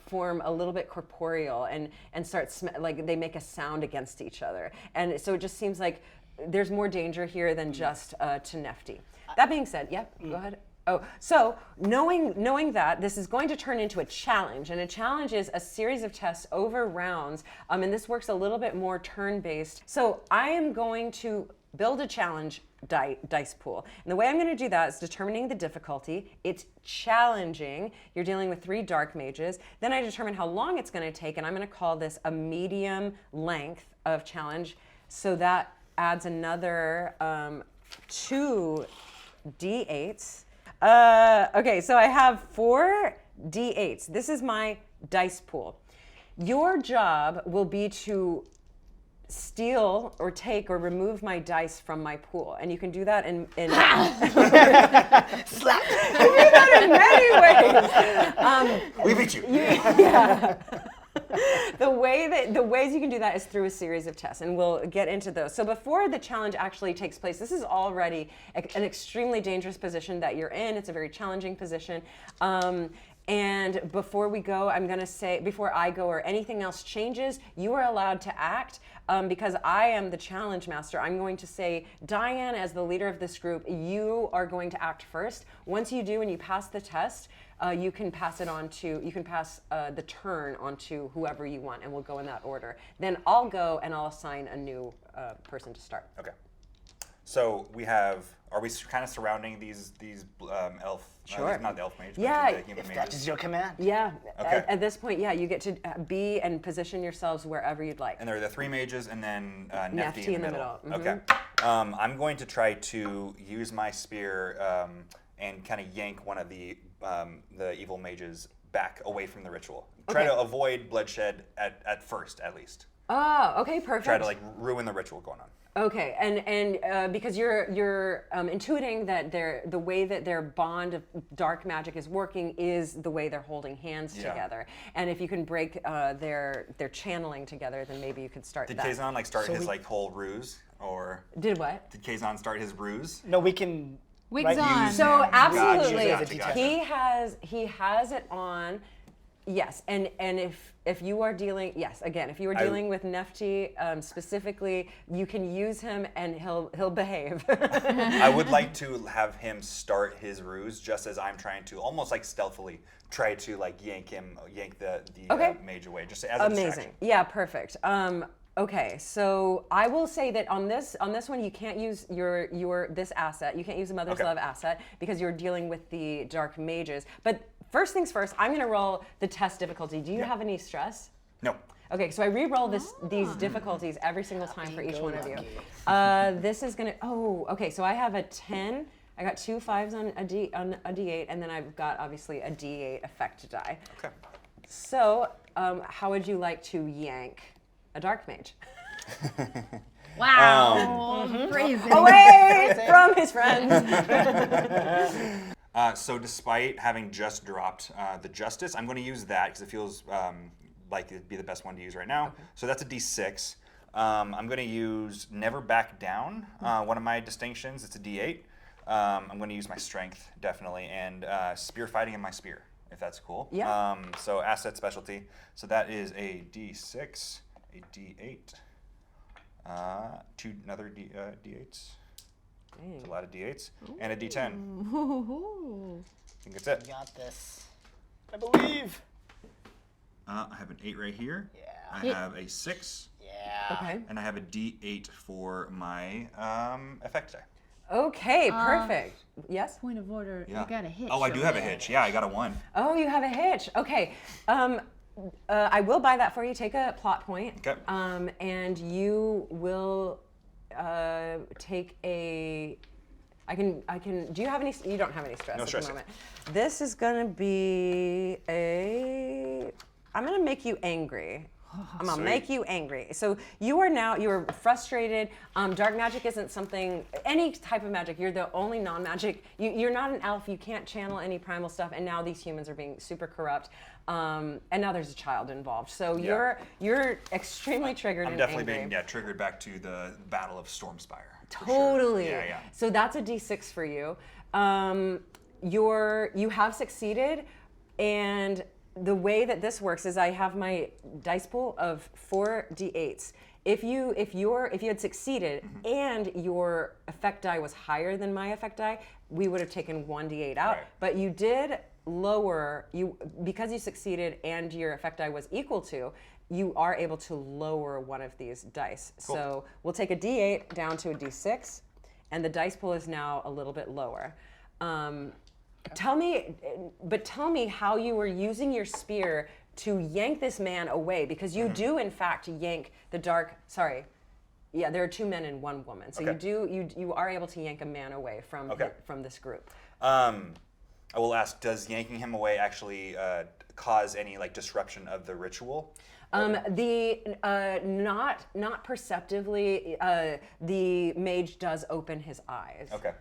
form a little bit corporeal and start like they make a sound against each other, and so it just seems like there's more danger here than just to Nefti. That being said, go ahead. Oh, so knowing that this is going to turn into a challenge, and a challenge is a series of tests over rounds, and this works a little bit more turn-based. So I am going to build a challenge dice pool, and the way I'm going to do that is determining the difficulty. It's challenging. You're dealing with 3 dark mages. Then I determine how long it's going to take, and I'm going to call this a medium length of challenge. So that adds another 2 D8s. Okay, so I have 4 D8s. This is my dice pool. Your job will be to steal or take or remove my dice from my pool, and you can do that in Slap. you can do that in many ways. We beat you. Yeah. The ways you can do that is through a series of tests, and we'll get into those. So before the challenge actually takes place, this is already an extremely dangerous position that you're in. It's a very challenging position. And before we go, I'm going to say, before I go or anything else changes, you are allowed to act because I am the challenge master. I'm going to say, Diane, as the leader of this group, you are going to act first. Once you do and you pass the test, you can pass the turn on to whoever you want, and we'll go in that order. Then I'll go and I'll assign a new person to start. Okay. So are we kind of surrounding these elf? Sure. Not the elf mage, Yeah, but the human If that mages. is your command. Yeah, Okay. at this point, you get to be and position yourselves wherever you'd like. And there are the 3 mages, and then Nefti Nefti in the middle. Mhm. Okay. I'm going to try to use my spear and kind of yank one of the evil mages back away from the ritual. Try to avoid bloodshed at first, at least. Oh, okay, perfect. Try to ruin the ritual going on. Okay, and because you're intuiting that the way that their bond of dark magic is working is the way they're holding hands together, and if you can break their channeling together, then maybe you could start. Did that. Kazon start his whole ruse, or Did what? did Kazon start his ruse? No, we can. Wigs right, on. use- So Gotcha, absolutely, gotcha. he has it on. Yes, and if you are dealing, if you are dealing with Nefti specifically, you can use him and he'll behave. I would like to have him start his ruse just as I'm trying to almost stealthily try to yank the Okay. mage away, just as a Amazing. distraction. Yeah, perfect. Okay, so I will say that on this one you can't use this asset. You can't use a Mother's Okay. Love asset because you're dealing with the dark mages. But first things first, I'm going to roll the test difficulty. Do you have any stress? No. Okay, so I re-roll these difficulties every single time for each one of you. This is gonna. Oh, okay. So I have a 10. I got 2 5s on a D8, and then I've got obviously a D8 effect die. Okay. So, how would you like to yank a dark mage Wow. Crazy. away from his friends? So despite having just dropped the Justice, I'm going to use that because it feels like it'd be the best one to use right now. Okay. So that's a D6. I'm going to use Never Back Down, one of my distinctions. It's a D8. I'm going to use my Strength, definitely, and Spear Fighting in my Spear, if that's cool. Yeah. So Asset Specialty. So that is a D6, a D8, another D8s. It's a lot of D8s. Ooh. And a D10. Ooh. I think that's it. You got this. I believe. I have an 8 right here. Yeah. I have a 6. Yeah. Okay. And I have a D8 for my effect die. Okay, perfect. Yes? Point of order, Yeah. you got a hitch. Oh, I do have a hitch. Yeah, I got a 1. Oh, you have a hitch. Okay. I will buy that for you. Take a plot point. Okay. And you will take a. I can. Do you have any? You don't have any stress No at stress. the moment. This is gonna be a. I'm gonna make you angry. I'm gonna make you angry. So you're frustrated. Dark magic isn't something, any type of magic. You're the only non-magic. You're not an elf. You can't channel any primal stuff. And now these humans are being super corrupt. And now there's a child involved. So you're extremely triggered I'm and definitely angry. being triggered back to the Battle of Stormspire. for Totally. Sure. Yeah. So that's a D6 for you. You have succeeded, and the way that this works is I have my dice pool of 4 D8s. If you had succeeded and your effect die was higher than my effect die, we would have taken 1 D8 out. Right. But you did lower because you succeeded and your effect die was equal to. You are able to lower one of these dice. Cool. So we'll take a D8 down to a D6, and the dice pool is now a little bit lower. Tell me how you were using your spear to yank this man away, because you do in fact yank the dark. Sorry, yeah, there are 2 men and 1 woman. So you are able to yank a man away from from this group. I will ask: does yanking him away actually cause any disruption of the ritual? Not perceptively. The mage does open his eyes. Okay.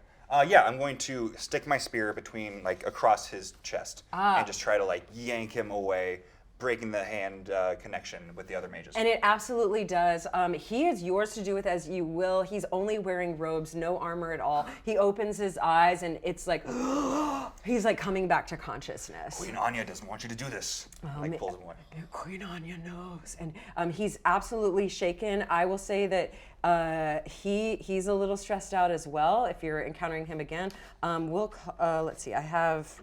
Yeah, I'm going to stick my spear between, across his chest and just try to, yank him away, breaking the hand connection with the other mages. And it absolutely does. He is yours to do with as you will. He's only wearing robes, no armor at all. He opens his eyes, and it's like, he's coming back to consciousness. Queen Anya doesn't want you to do this. Pulls him away. Queen Anya knows. And he's absolutely shaken. I will say that he's a little stressed out as well if you're encountering him again. Let's see, I have...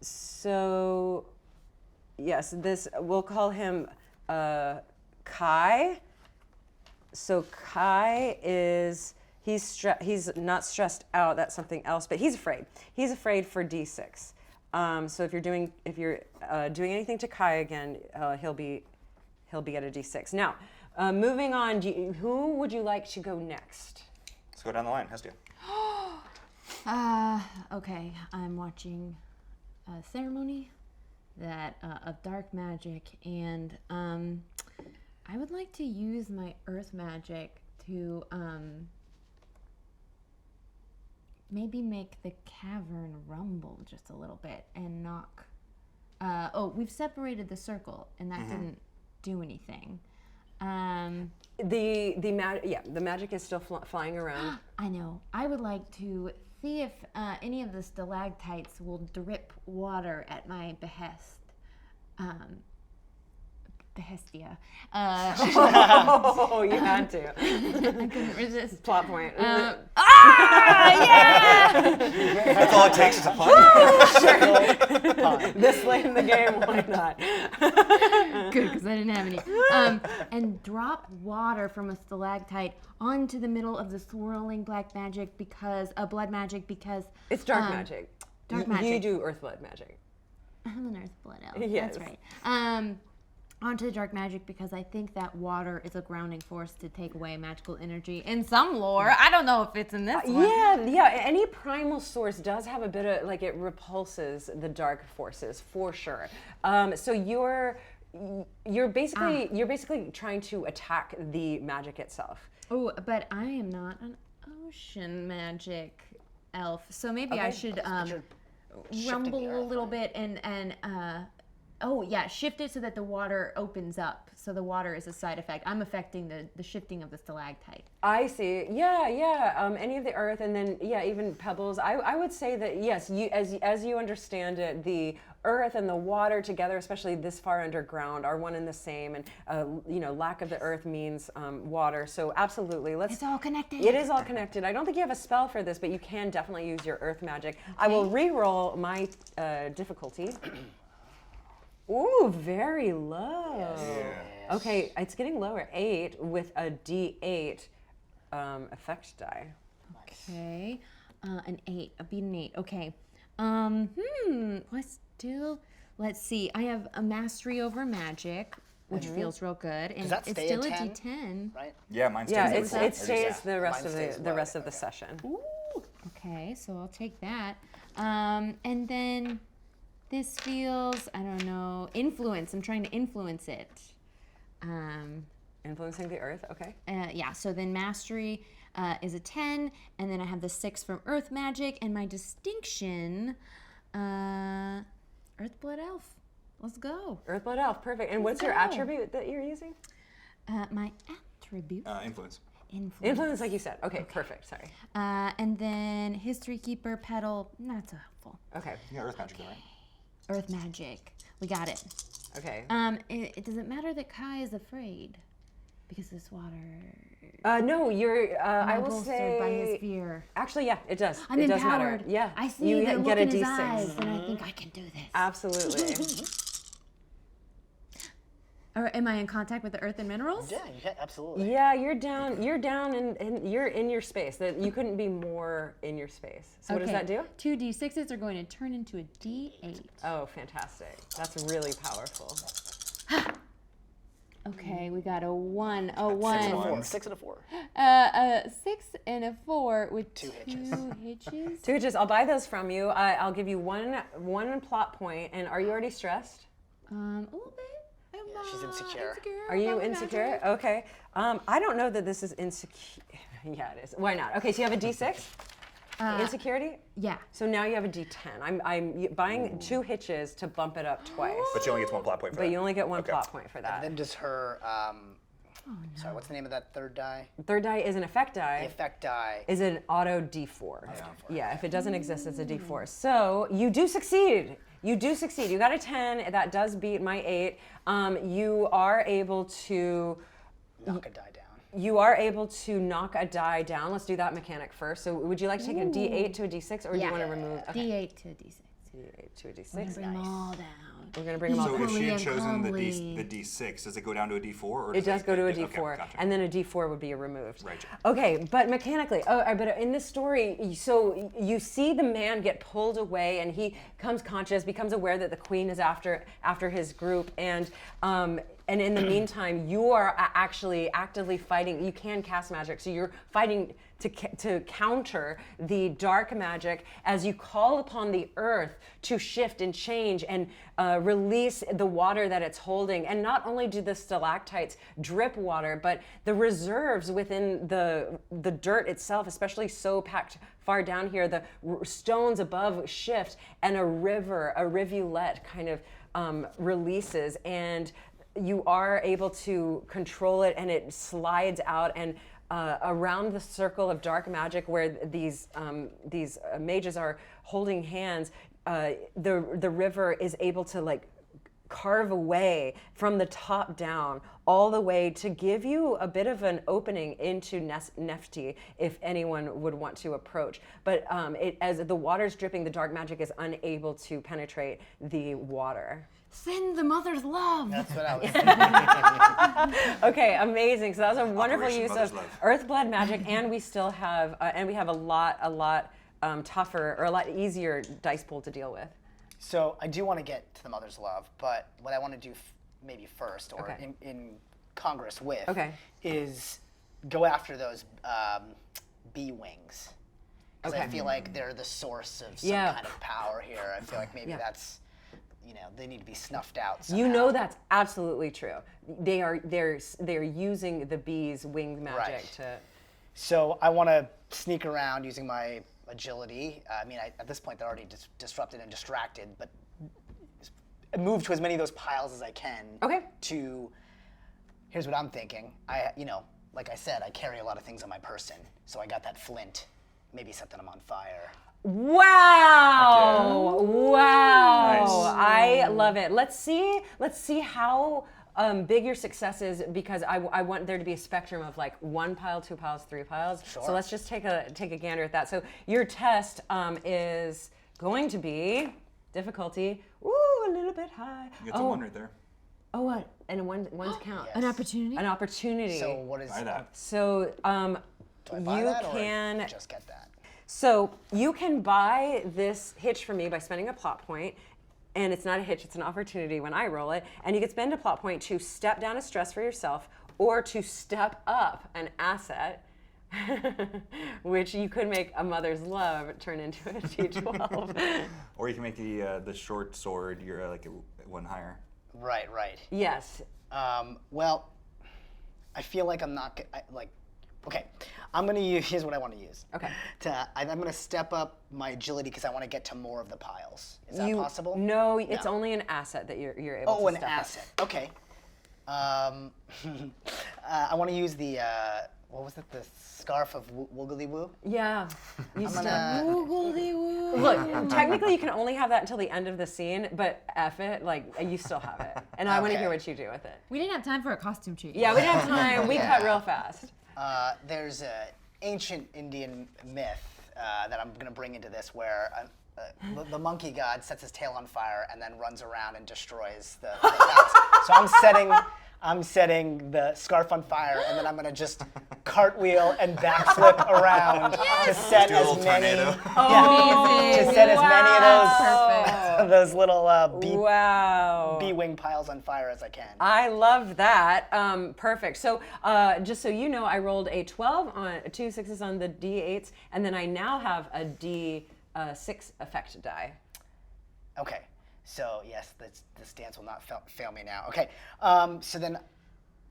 So, yes, we'll call him Kai. So Kai he's not stressed out. That's something else, but he's afraid. He's afraid for D6. So if you're doing anything to Kai again, he'll be at a D6. Now, moving on. Who would you like to go next? Let's go down the line, Xadia. Okay, I'm watching a ceremony of dark magic, and I would like to use my earth magic to maybe make the cavern rumble just a little bit and knock. We've separated the circle, and that didn't do anything. The magic is still flying around. I know. I would like to see if any of the stalactites will drip water at my behest. Behestia. Oh, you had to. I couldn't resist. Plot point. Yeah! That's all it takes is a pun. This late in the game, why not? Good, because I didn't have any. And drop water from a stalactite onto the middle of the swirling black magic blood magic because It's dark magic. Dark magic. You do earth blood magic. I'm an earth blood elf. Yes. That's right. Onto the dark magic because I think that water is a grounding force to take away magical energy. In some lore, I don't know if it's in this one. Yeah. Any primal source does have a bit of it repulses the dark forces for sure. So you're basically trying to attack the magic itself. Oh, but I am not an ocean magic elf, so maybe I Okay. should You're shifting rumble the a earth, little bit and shift it so that the water opens up. So the water is a side effect. I'm affecting the shifting of the stalactite. I see. Yeah. Any of the earth, and then even pebbles. I would say that yes, you as you understand it, the earth and the water together, especially this far underground, are one and the same. And lack of the earth means water. So absolutely, It's all connected. It is all connected. I don't think you have a spell for this, but you can definitely use your earth magic. I will re-roll my difficulty. Ooh, very low. Yeah. Okay, it's getting lower. 8 with a D8 effect die. Okay, an 8. I beat an 8. Okay. Let's see. I have a mastery over magic, which feels real good, and that it's stay still at a 10? D10. right. Yeah, mine stays Yeah, at it 4. stays the rest Mine of stays the low. rest of the Okay. session. Ooh. Okay, so I'll take that. And then this feels, I don't know, influence. I'm trying to influence it. Influencing the earth. Okay. Yeah, so then mastery is a 10, and then I have the 6 from earth magic, and my distinction, earth blood elf. Let's go. Earthblood elf. Perfect. And what's your go. attribute that you're using? My attribute, Influence. influence. Influence, like you said. Okay, perfect. Sorry. And then history keeper, petal, not so helpful. Okay. Yeah, earth magic, though, right? Earth magic, we got it. Okay. It doesn't matter that Kai is afraid, because this water. No, you're. I I'm will bolstered by his say. fear. Actually, yeah, it does. I'm it does empowered. matter. Yeah. I see you that get look a in his D6. eyes, and I think I can do this. Absolutely. Or am I in contact with the earth and minerals? Yeah, absolutely. Yeah, you're down. You're down, and you're in your space. That you couldn't be more in your space. So what does that do? 2 D6s are going to turn into a D8. Oh, fantastic! That's really powerful. Okay, we got a 1, a 6 and a 1, 4. 6 and a 4. a 6 and a 4 with 2 hitches. hitches. 2 hitches. I'll buy those from you. I'll give you one plot point. And are you already stressed? A little bit. she's insecure. Are you about my insecure? magic. Okay. I don't know that this is insecure. Yeah, it is. Why not? Okay, so you have a D6 insecurity. Yeah. So now you have a D10. I'm buying 2 hitches to bump it up twice. But you only get 1 plot point for that. But you only get 1 Okay. plot point for that. And then does her, sorry, what's the name of that third die? Third die is an effect The die. effect die. Is an auto D4. Yeah, if it doesn't exist, it's a D4. So you do succeed. You do succeed. You got a 10. That does beat my 8. You are able to. Knock a die down. You are able to knock a die down. Let's do that mechanic first. So would you like to take a D8 to a D6, or do you want to remove? Okay. D8 to a D6. D8 to a D6. Bring them all down. We're gonna bring them all. So if she Equally had chosen the calmly. D6, does it go down to a D4? Or It does go to a okay, D4, gotcha. and then a D4 would be removed. Right. Okay, but mechanically, but in this story, so you see the man get pulled away, and he comes conscious, becomes aware that the queen is after his group, and in the meantime, you are actually actively fighting. You can cast magic, so you're fighting to counter the dark magic as you call upon the earth to shift and change and release the water that it's holding. And not only do the stalactites drip water, but the reserves within the dirt itself, especially so packed far down here, the stones above shift, and a rivulet kind of releases, and you are able to control it, and it slides out and around the circle of dark magic where these mages are holding hands. The river is able to carve away from the top down all the way to give you a bit of an opening into Nefti if anyone would want to approach. But as the water's dripping, the dark magic is unable to penetrate the water. Send the mother's love. That's what I was Okay, amazing. So that was a wonderful Operation use Mother's of Love. Earthblood magic, and we still have a lot tougher or a lot easier dice pool to deal with. So I do want to get to the mother's love, but what I want to do maybe first, or Okay. in Congress with, Okay. is go after those bee wings. Because I Okay. feel like they're the source of some Yeah. kind of power here. I feel like maybe Yeah. that's, they need to be snuffed out You somehow. know that's absolutely true. They're using the bees' winged magic Right. to. So I want to sneak around using my agility. I mean, at this point, they're already disrupted and distracted, but move to as many of those piles as I can. Okay. Here's what I'm thinking. Like I said, I carry a lot of things on my person, so I got that flint. Maybe set them on fire. Wow! Wow! Nice. I love it. Let's see how big your success is, because I want there to be a spectrum of like 1 pile, 2 piles, 3 piles. Sure. So let's just take a gander at that. So your test is going to be difficulty. Ooh, a little bit high. You get the 1 right there. Oh, what? And one's count. Yes. An opportunity? An opportunity. So what is Buy that. So do I buy you that can or just get that? So you can buy this hitch from me by spending a plot point, and it's not a hitch, it's an opportunity when I roll it, and you can spend a plot point to step down a stress for yourself or to step up an asset, which you could make a mother's love turn into a D12. Or you can make the short sword, you're like 1 higher. Right. Yes. Well, I feel like I'm not okay. I'm gonna use. Here's what I want to use. Okay. I'm gonna step up my agility because I want to get to more of the piles. Is that possible? No, it's only an asset that you're able to Oh, an step asset. Okay. I want to use the what was it? The scarf of Woogly Woo. up. Yeah. You step. Oogly-woo. Look, technically you can only have that until the end of the scene, but F it, like you still have it. And I want to Okay. hear what you do with it. We didn't have time for a costume change. Yeah, we didn't have time. We Yeah. cut real fast. There's an ancient Indian myth that I'm going to bring into this where the monkey god sets his tail on fire and then runs around and destroys the cats. So I'm setting the scarf on fire, and then I'm going to just cartweel and backflip around to set Do a as little many tornado. Amazing. to set as many Perfect. of those little Wow. bee wing piles on fire as I can. I love that. Perfect. So just so you know, I rolled a 12 on 2 6s on the D8s, and then I now have a D6 effect die. Okay, so yes, this dance will not fail me now. Okay,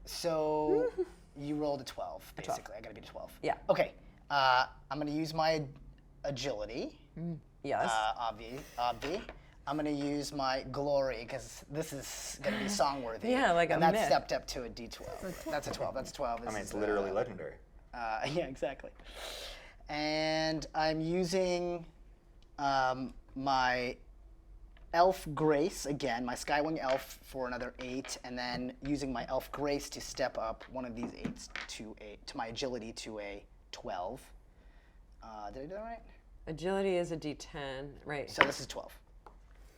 so you rolled a 12, basically. I gotta beat a 12. Yeah. Okay, I'm gonna use my agility, Yes. obvi. I'm gonna use my glory, because this is gonna be song-worthy. Yeah, like a and that's myth. stepped up to a D12. That's a 12, that's 12. I mean, it's literally legendary. Yeah, exactly. And I'm using my Elf Grace again, my Skywing Elf for another 8, and then using my Elf Grace to step up one of these 8s to my agility to a 12. Did I do that right? Agility is a D10, right? So this is 12.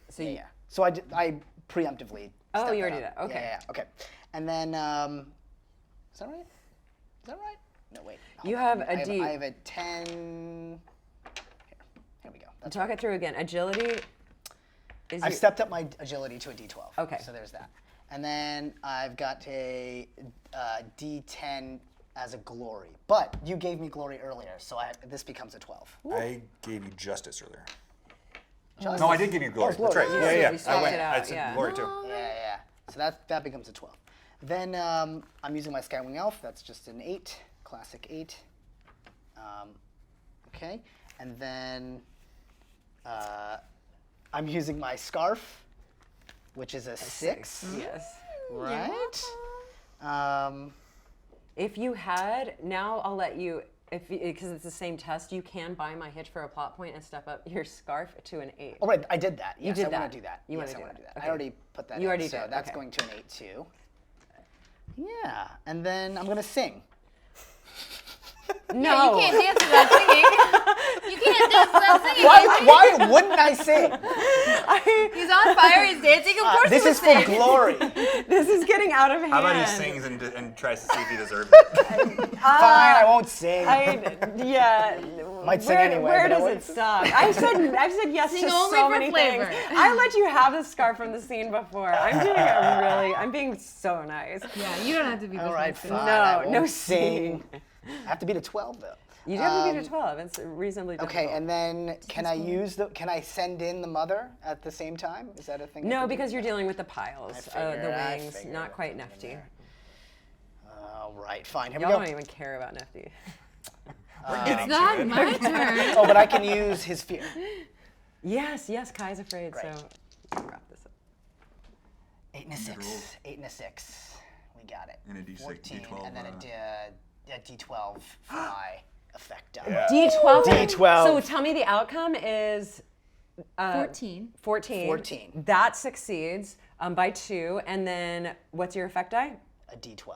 So Yeah. So I preemptively. Oh, stepped you that already up. did. Okay. Yeah. Okay. And then is that right? Is that right? No, wait. Hold You on. have a D. I have a 10. Here we go. That's Talk it through again. Agility is I've your- stepped up my agility to a D12. Okay. So there's that. And then I've got a D10 as a glory. But you gave me glory earlier, so this becomes a 12. I gave you justice earlier. Justice. No, I did give you glory. glory. That's right. Yeah, Yeah. we swapped it out, I said yeah. glory too. Yeah. So that becomes a 12. Then I'm using my Skywing Elf. That's just an 8, classic 8. Okay. And then I'm using my scarf, which is a 6. Yes. Right? If you had, now I'll let you, because it's the same test, you can buy my hitch for a plot point and step up your scarf to an 8. Oh, right, I did that. Yes, did I want that. to do that. You yes, wanna I do want to that. do that. Okay. I already put that You in, already so did, that's okay. going to an 8 too. Yeah, and then I'm going to sing. No. You can't dance without singing. You can't dance without singing. Why wouldn't I sing? He's on fire. He's dancing. Of course This he is would for sing. glory. This is getting out of hand. How about he sings and tries to see if he deserves it? Fine, I won't sing. Yeah. Might sing anyway, Where but I does wouldn't. it stop? I've said yes Sing to only so for many flavor. things. I let you have the scarf from the scene before. I'm being so nice. Yeah, you don't have to be All this right, nice. fine. No, I won't no sing. I have to beat a 12 though. You do have to beat a 12. It's reasonably difficult. Okay, and then can I send in the mother at the same time? Is that a thing? I No, can do? because you're dealing with the piles, the I wings, figured not it quite would be in nifty. there. All right, fine. Here Y'all we don't go. even care about nifty. We're getting It's not to it. my turn. Oh, but I can use his fear. Yes, Kai's afraid. Great. So wrap this up. 8 and a 6. roll. 8 and a 6. We got it. And a D6, 14, D12, and then a D12 for my effect die. Yeah. D12. D12. So tell me the outcome is 14. 14. 14. That succeeds by 2. And then what's your effect die? A D12.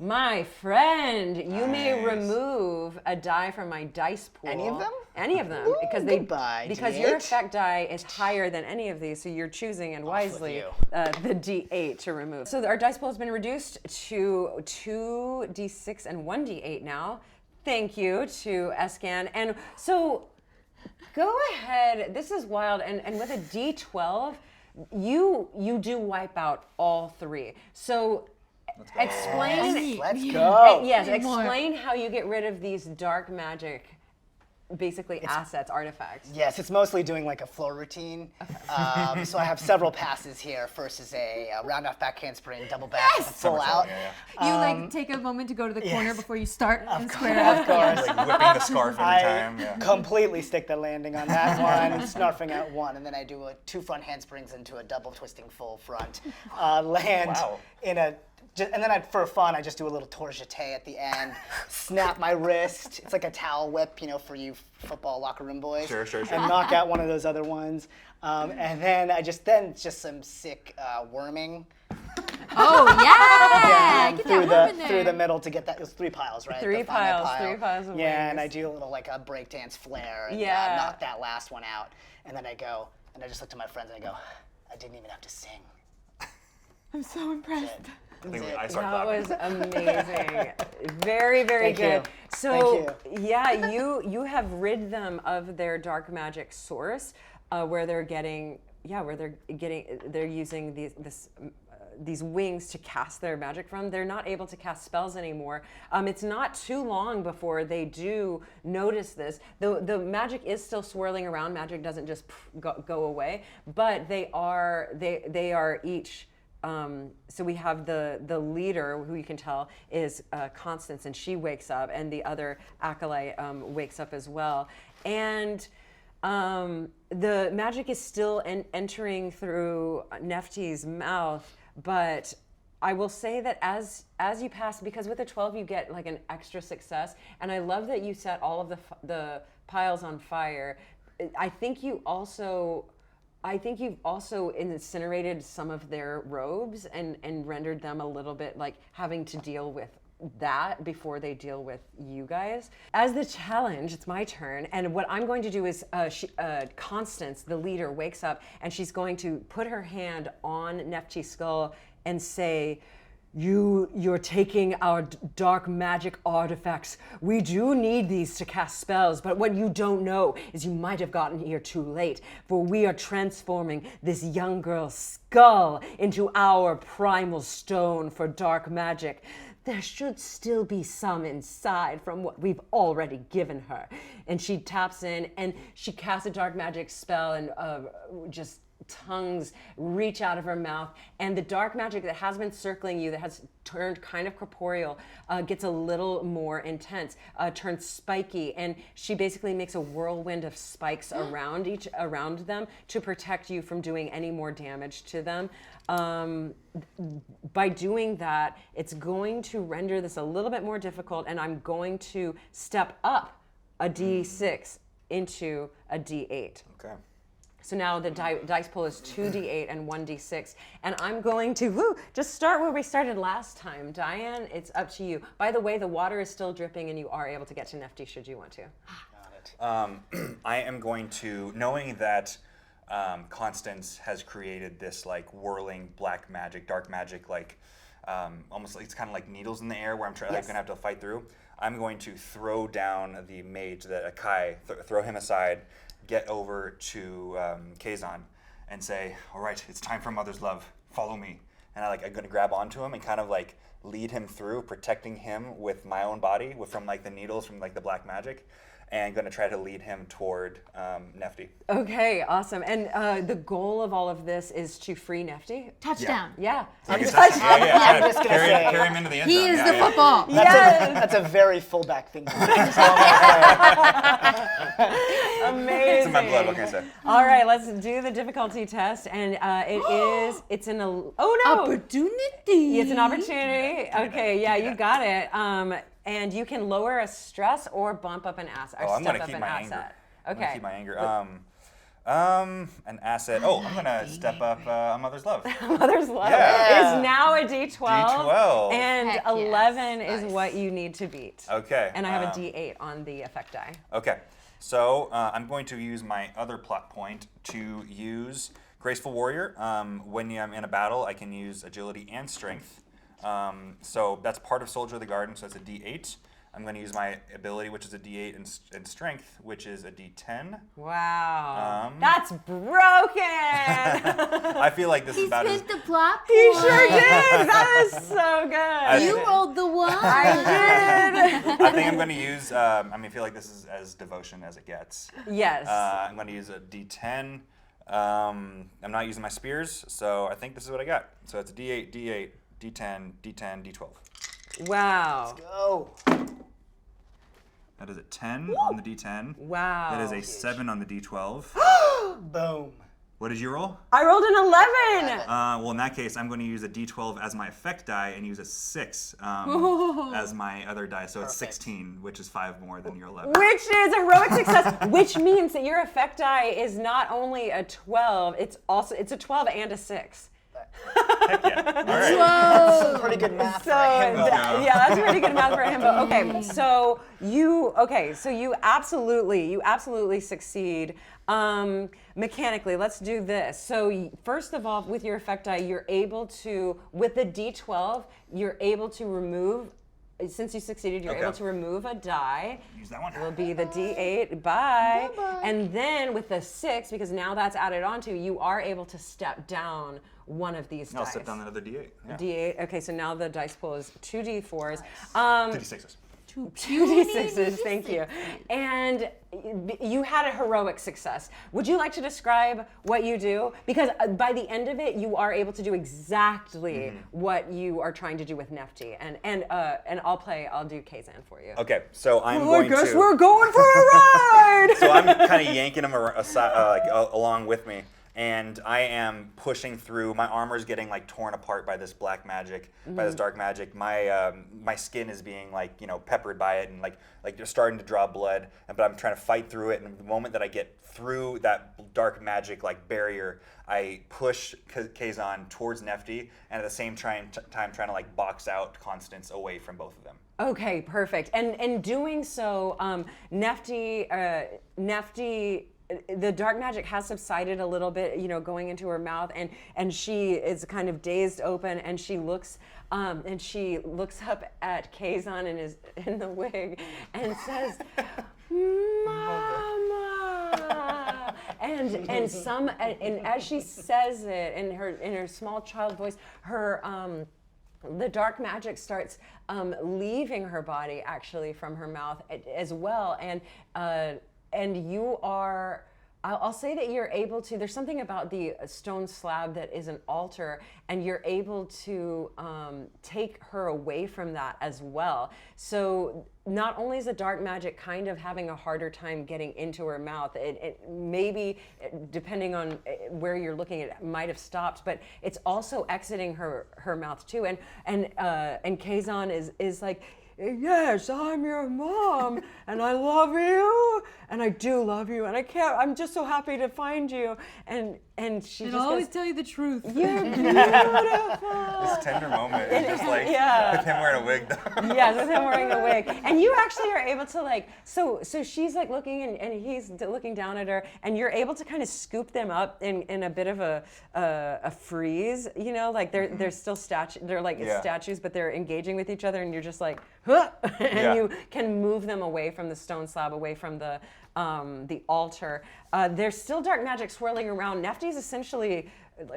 My friend, you may Nice. remove a die from my dice pool. Any of them? Any of them, Ooh, because goodbye, because your D8. effect die is higher than any of these, so you're choosing and wisely you. the D8 to remove. So our dice pool has been reduced to 2 D6 and 1 D8 now. Thank you to Escan. And so go ahead. This is wild. And with a D12, you do wipe out all 3. So explain. Let's go. Yes, Need more. explain how you get rid of these dark magic, basically assets, artifacts. Yes, it's mostly doing like a flow routine. So I have several passes here. First is a round off back handspring, double back, with a full Somersault, out. yeah, You like take a moment to go to the corner yes. before you start and square Of up. course. Like whipping the scarf every time. I Yeah. completely stick the landing on that one, snarfing out 1, and then I do 2 front handsprings into a double twisting full front. Land Wow. in a, and then for fun, I just do a little tour jeté at the end, snap my wrist. It's like a towel whip, for you football locker room boys. Sure. And knock out one of those other ones. And then it's just some sick worming. Oh yeah! Down Get through that worm in through the there. middle to get that. It was 3 piles, right? Three The final piles, pile. 3 piles of Yeah, and I wings. do a little like a breakdance flare and Yeah. knock that last one out, and then I go and I just look to my friends and I go, I didn't even have to sing. I'm so impressed. I think That's it. I start That clapping. was amazing. Very, very Thank good. you. So Thank yeah, you have rid them of their dark magic source, where they're using these wings to cast their magic from. They're not able to cast spells anymore. It's not too long before they do notice this. The magic is still swirling around. Magic doesn't just go away, but they are each. So we have the leader, who you can tell is Constance, and she wakes up, and the other acolyte wakes up as well. And the magic is still entering through Nefti's mouth, but I will say that as you pass, because with a 12 you get like an extra success, and I love that you set all of the piles on fire. I think you've also incinerated some of their robes and rendered them a little bit like having to deal with that before they deal with you guys. As the challenge, it's my turn, and what I'm going to do is Constance, the leader, wakes up and she's going to put her hand on Nefti's skull and say, You're taking our dark magic artifacts. We do need these to cast spells, but what you don't know is you might have gotten here too late, for we are transforming this young girl's skull into our primal stone for dark magic. There should still be some inside from what we've already given her. And she taps in and she casts a dark magic spell, and just tongues reach out of her mouth, and the dark magic that has been circling you, that has turned kind of corporeal, gets a little more intense, turns spiky, and she basically makes a whirlwind of spikes around them to protect you from doing any more damage to them. By doing that, it's going to render this a little bit more difficult, and I'm going to step up a D6 into a D8. Okay. So now the dice pool is 2d8 and 1d6. And I'm going to just start where we started last time. Diane, it's up to you. By the way, the water is still dripping and you are able to get to Nefti should you want to. I am going to, knowing that Constance has created this like whirling black magic, dark magic, like almost like it's kind of like needles in the air where I'm Yes. gonna have to fight through. I'm going to throw down the mage, Kai, throw him aside, get over to Kazan and say, all right, it's time for Mother's Love, follow me. And I'm gonna grab onto him and kind of like lead him through, protecting him with my own body from like the needles from like the black magic. and going to try to lead him toward Nefty. Okay, awesome. And the goal of all of this is to free Nefty? Touchdown. Yeah. I'm just Yeah, I'm just gonna say carry him into the end He zone. is Yeah, the yeah. football. that's a very fullback thing to do. Amazing. It's in my blood. What can I say? All right, let's do the difficulty test. And it's an, oh no. Opportunity. It's an opportunity. Okay, yeah, you got it. And you can lower a stress or bump up an asset. Oh, I'm step gonna up keep an my asset. anger. Okay. I'm gonna keep my anger. An asset. Oh, I'm gonna step up a mother's love. Mother's love Yeah. is now a D12. D12. And Heck yes. 11 is Nice. what you need to beat. Okay. And I have a D8 on the effect die. Okay. So I'm going to use my other plot point to use Graceful Warrior. When I'm in a battle, I can use agility and strength. So that's part of Soldier of the Garden, so it's a D8. I'm going to use my ability, which is a D8, and strength, which is a D10. Wow. That's broken. I feel like this is He about as... spent the plot He point. sure did. That is so good. You rolled the one. I did. I think I'm going to use, I feel like this is as devotion as it gets. Yes. I'm going to use a D10. I'm not using my spears, so I think this is what I got. So it's a D8, D8, D10, D10, D12. Wow. Go. That is a 10 on the D10. Wow. That is a 7 on the D12. Boom. What did you roll? I rolled an 11. Well, in that case, I'm going to use a D12 as my effect die and use a 6 as my other die. So it's 16, which is 5 more than your 11. Which is a heroic success, which means that your effect die is not only a 12, it's a 12 and a 6. Heck yeah. All right. That's pretty good math So for him. yeah, that's pretty good math for him. But okay, so you absolutely succeed. Mechanically, let's do this. So first of all, with your effect die, you're able to, with the D12, you're able to remove. Since you succeeded, you're Okay. able to remove a die. Use that one. Will be the D8. Bye. And then with the 6, because now that's added onto, you are able to step down one of these I'll dice. step down another D8. Yeah. D8. Okay, so now the dice pool is 2 D4s. 2 D6s. 2 D6s, thank you. And you had a heroic success. Would you like to describe what you do? Because by the end of it, you are able to do exactly what you are trying to do with Nefty. And I'll do Kazan for you. Okay, so I'm Well, I going guess to... we're going for a ride! So I'm kind of yanking him along with me, and I am pushing through. My armor's getting like torn apart by this black magic, by this dark magic. My skin is being peppered by it, and like just starting to draw blood. But I'm trying to fight through it. And the moment that I get through that dark magic barrier, I push Kazan towards Nefty, and at the same time trying to box out Constance away from both of them. Okay, perfect. And in doing so, Nefty, the dark magic has subsided a little bit, going into her mouth, and she is kind of dazed open, and she looks up at Kazan in the wig, and says, "Mama." And as she says it in her small child voice, the dark magic starts leaving her body, actually, from her mouth as well, and you are, I'll say that you're able to, there's something about the stone slab that is an altar, and you're able to take her away from that as well. So not only is the dark magic kind of having a harder time getting into her mouth, it maybe, depending on where you're looking, it might have stopped, but it's also exiting her mouth too. And Kazan is like, "Yes, I'm your mom, and I love you, and I do love you, and I'm just so happy to find you." And she just always goes, tell you the truth. "You're beautiful." This tender moment is just Yeah. with him wearing a wig though. Yes, with him wearing a wig. And you actually are able to so she's looking and he's looking down at her, and you're able to kind of scoop them up in a bit of a freeze, they're still statues, but they're engaging with each other, and you're just like, huh, and you can move them away from the stone slab, away from the altar. There's still dark magic swirling around. Nefty's essentially,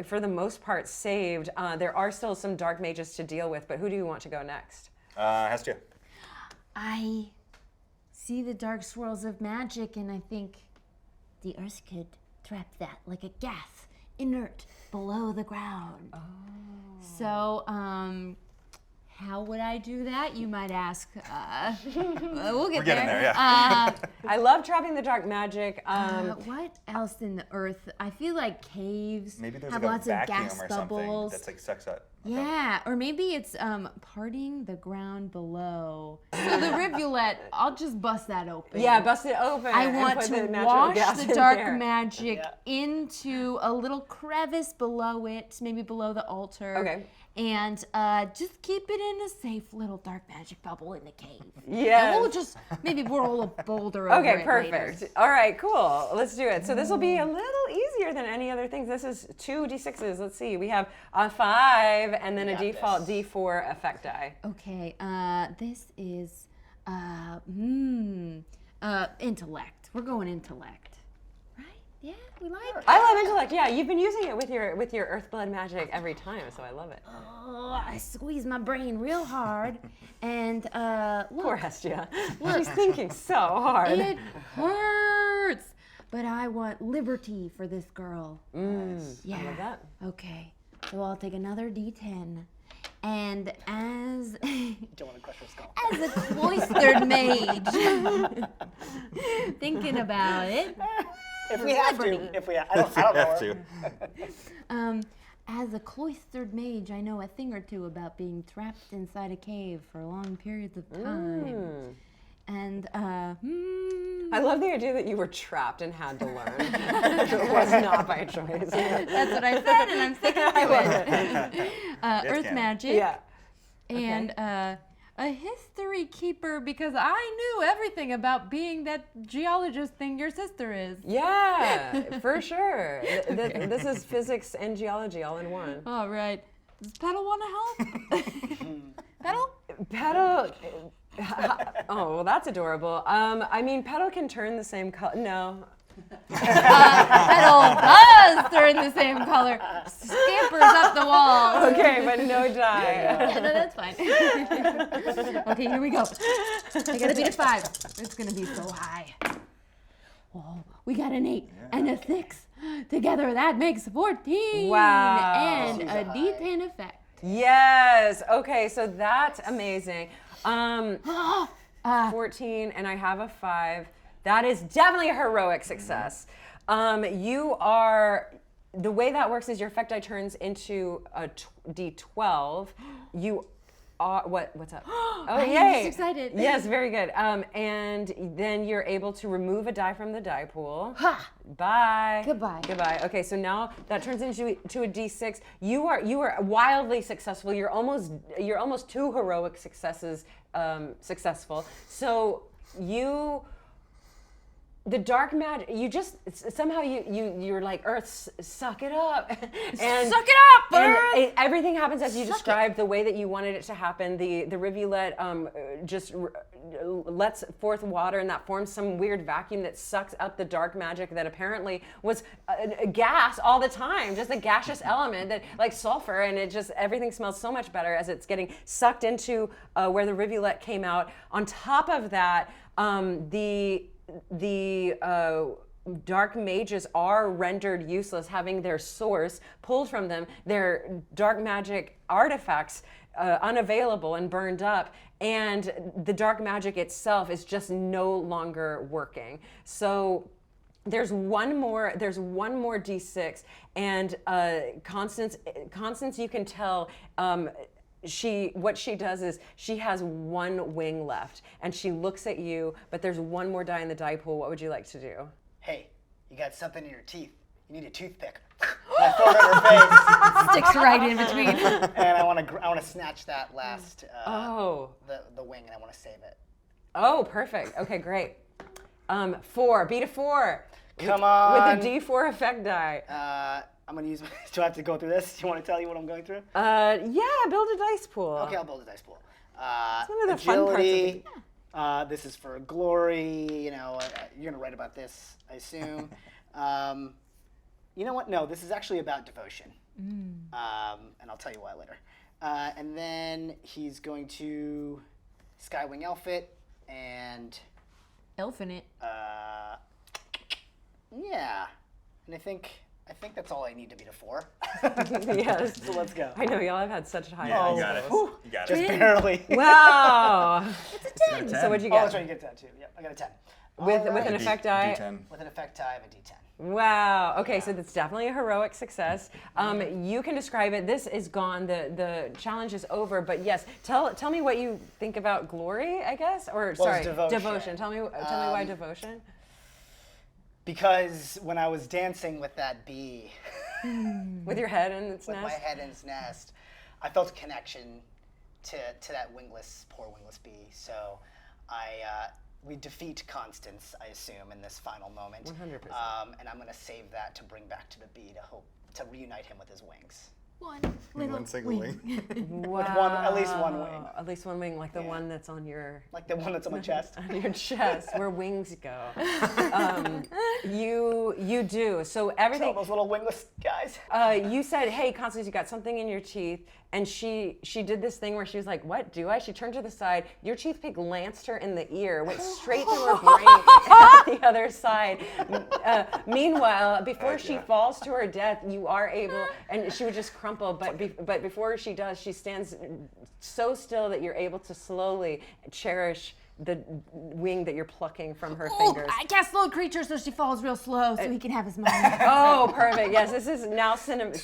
for the most part, saved. There are still some dark mages to deal with, but who do you want to go next? Hestia. I see the dark swirls of magic, and I think the earth could trap that like a gas, inert, below the ground. Oh. So, how would I do that, you might ask? We'll get We're getting there, yeah. I love trapping the dark magic. What else in the earth? I feel like caves Maybe there's have like a lots of vacuum gas or something bubbles. that's like sucks up. Yeah, or maybe it's parting the ground below. So the rivulet, I'll just bust that open. Yeah, bust it open. I and want put to the natural wash gas the in dark there. magic into a little crevice below it, maybe below the altar. Okay. And just keep it in a safe little dark magic bubble in the cave. Yes. And we'll just maybe roll a boulder over Okay, it perfect. later. All right, cool. Let's do it. So this will be a little easier than any other things. This is 2 d6s. Let's see. We have a 5 and then a default d4 effect die. Okay, this is intellect. We're going intellect, right? Yeah, we like it. I love intellect. Yeah, you've been using it with your Earthblood magic every time, so I love it. Oh, I squeeze my brain real hard, and Poor look, Hestia. She's thinking so hard. it hurts. But I want liberty for this girl. Yeah. I love that. Okay, so I'll take another D10, and as Don't want to crush her skull. as a cloistered mage, thinking about it. If we have Liberty. to, I don't know. Have her. to. As a cloistered mage, I know a thing or two about being trapped inside a cave for long periods of time. And I love the idea that you were trapped and had to learn. It was not by choice. that's what I said, and I'm sticking to it. Earth canon. magic. Yeah. And a history keeper, because I knew everything about being that geologist thing your sister is. Yeah, for sure. This is physics and geology all in one. All right. Does Petal want to help? Petal? Petal. Oh, well, that's adorable. I mean, Petal can turn the same color. No. Petal does turn the same color. Scampers up the wall. Okay, but no die. Yeah, no, that's fine. Okay, here we go. I gotta beat a 5. It's gonna be so high. Oh, we got an 8 and a 6. Together that makes 14. Wow. And a D10 effect. Yes. Okay, so that's amazing. 14, and I have a 5. That is definitely a heroic success. You are, the way that works is your effect die turns into a D12. You are, what's up? Oh, I'm yay. just excited. Yes, very good. And then you're able to remove a die from the die pool. Ha! Bye. Goodbye. Goodbye. Okay, so now that turns into a D6. You are wildly successful. You're almost 2 heroic successes successful. So the dark magic, you just somehow you're like, Earth, suck it up, and Suck it up, Earth! Everything happens as you described, the way that you wanted it to happen. The rivulet just lets forth water, and that forms some weird vacuum that sucks up the dark magic that apparently was a gas all the time, just a gaseous element that like sulfur, and everything smells so much better as it's getting sucked into where the rivulet came out. On top of that, the dark mages are rendered useless, having their source pulled from them, their dark magic artifacts unavailable and burned up, and the dark magic itself is just no longer working. So there's one more D6, and Constance, you can tell, what she does is she has 1 wing left, and she looks at you, but there's 1 more die in the die pool. What would you like to do? Hey, you got something in your teeth. You need a toothpick. And I throw it in her face, Sticks right in between. and I want to snatch that last the wing, and I want to save it. Oh, perfect. Okay, great. 4. Beat a 4. Come on. With a D4 effect die. I'm gonna use. Do I have to go through this? Do you want to tell you what I'm going through? Yeah, build a dice pool. Okay, I'll build a dice pool. It's one of the fun parts of Agility. the This is for glory. You know, you're gonna write about this, I assume. You know what? No, this is actually about devotion. And I'll tell you why later. And then he's going to Skywing Elf it and elf in it. Yeah. And I think that's all I need to beat a 4. Yes. So let's go. I know y'all have had such high Yeah, hopes. you got it. Whew. You got Just it. barely. Wow. It's a 10. So what'd you Oh, get? that's right, you get that too. Yep, I got a 10. With All an right. effect die? D10. With an effect die, I have a D10. Wow. Okay, so that's definitely a heroic success. You can describe it. This is gone. The challenge is over. But yes, tell me what you think about glory, I guess, or Well, sorry, it's devotion. Tell me why devotion. Because when I was dancing with that bee, With your head in its with nest. my head in its nest, I felt a connection to that poor wingless bee. So we defeat Constance, I assume, in this final moment. 100%. And I'm going to save that to bring back to the bee to reunite him with his wings. One little One single wing. Wow. At least one wing. At least one wing, like the one that's on your Like the one that's on my chest. on your chest, where wings go. You do. So All everything. those little wingless guys. You said, "Hey, Constance, you got something in your teeth," and she did this thing where she was like, "What do I?" She turned to the side. Your toothpick lanced her in the ear, went straight through her brain at the other side. Meanwhile, before she falls to her death, you are able, and she would just crumple. But before she does, she stands so still that you're able to slowly cherish the wing that you're plucking from her fingers. I cast slow creature so she falls real slow so he can have his moment. Oh, perfect. Yes, this is now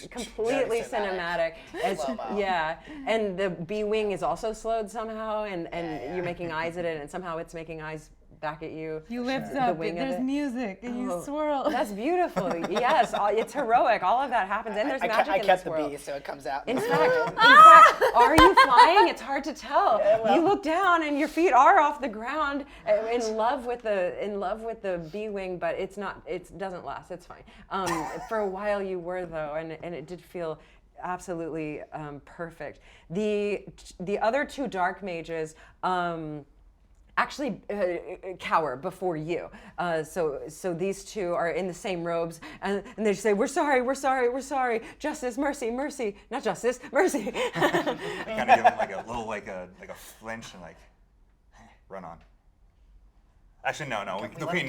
completely Very cinematic. Slow-mo. Yeah, and the bee wing is also slowed somehow, and you're making eyes at it, and somehow it's making eyes back at you. You lift The up, wing of there's it. music, and you Oh, swirl. That's beautiful. Yes, it's heroic. All of that happens, and there's magic I in kept this the world. bee, so it comes out. In fact, are you flying? It's hard to tell. well. You look down and your feet are off the ground, in love with the bee wing, but it's not. It doesn't last. It's fine. For a while you were though, and it did feel absolutely perfect. The other 2 dark mages. Actually cower before you. So these 2 are in the same robes, and they say, we're sorry, justice, mercy, not justice, mercy. I kind of give him like a little like a flinch and like run on. Actually, no. We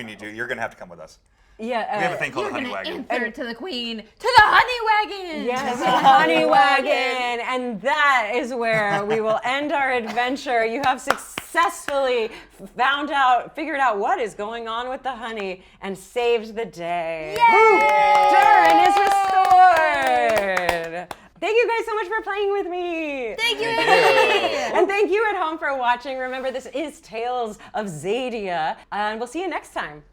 need you. You're gonna have to come with us. Yeah, We have a thing called You're a honey gonna wagon. answer to the queen, to the honey wagon! Yes, the honey wagon, and that is where we will end our adventure. You have successfully figured out what is going on with the honey, and saved the day. Yay! Durin is restored. Thank you guys so much for playing with me. Thank you! And thank you at home for watching. Remember, this is Tales of Xadia, and we'll see you next time.